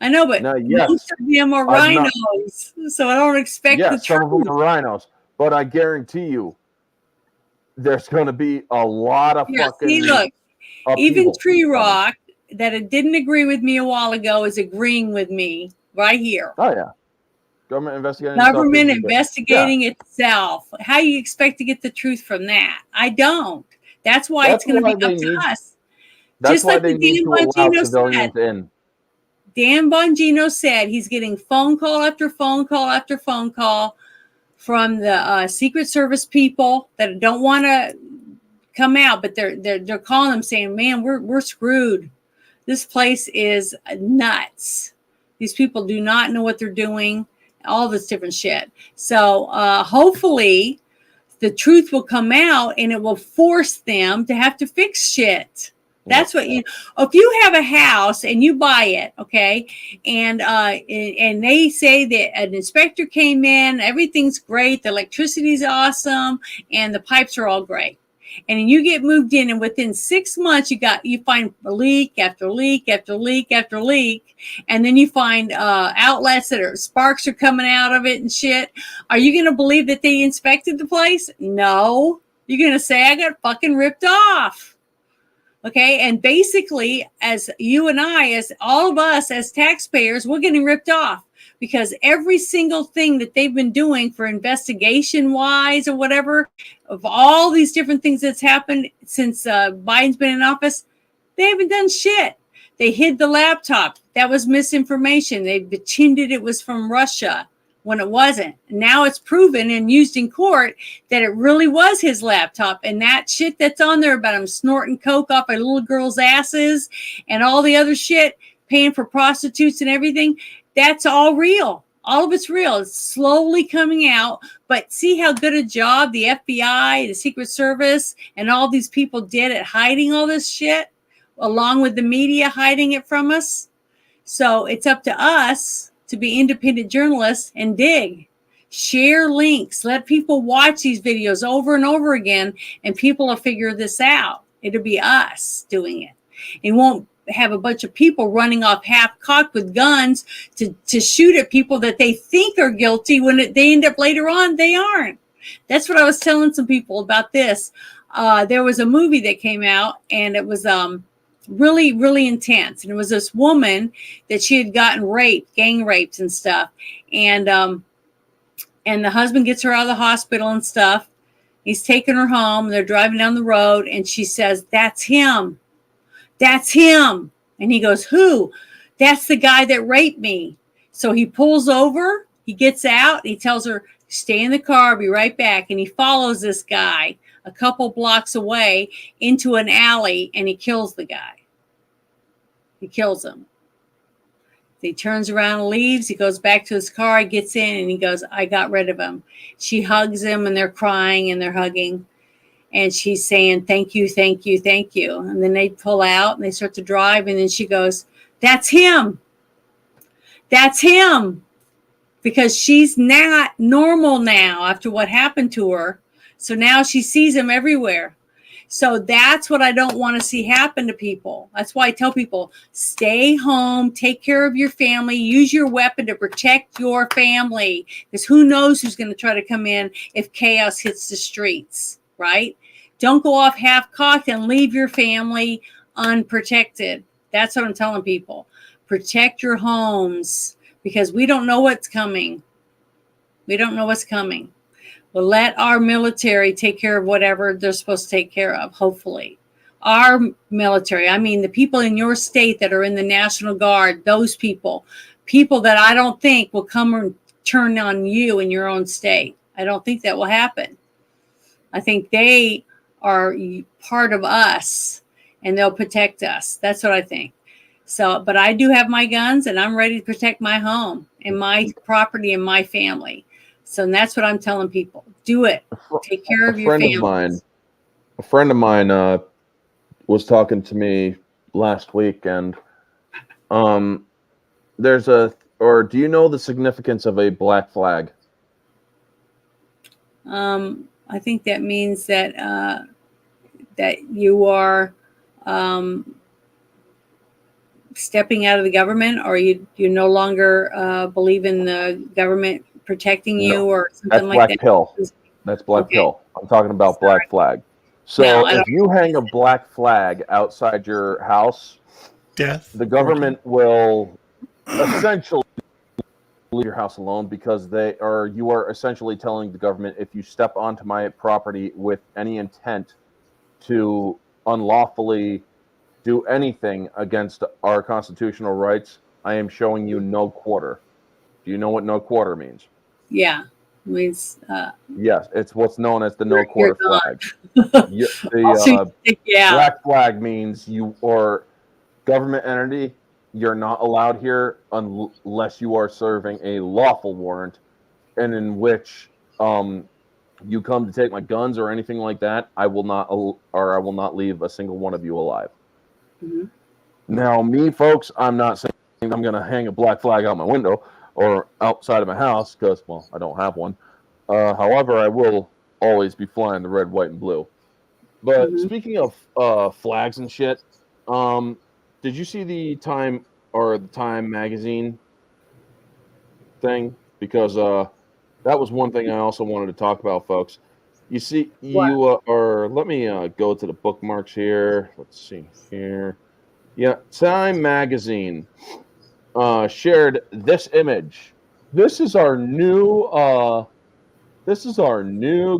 I know, but most of them are rhinos, so I don't expect the truth. Some of them are rhinos, but I guarantee you, there's going to be a lot of fucking. See, look, even Tree Rock, that didn't agree with me a while ago, is agreeing with me right here. Oh yeah, government investigating itself. How you expect to get the truth from that? I don't. That's why it's going to be up to us. That's why they need to allow civilians in. Dan Bongino said he's getting phone call after phone call after phone call from the Secret Service people that don't want to come out, but they're calling them saying, "Man, we're screwed. This place is nuts. These people do not know what they're doing. All this different shit." So hopefully, the truth will come out and it will force them to have to fix shit. That's what if you have a house and you buy it, okay, and they say that an inspector came in, everything's great, the electricity's awesome, and the pipes are all great. and you get moved in, and within 6 months you find leak after leak after leak after leak, and then you find outlets that sparks are coming out of it and shit. Are you going to believe that they inspected the place? No. You're going to say, I got fucking ripped off. Okay. And basically, as you and I, as all of us as taxpayers, we're getting ripped off because every single thing that they've been doing for investigation wise or whatever, of all these different things that's happened since Biden's been in office, they haven't done shit. They hid the laptop. That was misinformation. They pretended it was from Russia when it wasn't. Now it's proven and used in court that it really was his laptop, and that shit that's on there about him snorting coke off of little girls' asses and all the other shit, paying for prostitutes and everything, that's all real. All of it's real. It's slowly coming out, but see how good a job the FBI, the Secret Service, and all these people did at hiding all this shit, along with the media hiding it from us. So it's up to us to be independent journalists and dig. Share links. Let people watch these videos over and over again, and people will figure this out. It'll be us doing it. It won't have a bunch of people running off half-cocked with guns to shoot at people that they think are guilty when they end up later on, they aren't. That's what I was telling some people about this. There was a movie that came out, and it was really, really intense. And it was this woman that she had gotten raped, gang raped and stuff. And the husband gets her out of the hospital and stuff. He's taking her home. They're driving down the road, and she says, "That's him. That's him." And he goes, "Who?" "That's the guy that raped me." So he pulls over, he gets out, he tells her, "Stay in the car, I'll be right back." And he follows this guy a couple blocks away into an alley, and he kills the guy. He kills him. He turns around and leaves. He goes back to his car, he gets in, and he goes, "I got rid of him." She hugs him, and they're crying and they're hugging. And she's saying, "Thank you, thank you, thank you." And then they pull out and they start to drive. And then she goes, "That's him. That's him." Because she's not normal now after what happened to her. So now she sees him everywhere. So that's what I don't want to see happen to people. That's why I tell people, stay home, take care of your family, use your weapon to protect your family. Because who knows who's going to try to come in if chaos hits the streets, right? Don't go off half-cocked and leave your family unprotected. That's what I'm telling people. Protect your homes because we don't know what's coming. We don't know what's coming. Well, let our military take care of whatever they're supposed to take care of, hopefully. Our military, I mean the people in your state that are in the National Guard, those people that I don't think will come and turn on you in your own state. I don't think that will happen. I think they are part of us and they'll protect us. That's what I think. So, but I do have my guns and I'm ready to protect my home and my property and my family. So that's what I'm telling people. Do it. Take care of your family. A friend of mine was talking to me last week, and do you know the significance of a black flag? I think that means that that you are stepping out of the government, or you no longer believe in the government protecting you, or something like that. That's black pill. That's black pill. I'm talking about black flag. So if you hang a black flag outside your house, the government will essentially leave your house alone because you are essentially telling the government, if you step onto my property with any intent to unlawfully do anything against our constitutional rights, I am showing you no quarter. Do you know what no quarter means? Yeah. It means yes, it's what's known as the no quarter flag. The black flag means you are government entity. You're not allowed here unless you are serving a lawful warrant, and in which you come to take my guns or anything like that, I will not leave a single one of you alive. Mm-hmm. Now, me, folks, I'm not saying I'm going to hang a black flag out my window or outside of my house because, well, I don't have one. However, I will always be flying the red, white, and blue. But speaking of flags and shit, did you see the Time magazine thing? Because that was one thing I also wanted to talk about, folks. You see, or let me go to the bookmarks here. Let's see here. Yeah, Time magazine shared this image. This is our new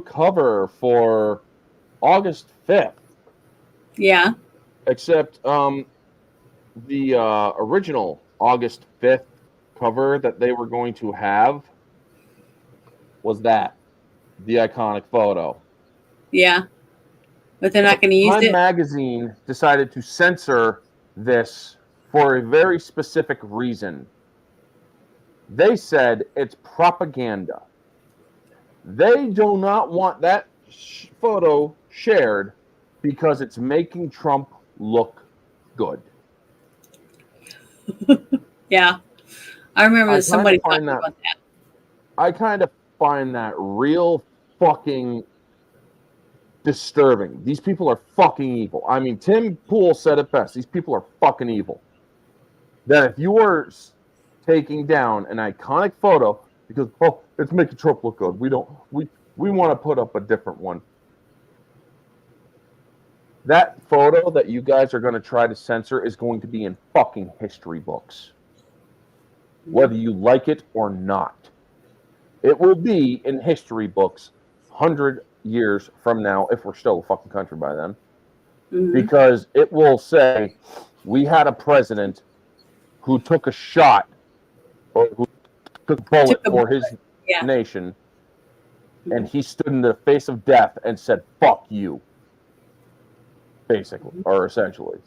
cover for August 5th. Yeah. Except the original August 5th cover that they were going to have was the iconic photo. Yeah. But they're not going to use Time it. magazine decided to censor this for a very specific reason. They said it's propaganda. They do not want that photo shared because it's making Trump look good. Yeah. I remember somebody talking about that. I kind of find that real fucking disturbing. These people are fucking evil. I mean, Tim Pool said it best. These people are fucking evil. That if you are taking down an iconic photo because it's making Trump look good, we want to put up a different one. That photo that you guys are going to try to censor is going to be in fucking history books, whether you like it or not. It will be in history books 100 years from now, if we're still a fucking country by then, because it will say we had a president who took a shot or who took a bullet for his nation, and he stood in the face of death and said, fuck you, basically, or essentially.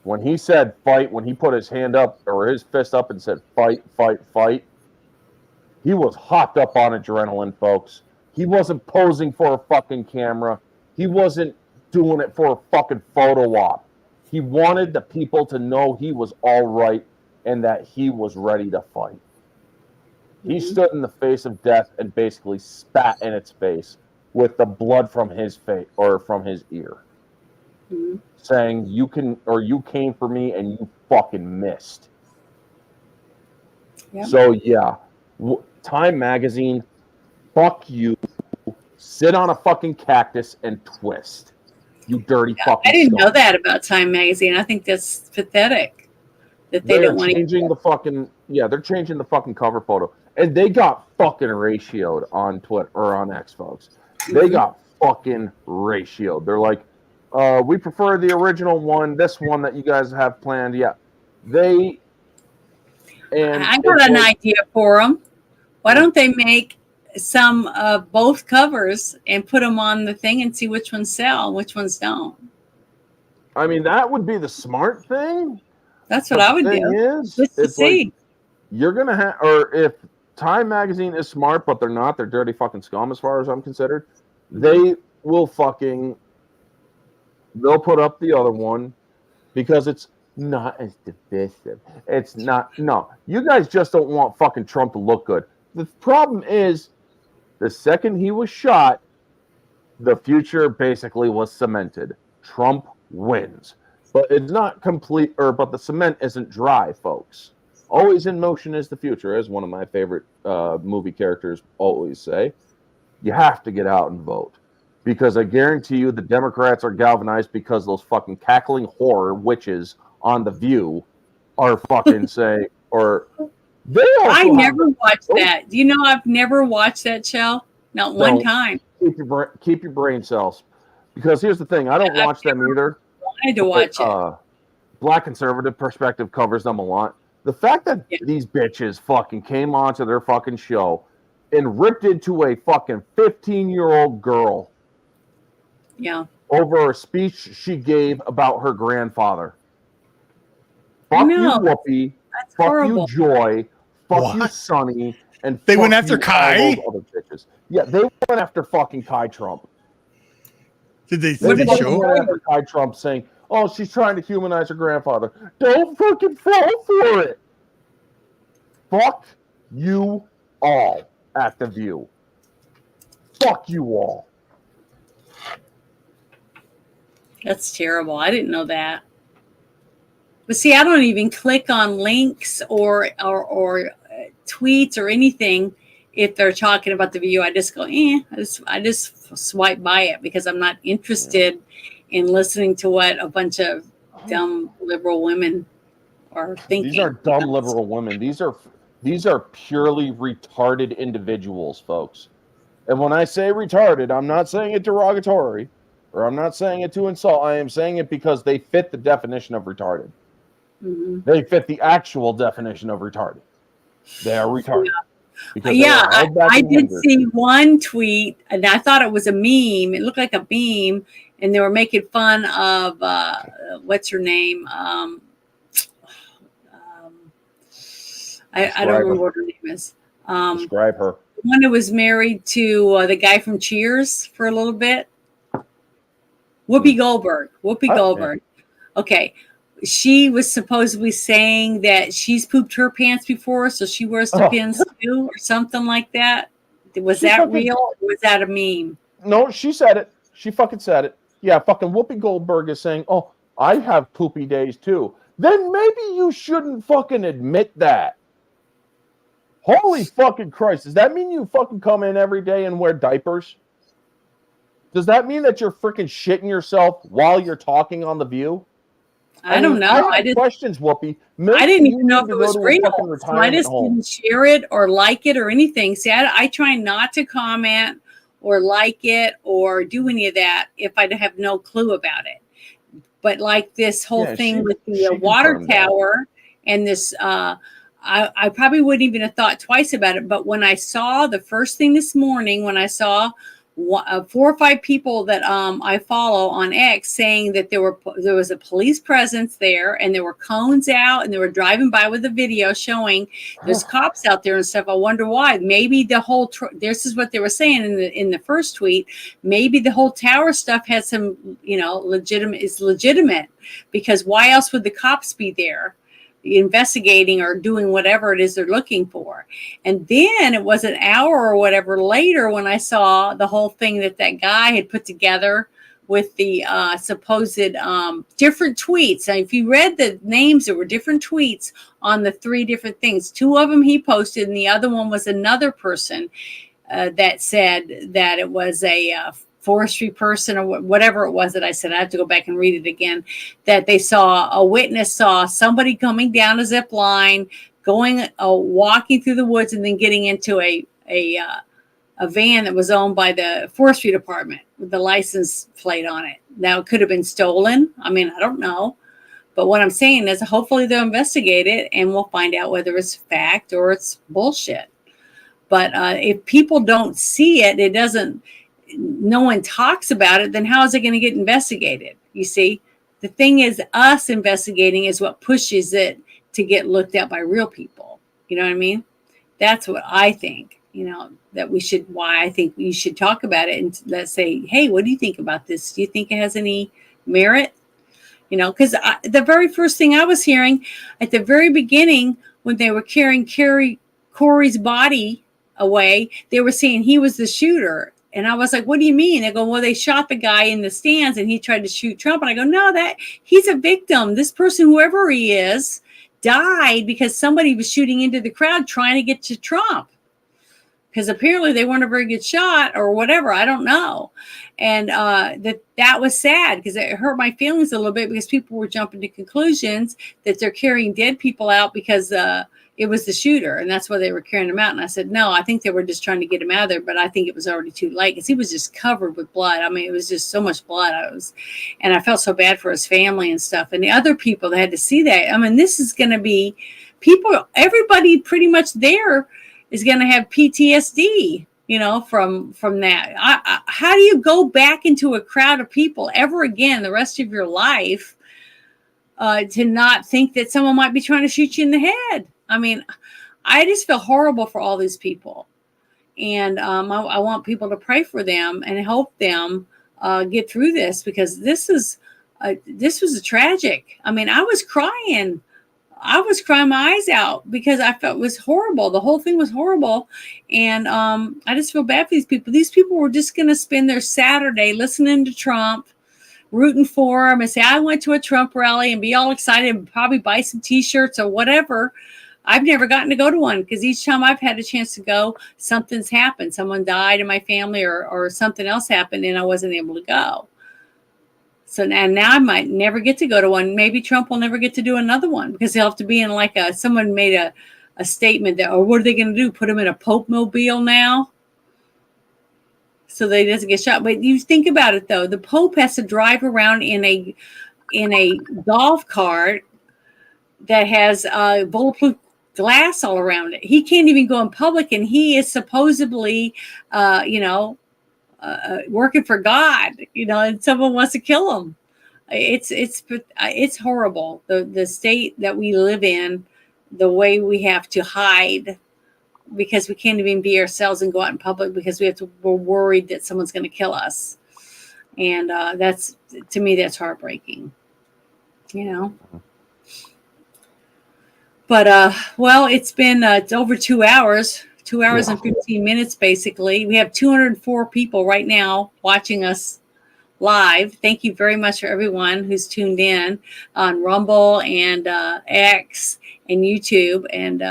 When he said fight, when he put his hand up or his fist up and said fight, fight, fight, he was hopped up on adrenaline, folks. He wasn't posing for a fucking camera. He wasn't doing it for a fucking photo op. He wanted the people to know he was all right and that he was ready to fight. He stood in the face of death and basically spat in its face with the blood from his face or from his ear, saying, you came for me and you fucking missed. Yep. So yeah, Time magazine, fuck you. Sit on a fucking cactus and twist. You dirty fucking I didn't scum. know that about Time magazine. I think that's pathetic that they don't want to. They're changing the fucking cover photo. And they got fucking ratioed on Twitter or on X, folks. They got fucking ratioed. They're like, we prefer the original one, this one that you guys have planned. Yeah. I got an idea for them. Why don't they make some of both covers and put them on the thing and see which ones sell, which ones don't? I mean, that would be the smart thing. That's what I would do. Just to see. Like, you're going to have, or if Time magazine is smart, but they're not, they're dirty fucking scum as far as I'm considered, they will they'll put up the other one because it's not as divisive. It's not, no. You guys just don't want fucking Trump to look good. The problem is, the second he was shot, the future basically was cemented. Trump wins. But it's not complete, but the cement isn't dry, folks. Always in motion is the future, as one of my favorite movie characters always say. You have to get out and vote. Because I guarantee you the Democrats are galvanized because those fucking cackling horror witches on The View are fucking saying, or they also I never watched that. Do you know I've never watched that show? Not one time. Keep your brain cells. Because here's the thing, I don't watch them either. I wanted to watch it. Black Conservative Perspective covers them a lot. The fact that these bitches fucking came onto their fucking show and ripped into a fucking 15-year-old girl. Yeah. Over a speech she gave about her grandfather. Fuck you, Whoopi. That's fuck horrible. You, Joy. Fuck you, Sonny. And they went after Kai? Other bitches. Yeah, they went after fucking Kai Trump. Did they show? Went after Kai Trump saying, oh, she's trying to humanize her grandfather. Don't fucking fall for it. Fuck you all at The View. Fuck you all. That's terrible. I didn't know that. But see, I don't even click on links or tweets or anything if they're talking about the video. I just go, I just swipe by it because I'm not interested in listening to what a bunch of dumb liberal women are thinking. These aren't dumb liberal women. These are purely retarded individuals, folks. And when I say retarded, I'm not saying it derogatory, or I'm not saying it to insult. I am saying it because they fit the definition of retarded. Mm-hmm. They fit the actual definition of retarded. They are retarded. Yeah, I did see one tweet, and I thought it was a meme. It looked like a meme, and they were making fun of what's her name? I don't remember what her name is. Describe her. One who was married to the guy from Cheers for a little bit. Whoopi Goldberg. Okay. She was supposedly saying that she's pooped her pants before, so she wears the pins too, or something like that. Was that real, or was that a meme? No, she said it. She fucking said it. Yeah, fucking Whoopi Goldberg is saying, "Oh, I have poopy days too." Then maybe you shouldn't fucking admit that. Holy fucking Christ. Does that mean you fucking come in every day and wear diapers? Does that mean that you're freaking shitting yourself while you're talking on The View? I don't know. I have questions, Whoopi. I didn't even know if it was real. So I just didn't share it or like it or anything. See, I try not to comment or like it or do any of that if I have no clue about it. But like this whole thing with the water tower and this, I probably wouldn't even have thought twice about it. But when I saw the first thing this morning, when I saw 4 or 5 people that I follow on X saying that there was a police presence there and there were cones out and they were driving by with a video showing there's cops out there and stuff. I wonder why. Maybe the whole this is what they were saying in the first tweet. Maybe the whole tower stuff has some legitimate because why else would the cops be there investigating or doing whatever it is they're looking for? And then it was an hour or whatever later when I saw the whole thing that guy had put together with the supposed different tweets. And if you read the names, there were different tweets on the 3 different things. 2 of them he posted, and the other one was another person that said that it was a forestry person or whatever it was that I said. I have to go back and read it again. That they saw a witness saw somebody coming down a zip line, going walking through the woods, and then getting into a van that was owned by the forestry department with the license plate on it. Now it could have been stolen. I mean, I don't know. But what I'm saying is hopefully they'll investigate it and we'll find out whether it's fact or it's bullshit. But if people don't see it, no one talks about it, then how is it going to get investigated? You see, the thing is us investigating is what pushes it to get looked at by real people. You know what I mean? That's what I think, that why I think you should talk about it and let's say, hey, what do you think about this? Do you think it has any merit? Because the very first thing I was hearing at the very beginning when they were carrying Corey's body away, they were saying he was the shooter. And I was like, what do you mean? They go, well, they shot the guy in the stands and he tried to shoot Trump. And I go, no, he's a victim. This person, whoever he is, died because somebody was shooting into the crowd trying to get to Trump. Because apparently they weren't a very good shot or whatever. I don't know. And that was sad because it hurt my feelings a little bit because people were jumping to conclusions that they're carrying dead people out because it was the shooter, and that's why they were carrying him out. And I said, no, I think they were just trying to get him out of there, but I think it was already too late because he was just covered with blood. I mean, it was just so much blood. And I felt so bad for his family and stuff. And the other people that had to see that, I mean, this is going to be everybody pretty much there is going to have PTSD, from that. How do you go back into a crowd of people ever again the rest of your life to not think that someone might be trying to shoot you in the head? I mean, I just feel horrible for all these people. And I want people to pray for them and help them get through this because this was a tragic. I mean, I was crying my eyes out because I felt it was horrible. The whole thing was horrible. And I just feel bad for these people. These people were just going to spend their Saturday listening to Trump, rooting for him and say, I went to a Trump rally, and be all excited and probably buy some t-shirts or whatever. I've never gotten to go to one because each time I've had a chance to go, something's happened. Someone died in my family or something else happened and I wasn't able to go. So now I might never get to go to one. Maybe Trump will never get to do another one because he'll have to be in like someone made a statement that, or what are they going to do? Put him in a Pope mobile now? So that he doesn't get shot. But you think about it though, the Pope has to drive around in a golf cart that has bulletproof glass all around it. He can't even go in public, and he is supposedly, working for God, and someone wants to kill him. It's horrible. The state that we live in, the way we have to hide because we can't even be ourselves and go out in public because we're worried that someone's going to kill us. And to me, that's heartbreaking, But, well, it's been it's over 2 hours, 2 hours and 15 minutes, basically. We have 204 people right now watching us live. Thank you very much for everyone who's tuned in on Rumble and X and YouTube and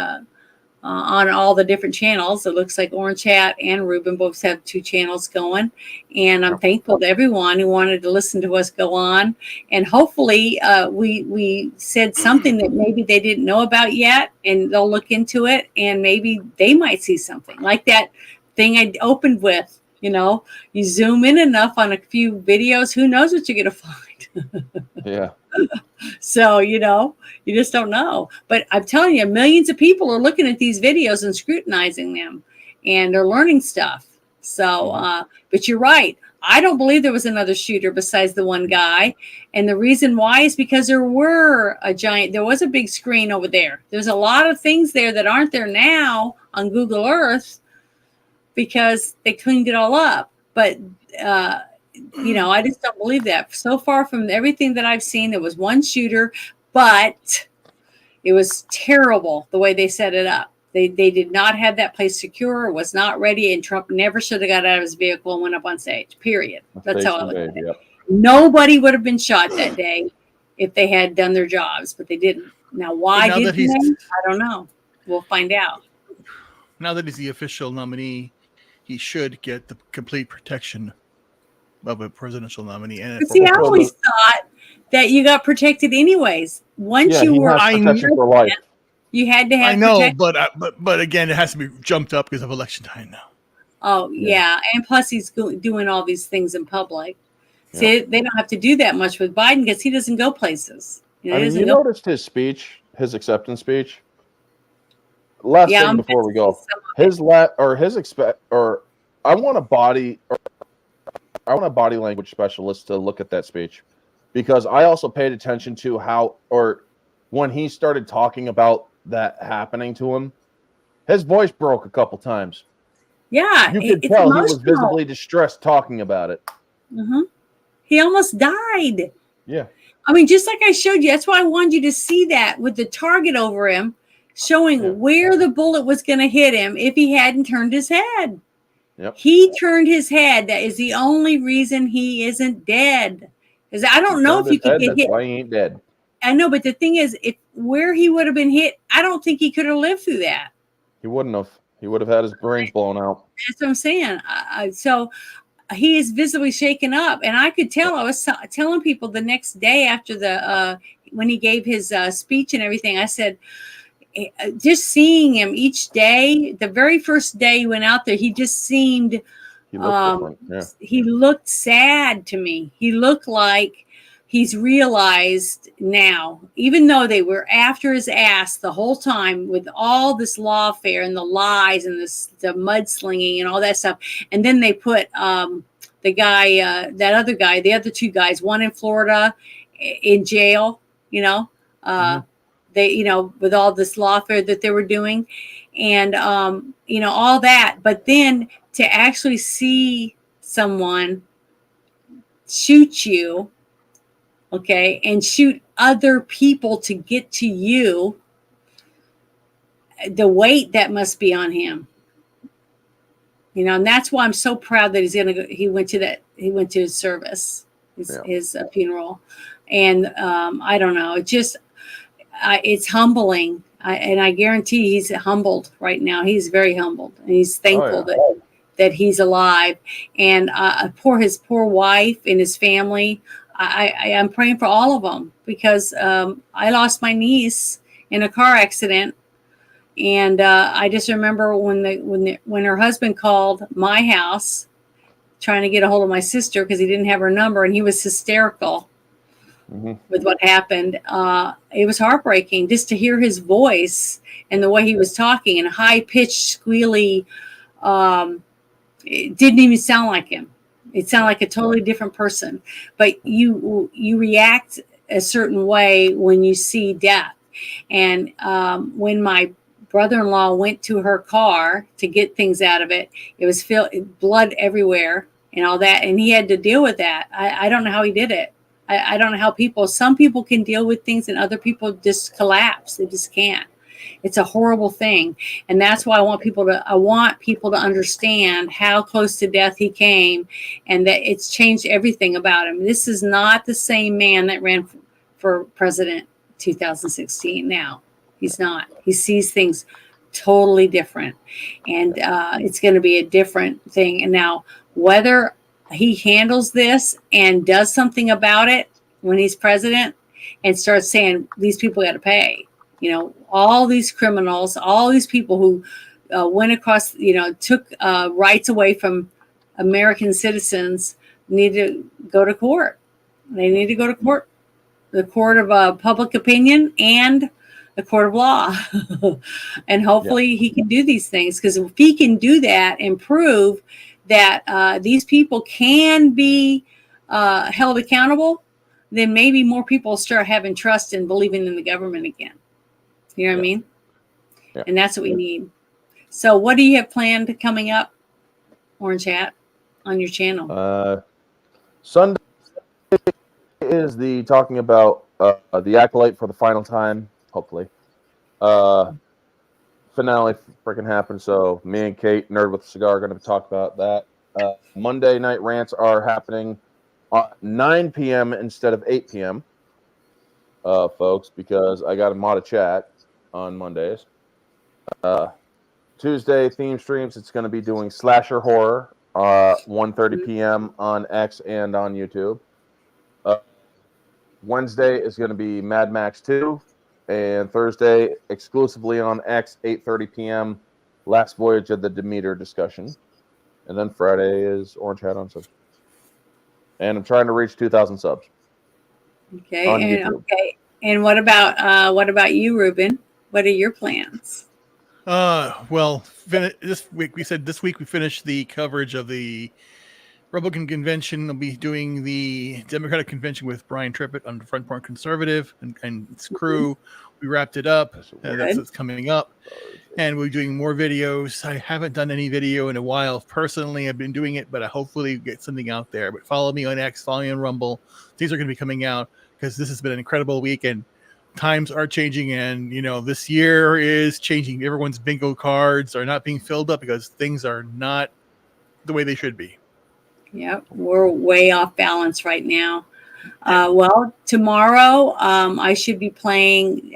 on all the different channels. It looks like Orange Hat and Ruben both have 2 channels going. And I'm thankful to everyone who wanted to listen to us go on. And hopefully we said something that maybe they didn't know about yet, and they'll look into it, and maybe they might see something like that thing I opened with. You zoom in enough on a few videos, who knows what you're going to find. Yeah. So, you just don't know. But I'm telling you, millions of people are looking at these videos and scrutinizing them, and they're learning stuff. So, but you're right. I don't believe there was another shooter besides the one guy. And the reason why is because there was a big screen over there. There's a lot of things there that aren't there now on Google Earth because they cleaned it all up. But, I just don't believe that. So far from everything that I've seen, there was one shooter, but it was terrible the way they set it up. They did not have that place secure, was not ready, and Trump never should have got out of his vehicle and went up on stage, period. That's how I look at it. Yep. Nobody would have been shot that day if they had done their jobs, but they didn't. Now, why didn't they? I don't know. We'll find out. Now that he's the official nominee, he should get the complete protection of a presidential nominee. And I always thought that you got protected anyways. Once you were protection for life. You had to have. I know, but again, it has to be jumped up because of election time now. Oh yeah, and plus he's doing all these things in public. See, they don't have to do that much with Biden because he doesn't go plations. You noticed his speech, his acceptance speech. Last thing before we go, I want a body language specialist to look at that speech, because I also paid attention to when he started talking about that happening to him, his voice broke a couple times. Yeah, you could tell he was visibly distressed talking about it. Mm-hmm. He almost died. Yeah. I mean, just like I showed you, that's why I wanted you to see that with the target over him, showing where the bullet was going to hit him if he hadn't turned his head. Yep. He turned his head. That is the only reason he isn't dead. Because I don't know if you could get hit. That's why he ain't dead. I know, but the thing is, where he would have been hit, I don't think he could have lived through that. He wouldn't have. He would have had his brains blown out. That's what I'm saying. So he is visibly shaken up, and I could tell. I was telling people the next day after when he gave his speech and everything, I said, just seeing him each day, the very first day he went out there, he just seemed, he looked sad to me. He looked like he's realized now, even though they were after his ass the whole time with all this lawfare and the lies and the mudslinging and all that stuff. And then they put the guy, the other 2 guys, one in Florida in jail, they, with all this lawfare that they were doing and, all that. But then to actually see someone shoot you, okay, and shoot other people to get to you, the weight that must be on him. And that's why I'm so proud that he went to his service. his funeral, and I don't know. It's humbling, and I guarantee he's humbled right now. He's very humbled, and he's thankful that he's alive. And his poor wife and his family. I am praying for all of them because I lost my niece in a car accident, and I just remember when her husband called my house trying to get a hold of my sister because he didn't have her number, and he was hysterical with what happened. It was heartbreaking just to hear his voice and the way he was talking and high pitched, squealy. It didn't even sound like him. It sounded like a totally different person. But you react a certain way when you see death. And when my brother-in-law went to her car to get things out of it, it was blood everywhere and all that, and he had to deal with that. I don't know how he did it. I don't know how some people can deal with things and other people just collapse. They just can't. It's a horrible thing. And that's why I want people to understand how close to death he came, and that it's changed everything about him. This is not the same man that ran for president 2016 now. He's not. He sees things totally different, and it's going to be a different thing. And now whether he handles this and does something about it when he's president and starts saying these people got to pay, all these criminals, all these people who went across, took rights away from American citizens need to go to court. They need to go to court, the court of public opinion and the court of law. And hopefully he can do these things, because if he can do that and prove that these people can be held accountable, then maybe more people start having trust and believing in the government again. You know what I mean? Yeah. And that's what we need. So what do you have planned coming up, Orange Hat, on your channel? Sunday is the talking about the Acolyte for the final time, hopefully. Finale freaking happened, so me and Kate, Nerd with a Cigar, are going to talk about that. Monday night rants are happening at 9 p.m. instead of 8 p.m., folks, because I got a mod of chat on Mondays. Tuesday theme streams, it's going to be doing slasher horror, 1:30 p.m. on X and on YouTube. Wednesday is going to be Mad Max 2, and Thursday exclusively on X, 8:30 p.m. Last Voyage of the Demeter discussion, and then Friday is Orange Hat on subs. And I'm trying to reach 2,000 subs. Okay, on YouTube. Okay. And what about you, Ruben? What are your plans? Well, this week we finished the coverage of the Republican convention. I'll be doing the Democratic convention with Brian Trippett on the Front Porch Conservative and his crew. We wrapped it up. That's what's coming up. And we're doing more videos. I haven't done any video in a while. Personally, I've been doing it, but I hopefully get something out there. But follow me on X, follow me on Rumble. These are going to be coming out because this has been an incredible week, and times are changing, and this year is changing. Everyone's bingo cards are not being filled up because things are not the way they should be. Yep, we're way off balance right now. Well, tomorrow I should be playing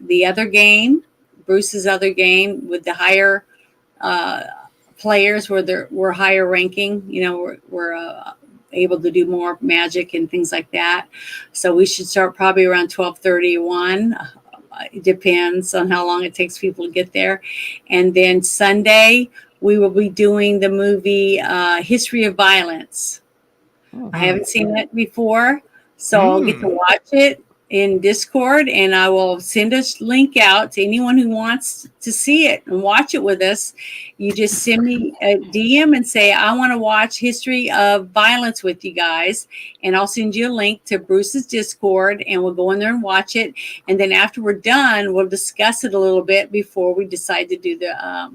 the other game, Bruce's other game, with the higher players where we're higher ranking. We're able to do more magic and things like that. So we should start probably around 12:31. It depends on how long it takes people to get there. And then Sunday, we will be doing the movie History of Violence. I haven't seen it before, so I'll get to watch it in Discord, and I will send a link out to anyone who wants to see it and watch it with us. You just send me a DM and say, I want to watch History of Violence with you guys, and I'll send you a link to Bruce's Discord, and we'll go in there and watch it. And then after we're done, we'll discuss it a little bit before we decide to do the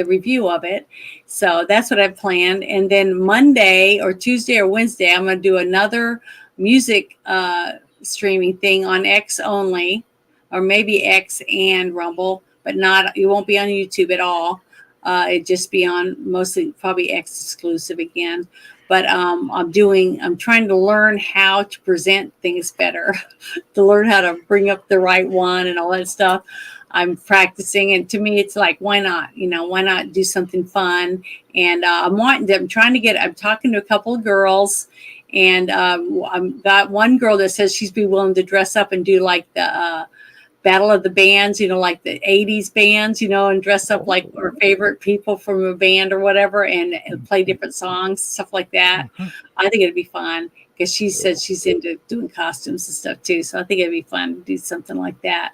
review of it. So that's what I've planned. And then Monday or Tuesday or Wednesday, I'm going to do another music streaming thing on X only, or maybe X and Rumble, but it won't be on YouTube at all. It'd just be on mostly probably X exclusive again. but I'm trying to learn how to present things better, to learn how to bring up the right one and all that stuff. I'm practicing, and to me, it's like, why not? Why not do something fun? And I'm talking to a couple of girls, and I've got one girl that says she'd be willing to dress up and do like the Battle of the Bands, like the 80s bands, and dress up like our favorite people from a band or whatever, and play different songs, stuff like that. I think it'd be fun because she said she's into doing costumes and stuff too. So I think it'd be fun to do something like that.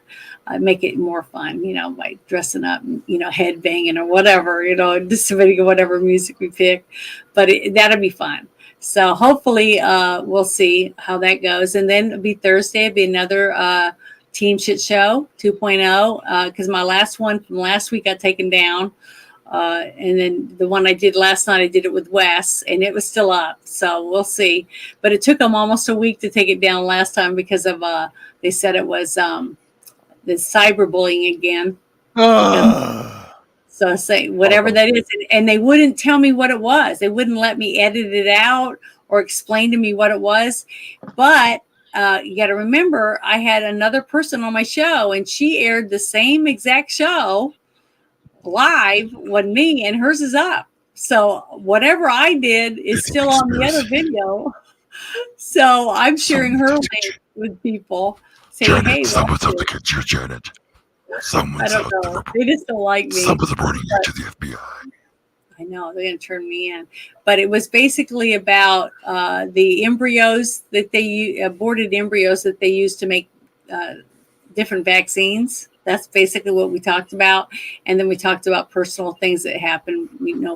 Make it more fun, by dressing up, and, head banging or whatever, depending on whatever music we pick. But that'll be fun. So hopefully we'll see how that goes. And then it'll be Thursday. It'll be another Team Shit Show 2.0 because my last one from last week got taken down. And then the one I did last night, I did it with Wes, and it was still up. So we'll see. But it took them almost a week to take it down last time because of they said it was the cyberbullying again. So say whatever that is, and they wouldn't tell me what it was. They wouldn't let me edit it out or explain to me what it was. But you got to remember, I had another person on my show, and she aired the same exact show live when me, and hers is up. So whatever I did is still on the other video. So I'm sharing her link with people, saying, Janet, "Hey, someone's out to get you, Janet. Someone's I don't know. They just don't like me. Someone's reporting you to the FBI." I know they're going to turn me in, but it was basically about the embryos that they aborted embryos that they used to make different vaccines. That's basically what we talked about, and then we talked about personal things that happen,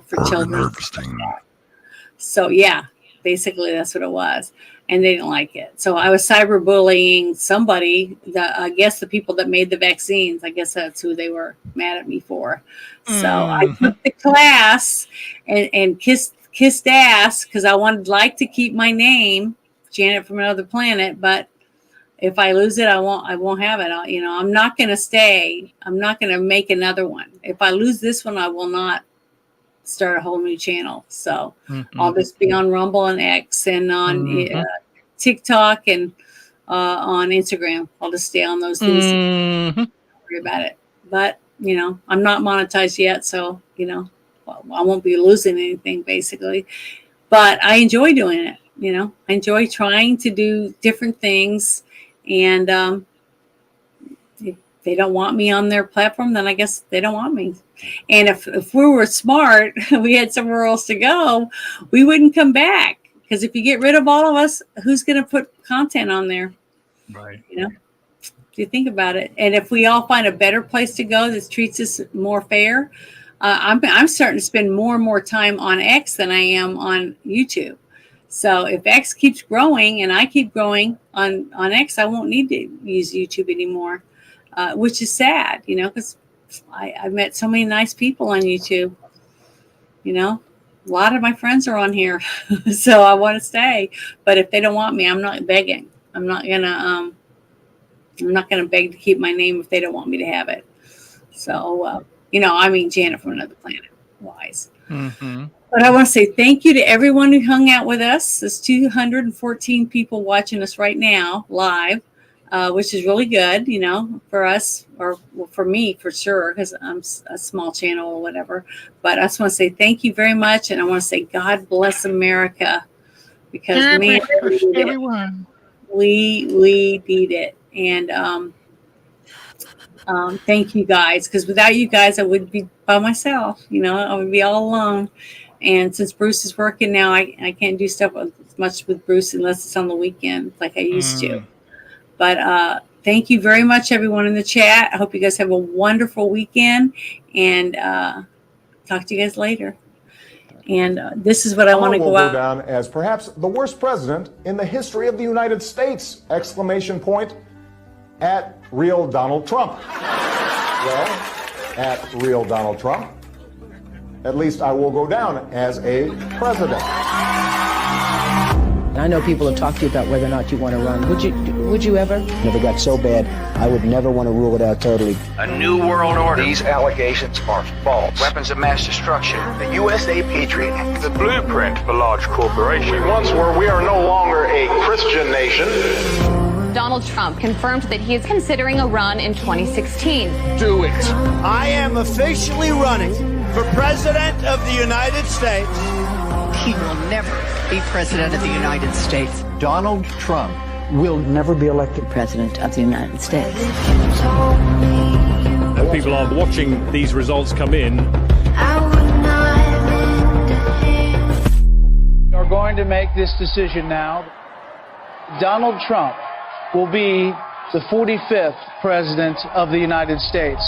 for children. So yeah, basically that's what it was, and they didn't like it. So I was cyberbullying somebody. I guess the people that made the vaccines. I guess that's who they were mad at me for. So I took the class and kissed ass because I like to keep my name, Janet from Another Planet. But if I lose it, I won't have it. I'm not going to stay. I'm not going to make another one. If I lose this one, I will not start a whole new channel. So I'll just be on Rumble and X and on TikTok and on Instagram. I'll just stay on those things. Don't worry about it. But I'm not monetized yet, so I won't be losing anything basically. But I enjoy doing it. I enjoy trying to do different things, and if they don't want me on their platform, then I guess they don't want me. And if we were smart, we had somewhere else to go, we wouldn't come back. Because if you get rid of all of us, who's going to put content on there? Right. If you think about it, and if we all find a better place to go that treats us more fair, I'm starting to spend more and more time on X than I am on YouTube. So if X keeps growing and I keep growing on X, I won't need to use YouTube anymore, which is sad, because I've met so many nice people on YouTube. A lot of my friends are on here, so I want to stay. But if they don't want me, I'm not begging. I'm not gonna beg to keep my name if they don't want me to have it. So Janet from Another Planet wise. But I want to say thank you to everyone who hung out with us. There's 214 people watching us right now live, which is really good, for us, or for me for sure, because I'm a small channel or whatever. But I just want to say thank you very much, and I want to say God bless America, because man, everyone, we need it, and thank you guys, because without you guys, I would be by myself. I would be all alone. And since Bruce is working now, I can't do stuff as much with Bruce unless it's on the weekend like I used to. But thank you very much, everyone in the chat. I hope you guys have a wonderful weekend, and talk to you guys later. And this is what I want to go out down as perhaps the worst president in the history of the United States! Exclamation point at real Donald Trump. Well, at real Donald Trump, at least I will go down as a president. I know people have talked to you about whether or not you want to run. Would you ever? Never got so bad, I would never want to rule it out totally. A new world order. These allegations are false. Weapons of mass destruction. The USA Patriot. The blueprint for large corporations. We once were, we are no longer a Christian nation. Donald Trump confirmed that he is considering a run in 2016. Do it. I am officially running for President of the United States. He will never be President of the United States. Donald Trump will never be elected President of the United States. People are watching these results come in. We are going to make this decision now. Donald Trump will be the 45th President of the United States.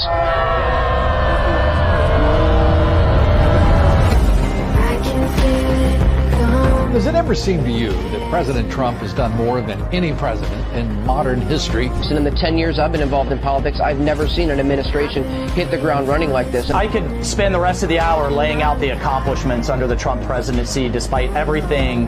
Does it ever seem to you that President Trump has done more than any president in modern history? In the 10 years I've been involved in politics, I've never seen an administration hit the ground running like this. I could spend the rest of the hour laying out the accomplishments under the Trump presidency, despite everything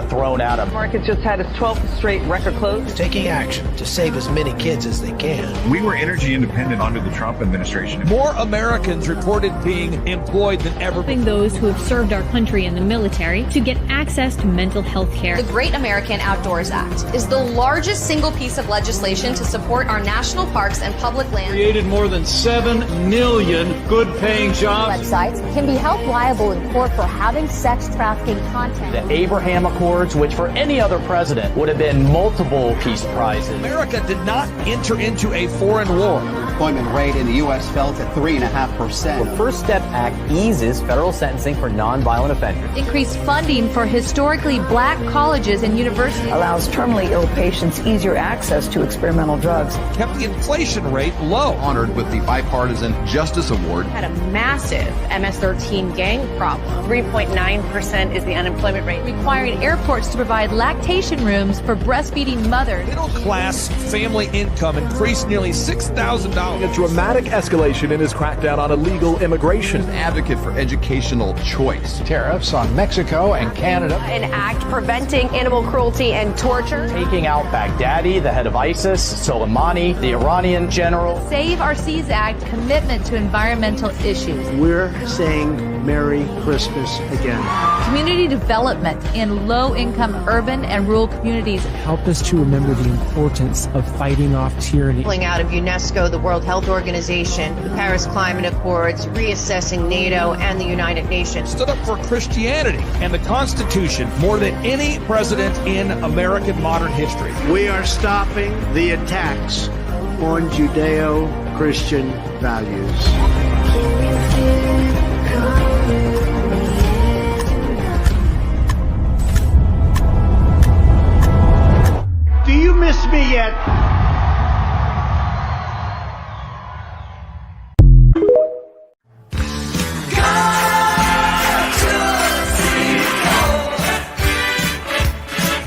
thrown at him. The market just had its 12th straight record close. Taking action to save as many kids as they can. We were energy independent under the Trump administration. More Americans reported being employed than ever. Helping those who have served our country in the military to get access to mental health care. The Great American Outdoors Act is the largest single piece of legislation to support our national parks and public lands. Created more than 7 million good-paying jobs. Websites can be held liable in court for having sex trafficking content. The Abraham Accords, which for any other president would have been multiple peace prizes. America did not enter into a foreign war. The employment rate in the U.S. fell to 3.5%. The First Step Act eases federal sentencing for nonviolent offenders. Increased funding for historically black colleges and universities. Allows terminally ill patients easier access to experimental drugs. Kept the inflation rate low. Honored with the Bipartisan Justice Award. Had a massive MS-13 gang problem. 3.9% is the unemployment rate. Requiring airports to provide lactation rooms for breastfeeding mothers. Middle class family income increased nearly $6,000. A dramatic escalation in his crackdown on illegal immigration. An advocate for educational choice. Tariffs on Mexico and Canada. An act preventing animal cruelty and torture. Taking out Baghdadi, the head of ISIS, Soleimani, the Iranian general. Save Our Seas Act commitment to environmental issues. We're saying Merry Christmas again. Community development in low-income urban and rural communities. Help us to remember the importance of fighting off tyranny. Pulling out of UNESCO, the World Health Organization, the Paris Climate Accords, reassessing NATO and the United Nations. Stood up for Christianity and the Constitution more than any president in American modern history. We are stopping the attacks on Judeo-Christian values.